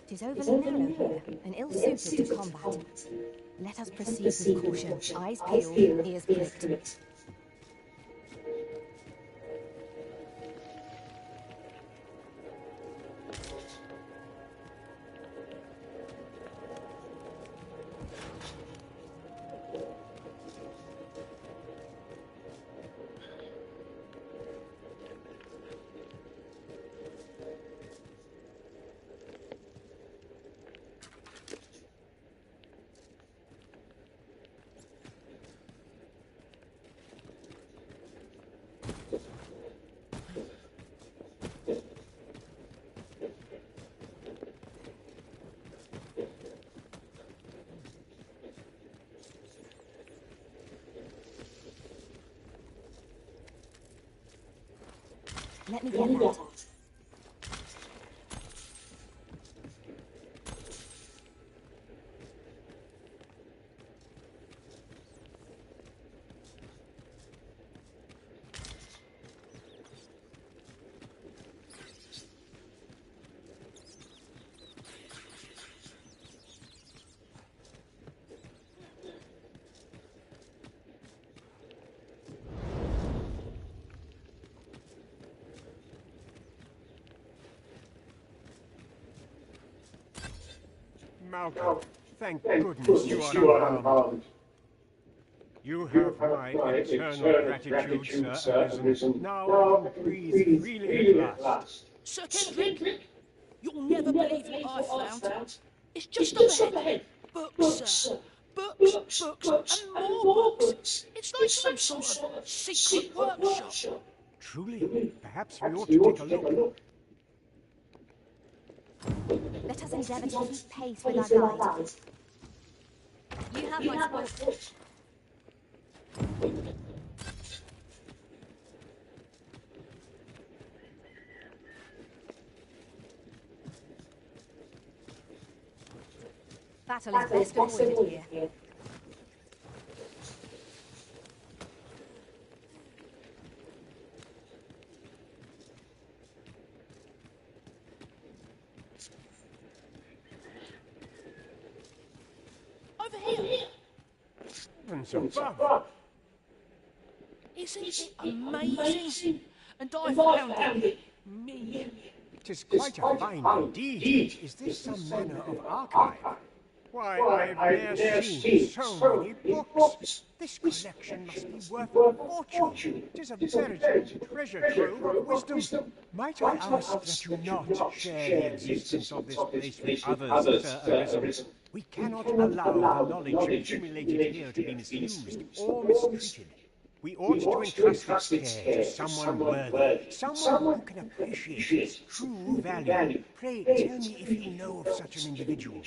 It is overly narrow here, and ill-suited to combat. Let us proceed with caution, eyes peeled, ears pricked. Let me get that. Malcolm, thank goodness you are unharmed. You have my eternal gratitude, Sir Arisen. Now I can breathe freely at last. Sir Kendrick, you'll never believe what I found. It's just up ahead. Books, sir. Books, and more books. It's like some sort of secret workshop. Truly, perhaps we ought to take a look. Let us endeavour to keep pace with our guide. You have my support. Battle is best avoided here. Over here. Heavens above! Isn't it amazing? And I found it. Me. It is quite a find indeed. Is this some manner of archive? Why, I've never seen so many books. This collection must be worth a fortune. It is a veritable treasure trove of wisdom. Might I ask that you not share the existence of this place with others, Sir Arisen? We cannot allow the knowledge accumulated here to be misused or mistreated. We ought to entrust its care to someone worthy, someone who can appreciate its true value. Pray tell me if you know of such an individual.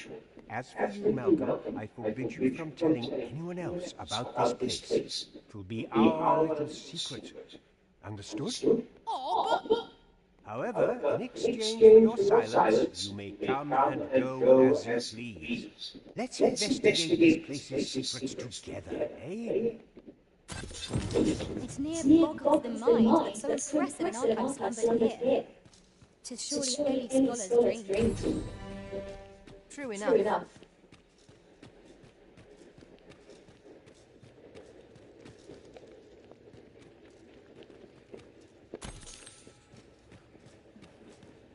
As for you, Malcolm, I forbid you from telling anyone else about this place. It will be our little secret. Understood? Oh, but... However, in exchange for your silence, you may come and go as you please. Let's investigate this place's secrets together, eh? It near boggles the mind that so impressive an archive slumbered here. 'Tis surely only scholars' dream. True enough.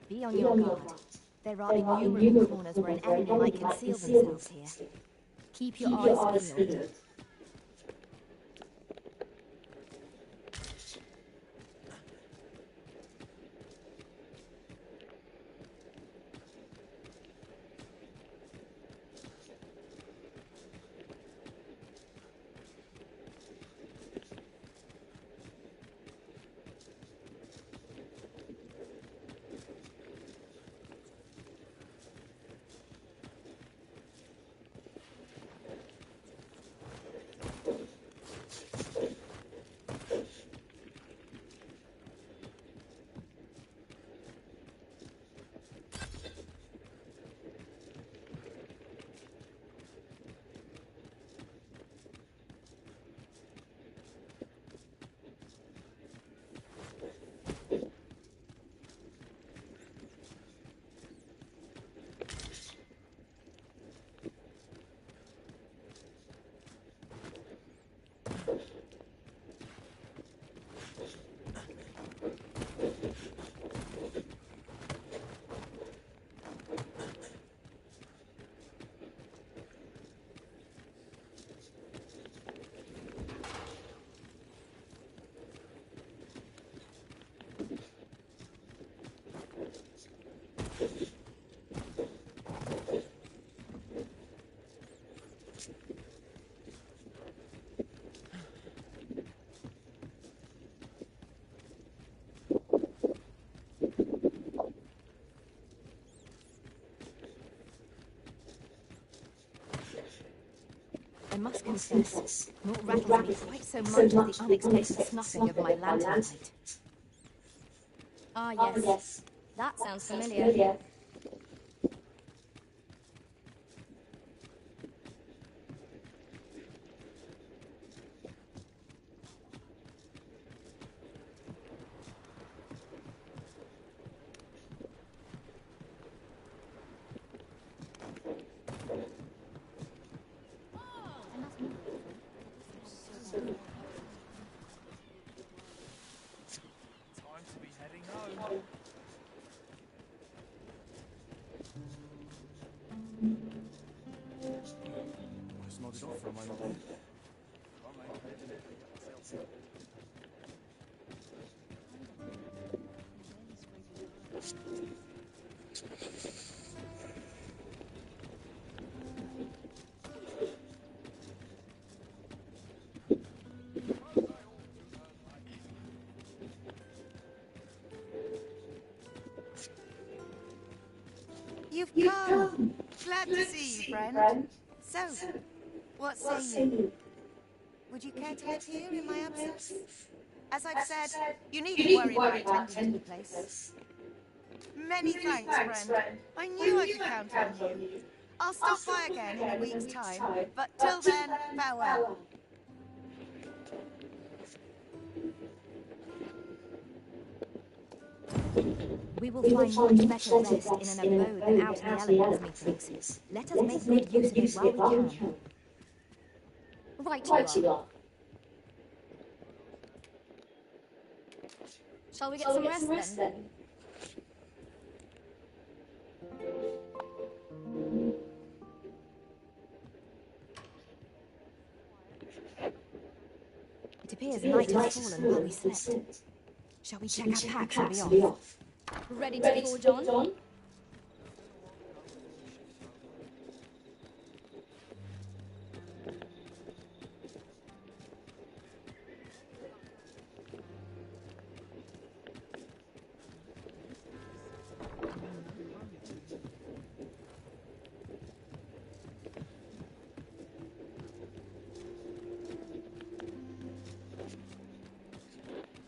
Be on your guard. There are innumerable corners where an enemy might conceal themselves here. Keep your eyes peeled. I must confess, naught rattles me quite so much as the unexpected snuffing of my lantern light. Ah, yes. That sounds familiar. Time to be heading home. Almost nodded off for a moment there. Can't make head and myself. You've come. Glad to see you, friend. So, what say you? Would you care to live here in my absence? As I've said, you needn't worry about tending to the place. Many thanks, friend. I knew I could count on you. I'll stop by again in a week's time, but till then, farewell. We will find much better rest in an abode than out in the elements, methinks. Let us make good use of it while we can. Right you are. Shall we get some rest then? It appears night has fallen while we slept. Shall we check our packs and be off? Ready to forge on?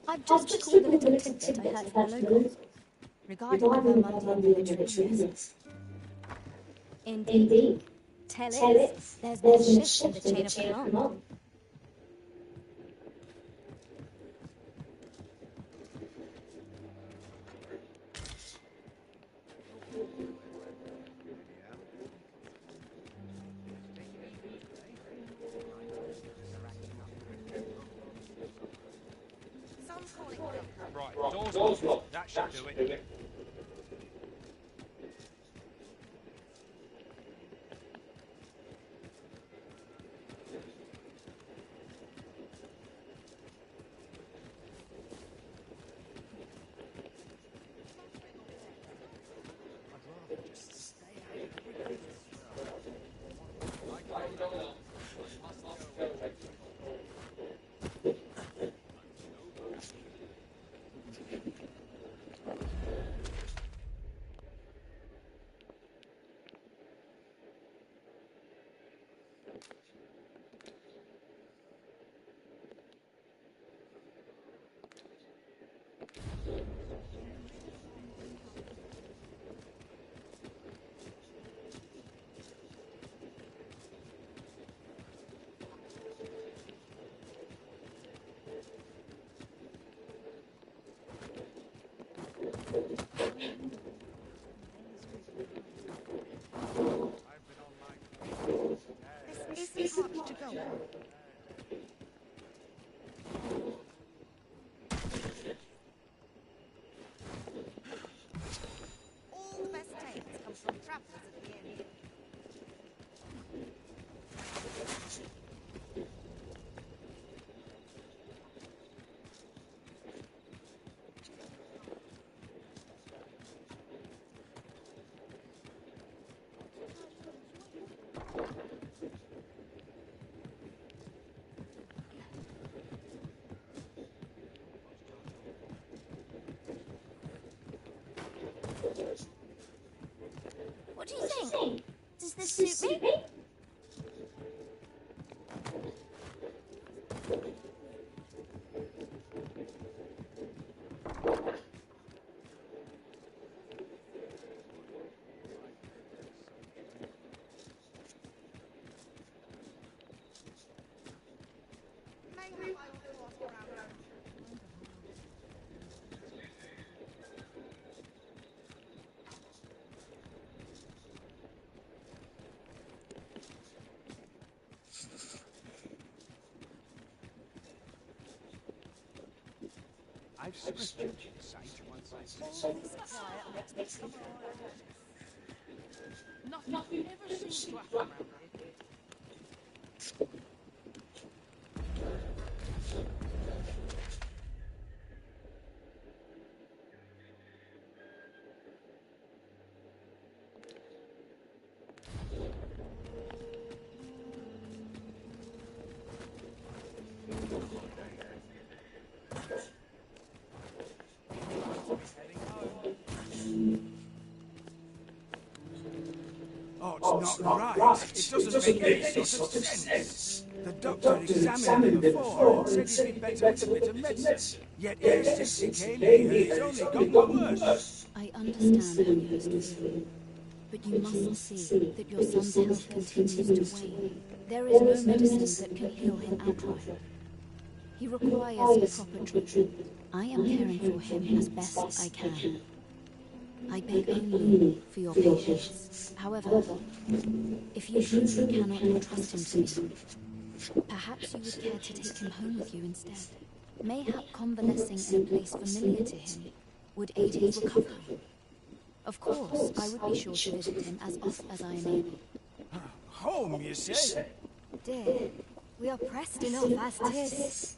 I've just recalled the little tidbit I heard from the locals. Regarding the Vermundian military rumours. Indeed. Tell it, there's been a shift in the chain of command. Right, door's locked. That should do it. This isn't much to go on. All the best tales come from travellers at the inn. What do you think? Does this suit me? I've scriptured in sight once I All this quiet makes me come alive. Nothing ever seems to happen around here. Oh, it's not right. It doesn't make any sort of sense. The doctor examined him before and said he'd be better with a bit of medicine. Yet here since he came here, it's only gotten worse. I understand how you must feel, but you must see that your son's health continues to wane. There is no medicine that can heal him outright. He requires proper treatment. I am caring for him as best I can. I beg only for your patience. However, if you truly cannot entrust him to me, perhaps you would care to take him home with you instead. Mayhap convalescing in a place familiar to him would aid his recovery. Of course, I would be sure to visit him as often as I am able. Home, you say? Dear, we are pressed enough as 'tis.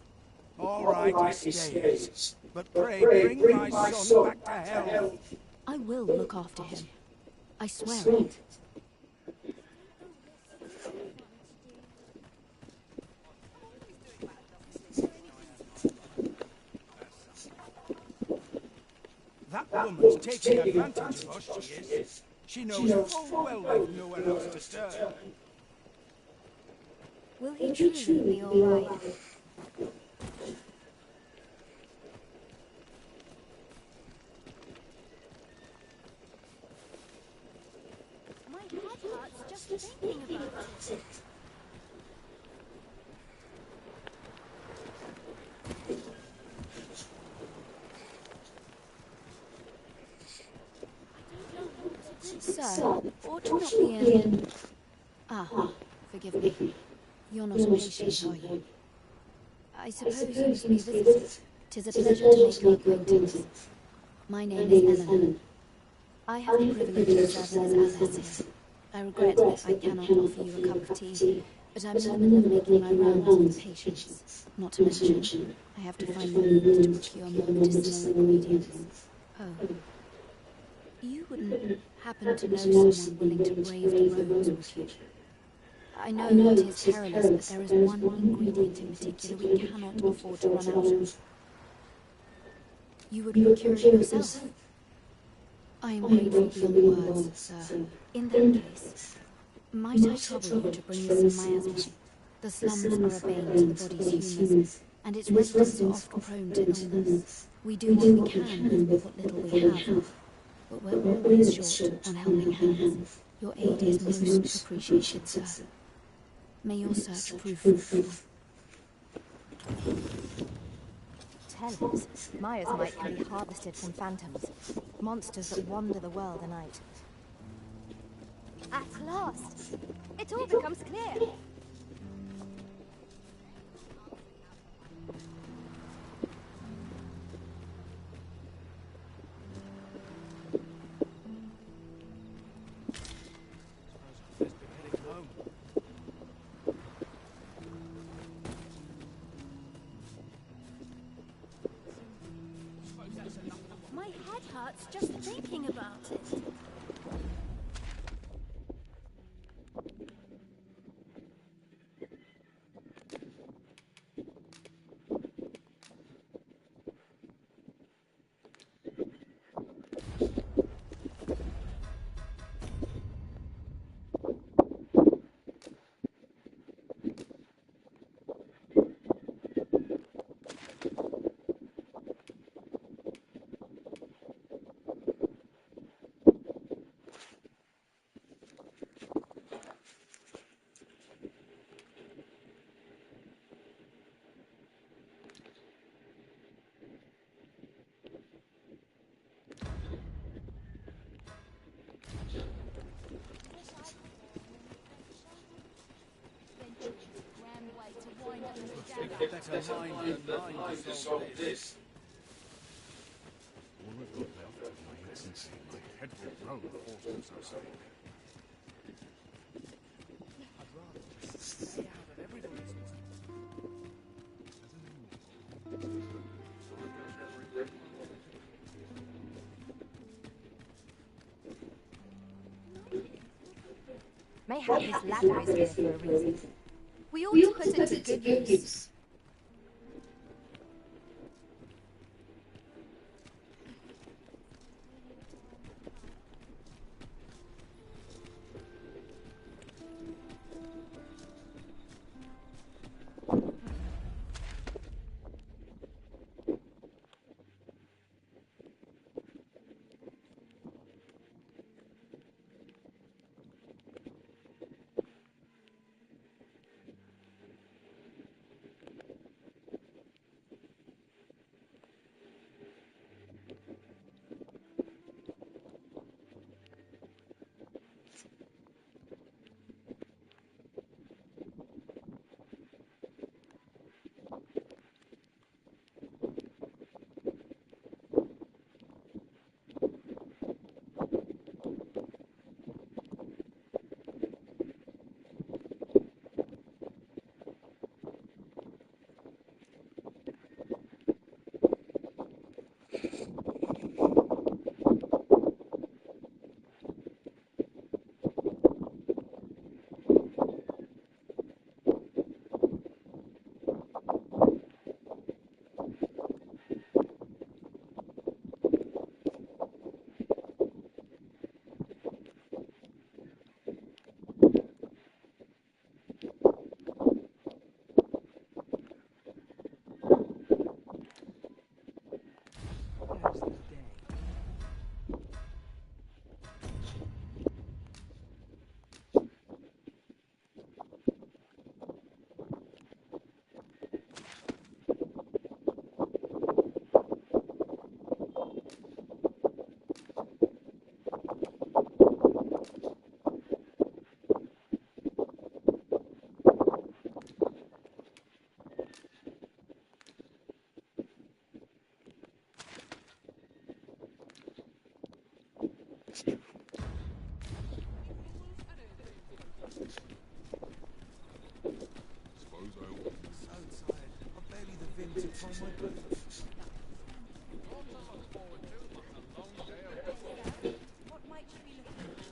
All right, he stays. But pray bring my son back to health. I will look after him. I swear it. That woman's taking advantage of us, she is. She knows full well we've nowhere else to turn. Will he truly be all right? My head hurts just thinking about it. Sir, ought to not be in... Ah, forgive me. You're not a patient, are you? I suppose you must be a visitor. 'Tis a pleasure to make your acquaintance. My name is Ellen. I have the privilege of serving as abbess here. I regret that I cannot offer you a cup of tea, but I'm in the middle of making my rounds with patients. Not to mention, I have to find the means to procure more medicinal ingredients. Oh. You wouldn't happen to know someone willing to brave the roads, would you? I know it is perilous, but there is one ingredient in particular we cannot afford to run out of. You would procure it yourself? I am grateful beyond words, sir. In that case, might I trouble you to bring me some miasma? The slums are a bane to the body's humours, and its residents are often prone to illness. We do what we can with what little we have, but we're always short on helping hands. Your aid is most appreciated, sir. May your search prove fruitful. Tellers, Maya's might can be harvested from phantoms, monsters that wander the world at night. At last, it all becomes clear. My head hurts just thinking about it. Better mind to solve this. expectancy, my head will grow if Forster's outside. I'd rather just stay out of everybody's way. Mayhap this ladder is here for a reason. We ought to put it to good use. What might you be looking for?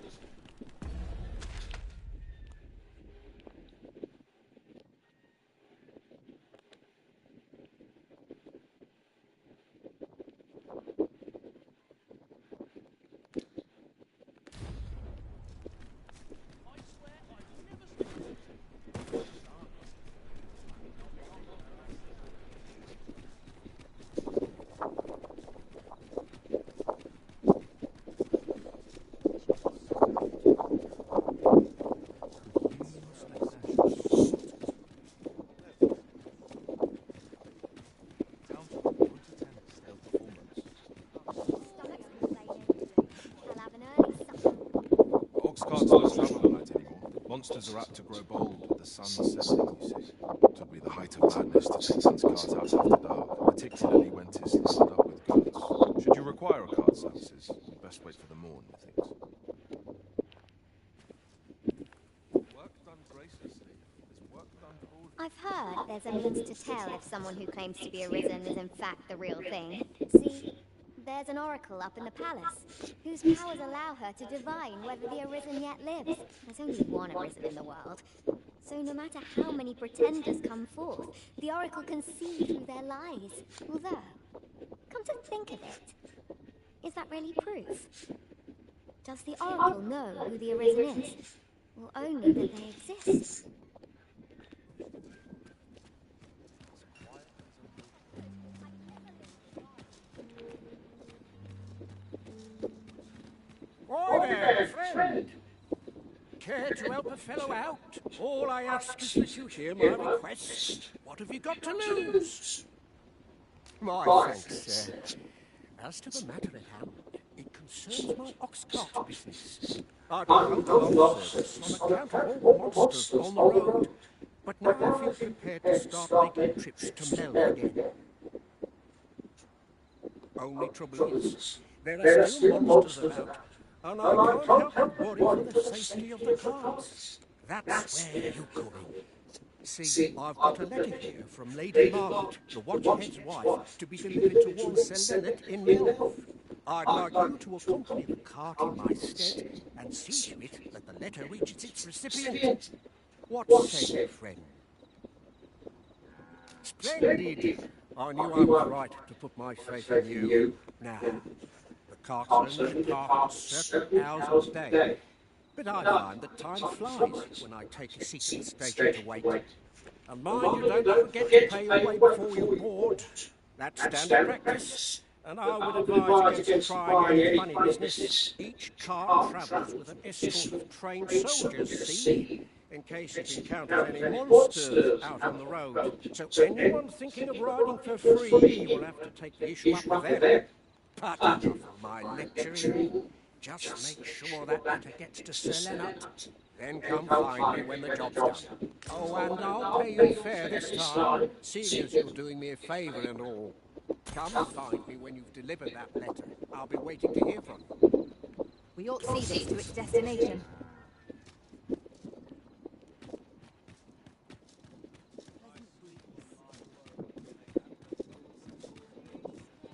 Monsters are apt to grow bold with the sun setting, you see. It would be the height of madness to take one's cart out after dark, particularly when 'tis loaded up with goods. Should you require a cart services, you'd best wait for the morn, methinks. Work done graciously is work done boldly. I've heard there's a means to tell if someone who claims to be arisen is in fact the real thing. See, there's an oracle up in the palace, whose powers allow her to divine whether the arisen yet lives. There's only one arisen in the world, so no matter how many pretenders come forth, the oracle can see through their lies. Although, come to think of it, is that really proof? Does the oracle know who the arisen is, or only that they exist? Oi there, friend! Care to help a fellow out? All I ask is that you hear my request. What have you got to lose? My thanks, sir. As to the matter at hand, it concerns my ox cart business. I've been held off service on account of all the monsters on the road, but now I feel prepared to start making trips to Mel again. Only trouble is, There are still monsters about, and I can't help but worry for the safety of the carts. That's where you come in. See, I've got a letter here from Lady Margaret, the Watchhead's wife, to be delivered to one Sir Leonard in Melf. I'd like you to accompany the cart in my stead and see to it that the letter reaches its recipient. What say you, friend? Splendid! I knew I was right to put my faith in you. Now, the carts only depart certain hours of the day, but I find that time flies when I take a seat at the station to wait. And mind you don't forget to pay your way before you board. That's standard practice, and I would advise against trying any funny business. Each cart travels with an escort of trained soldiers, see? In case it encounters any monsters out on the road. So anyone thinking of riding for free will have to take the issue up with them. But enough of my lecturing. Just make sure that letter gets to Sir Leonard. Then come find me when the job's done. Oh, and I'll pay you fair this time, seeing as you're doing me a favour and all. Come find me when you've delivered that letter. I'll be waiting to hear from you. We ought to see this to its destination.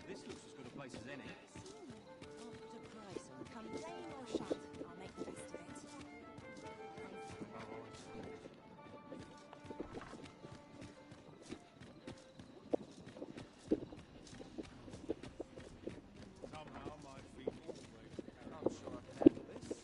This looks as good a place as any. I'll put a price on come rain or shine. I'll make the best of it. Somehow my feet always. I'm sure I can handle this.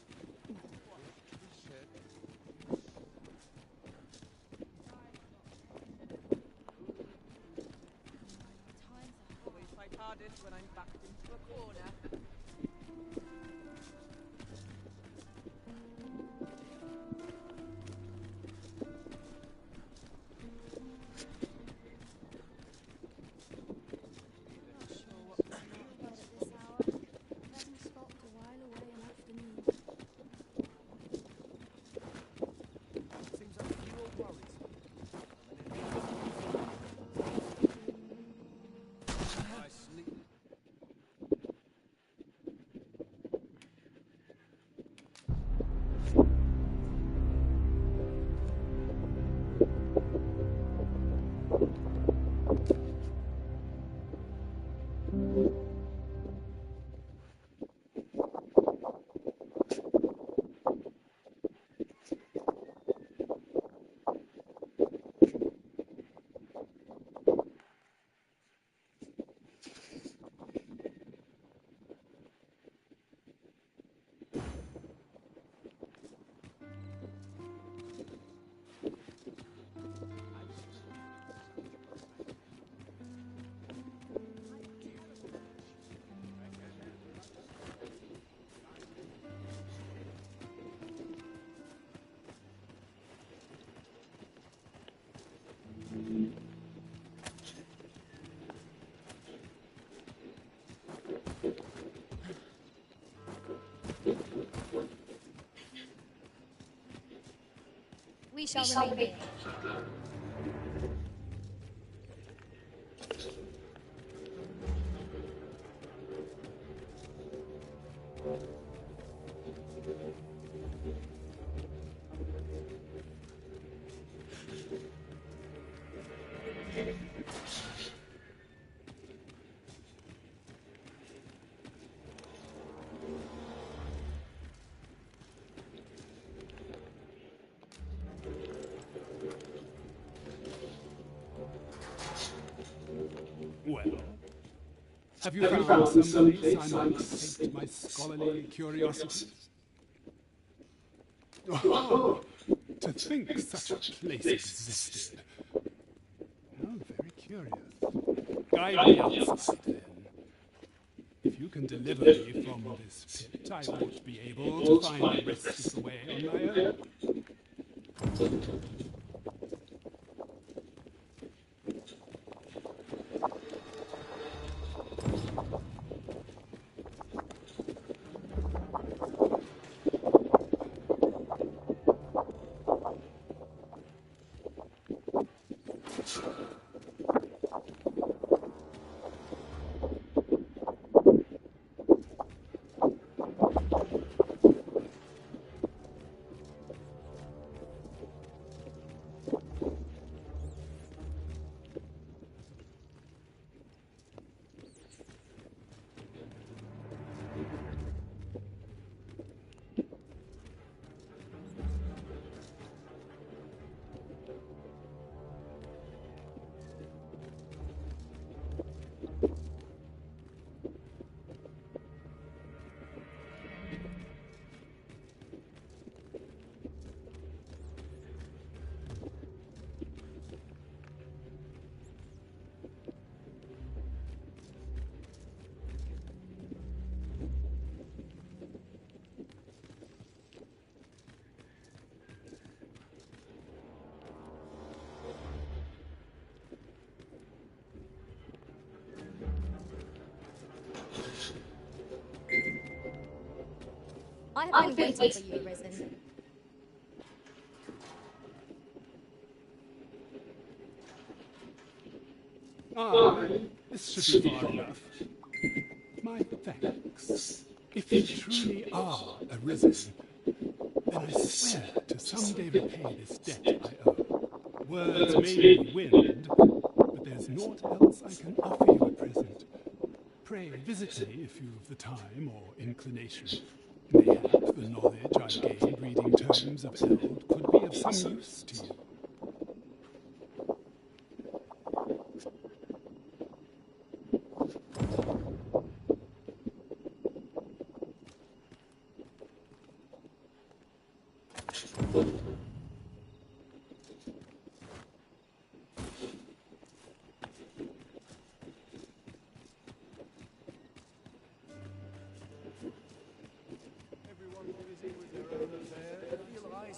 Always fight hardest when I'm backed into a corner. Seems like few old worries. I sleep. We shall remain here. Well, have you found some place I might sate my scholarly curiosities? Oh, to think such a place existed. How very curious. Guide me outside, then. If you can deliver me from this pit, I ought be able to find the rest of the way on my own. I have been waiting for you, Arisen. This should be far enough. My thanks. If you truly are Arisen, then I swear to someday repay this debt I owe. Words may be wind, but there's naught else I can offer you at present. Pray visit me if you've the time or inclination. Mayhap the knowledge I've gained reading tomes of Eld could be of some use to you.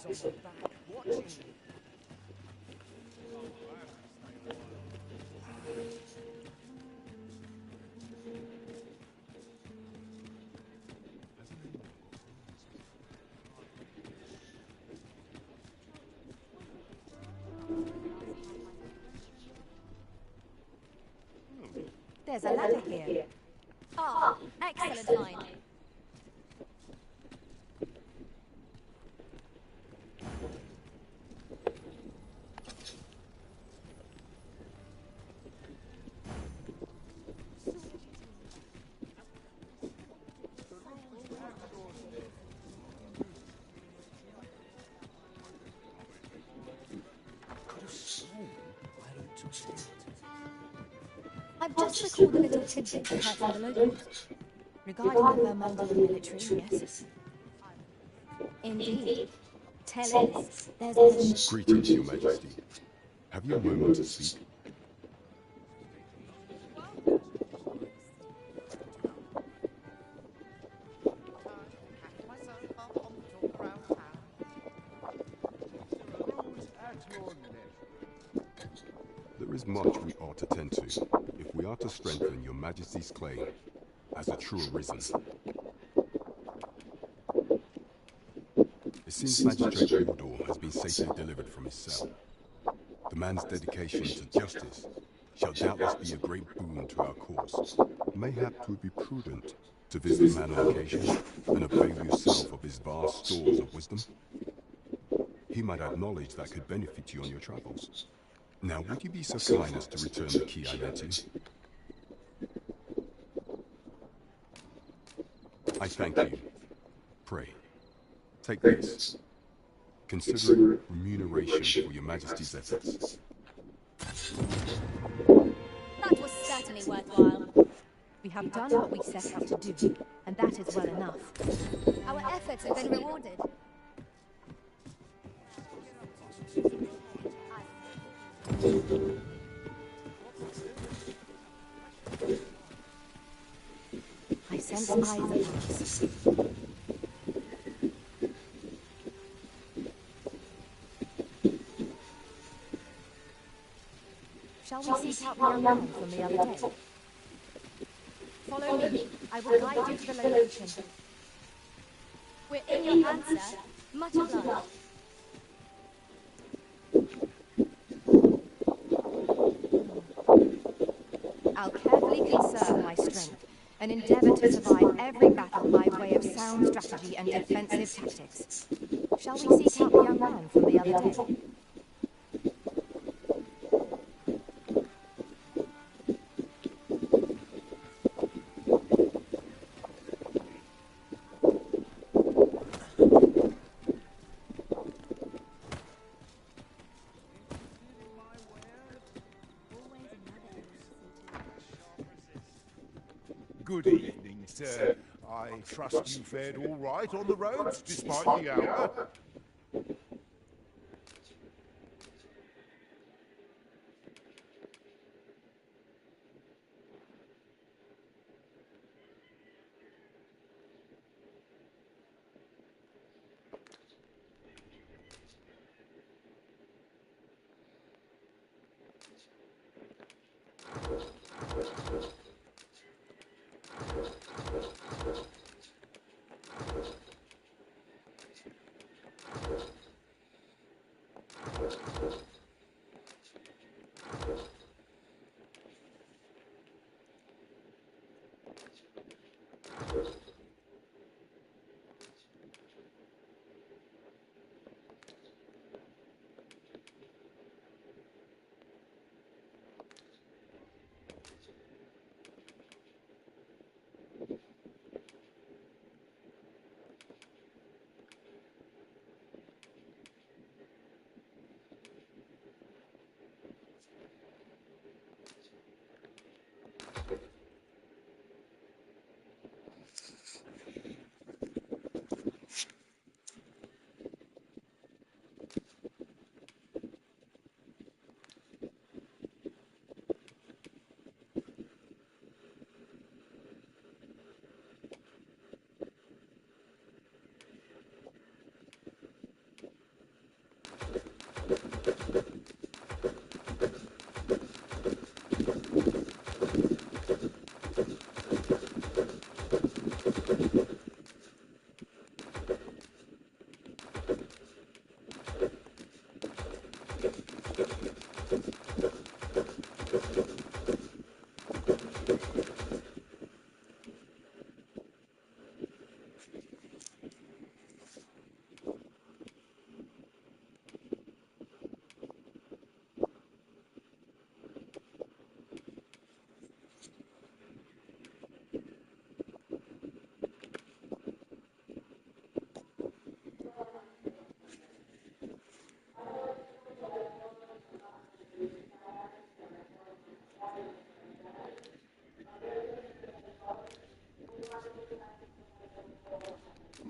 On my back, watching me. There's a ladder here. Ah, excellent find. I've just recalled a little tidbit I heard from the locals. Regarding the Vermundel military, yes? Indeed. Tell is, there's Greetings, Your Majesty. Have you a moment to speak? There is much we ought to tend to, if we are to strengthen Your Majesty's claim as a true Arisen. It seems Magistrate Ildor has been safely delivered from his cell. The man's dedication to justice shall doubtless be a great boon to our cause. Mayhap 'twould be prudent to visit the man on occasion and avail yourself of his vast stores of wisdom. He might have knowledge that could benefit you on your travels. Now, would you be so kind as to return the key I lent you? I thank you. Pray, take this. Consider it remuneration for Your Majesty's efforts. That was certainly worthwhile. We have done what we set out to do, and that is well enough. Our efforts have been rewarded. I sense eyes upon us. Shall we seek out the young man from the other day? Follow me. I will guide you to the location. We're in your hands, sir. Much obliged. I'll carefully conserve my strength and endeavor to survive every battle by way of sound strategy and defensive tactics. Shall we seek out the young man from the other day? Good evening, sir. I trust you fared all right on the roads, despite the hour.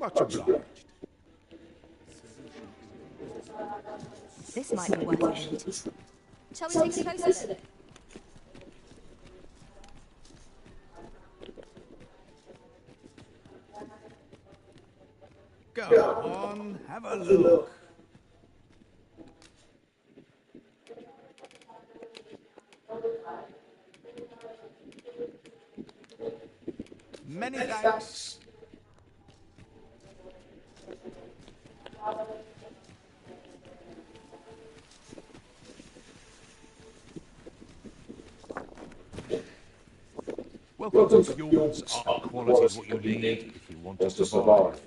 Much obliged. This might be worth a visit. Shall we take a closer look? Go on, have a look. Many thanks. Welcome to Fjord's art quality is what you need if you want to survive.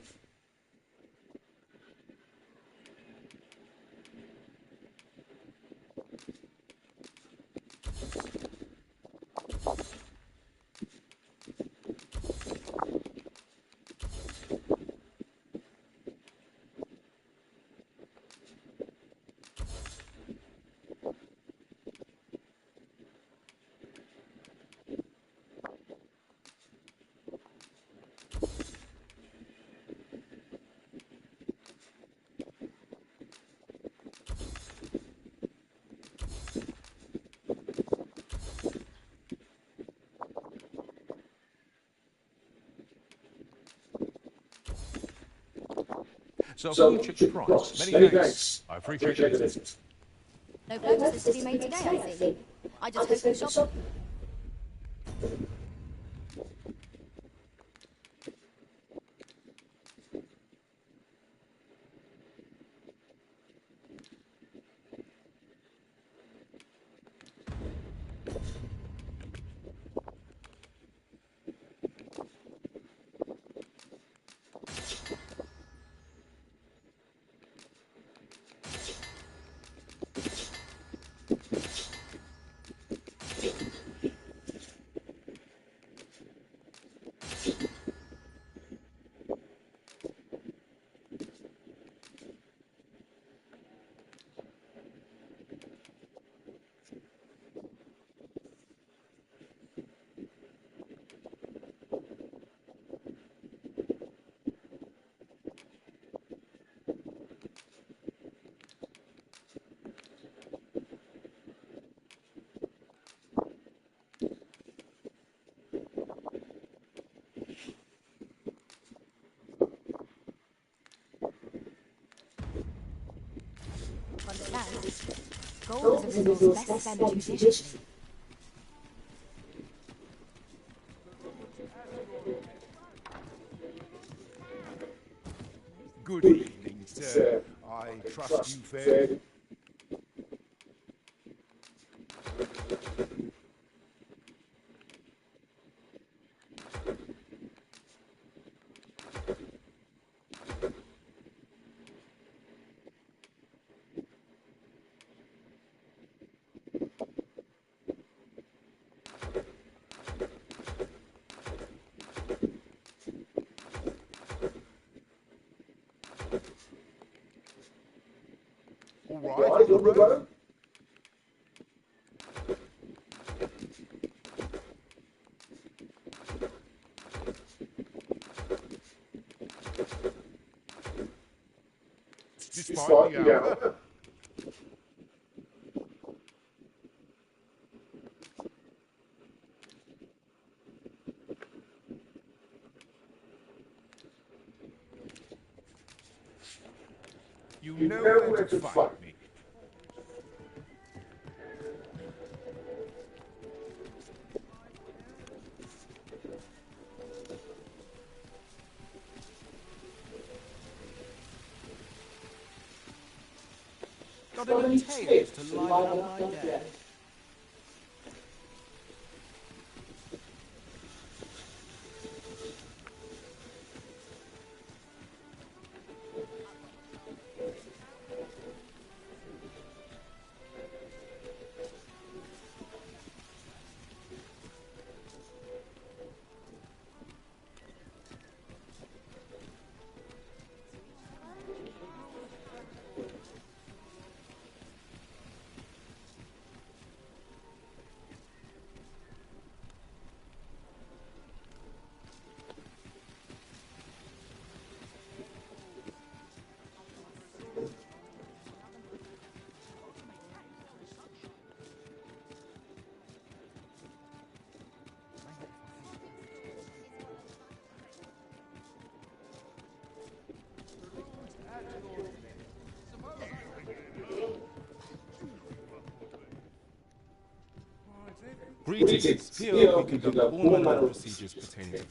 So you check the price. Many thanks. I appreciate the visit. No purchases to be made today, I see. I just hope the shop... Understand? Gold is a resource best spent judiciously. Good evening, sir. I trust you fared. All right, on the road. Despite the hour. You know where to find me. Got any tales to liven up my day? Greetings. Here we conduct all manner of procedures pertaining to...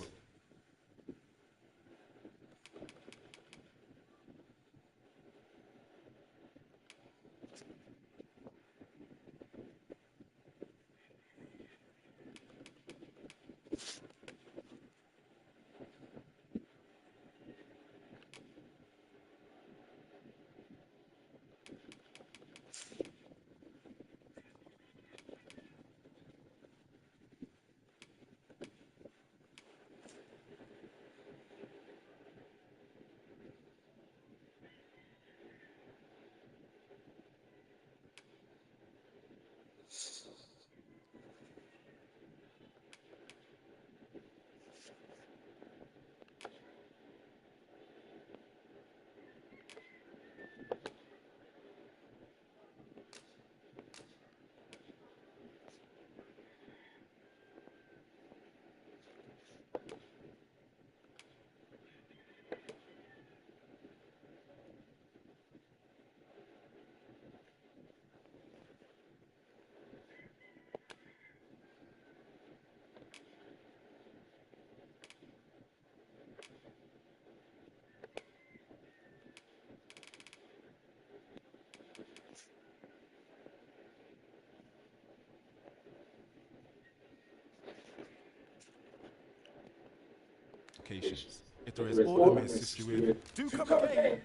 Occasions. If there is aught I may assist you with, do come again!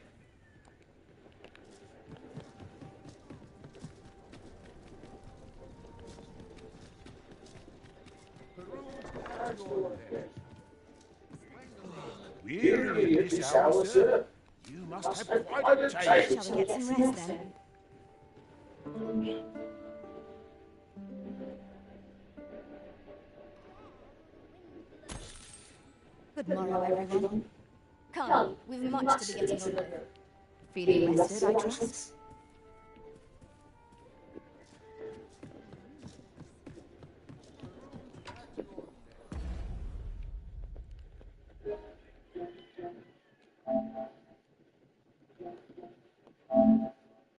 Weary at this hour, sir. You must have quite a taste. Shall we get some rest then? Good morrow, everyone. Come, we've much to be getting on with. Feeling rested, I trust?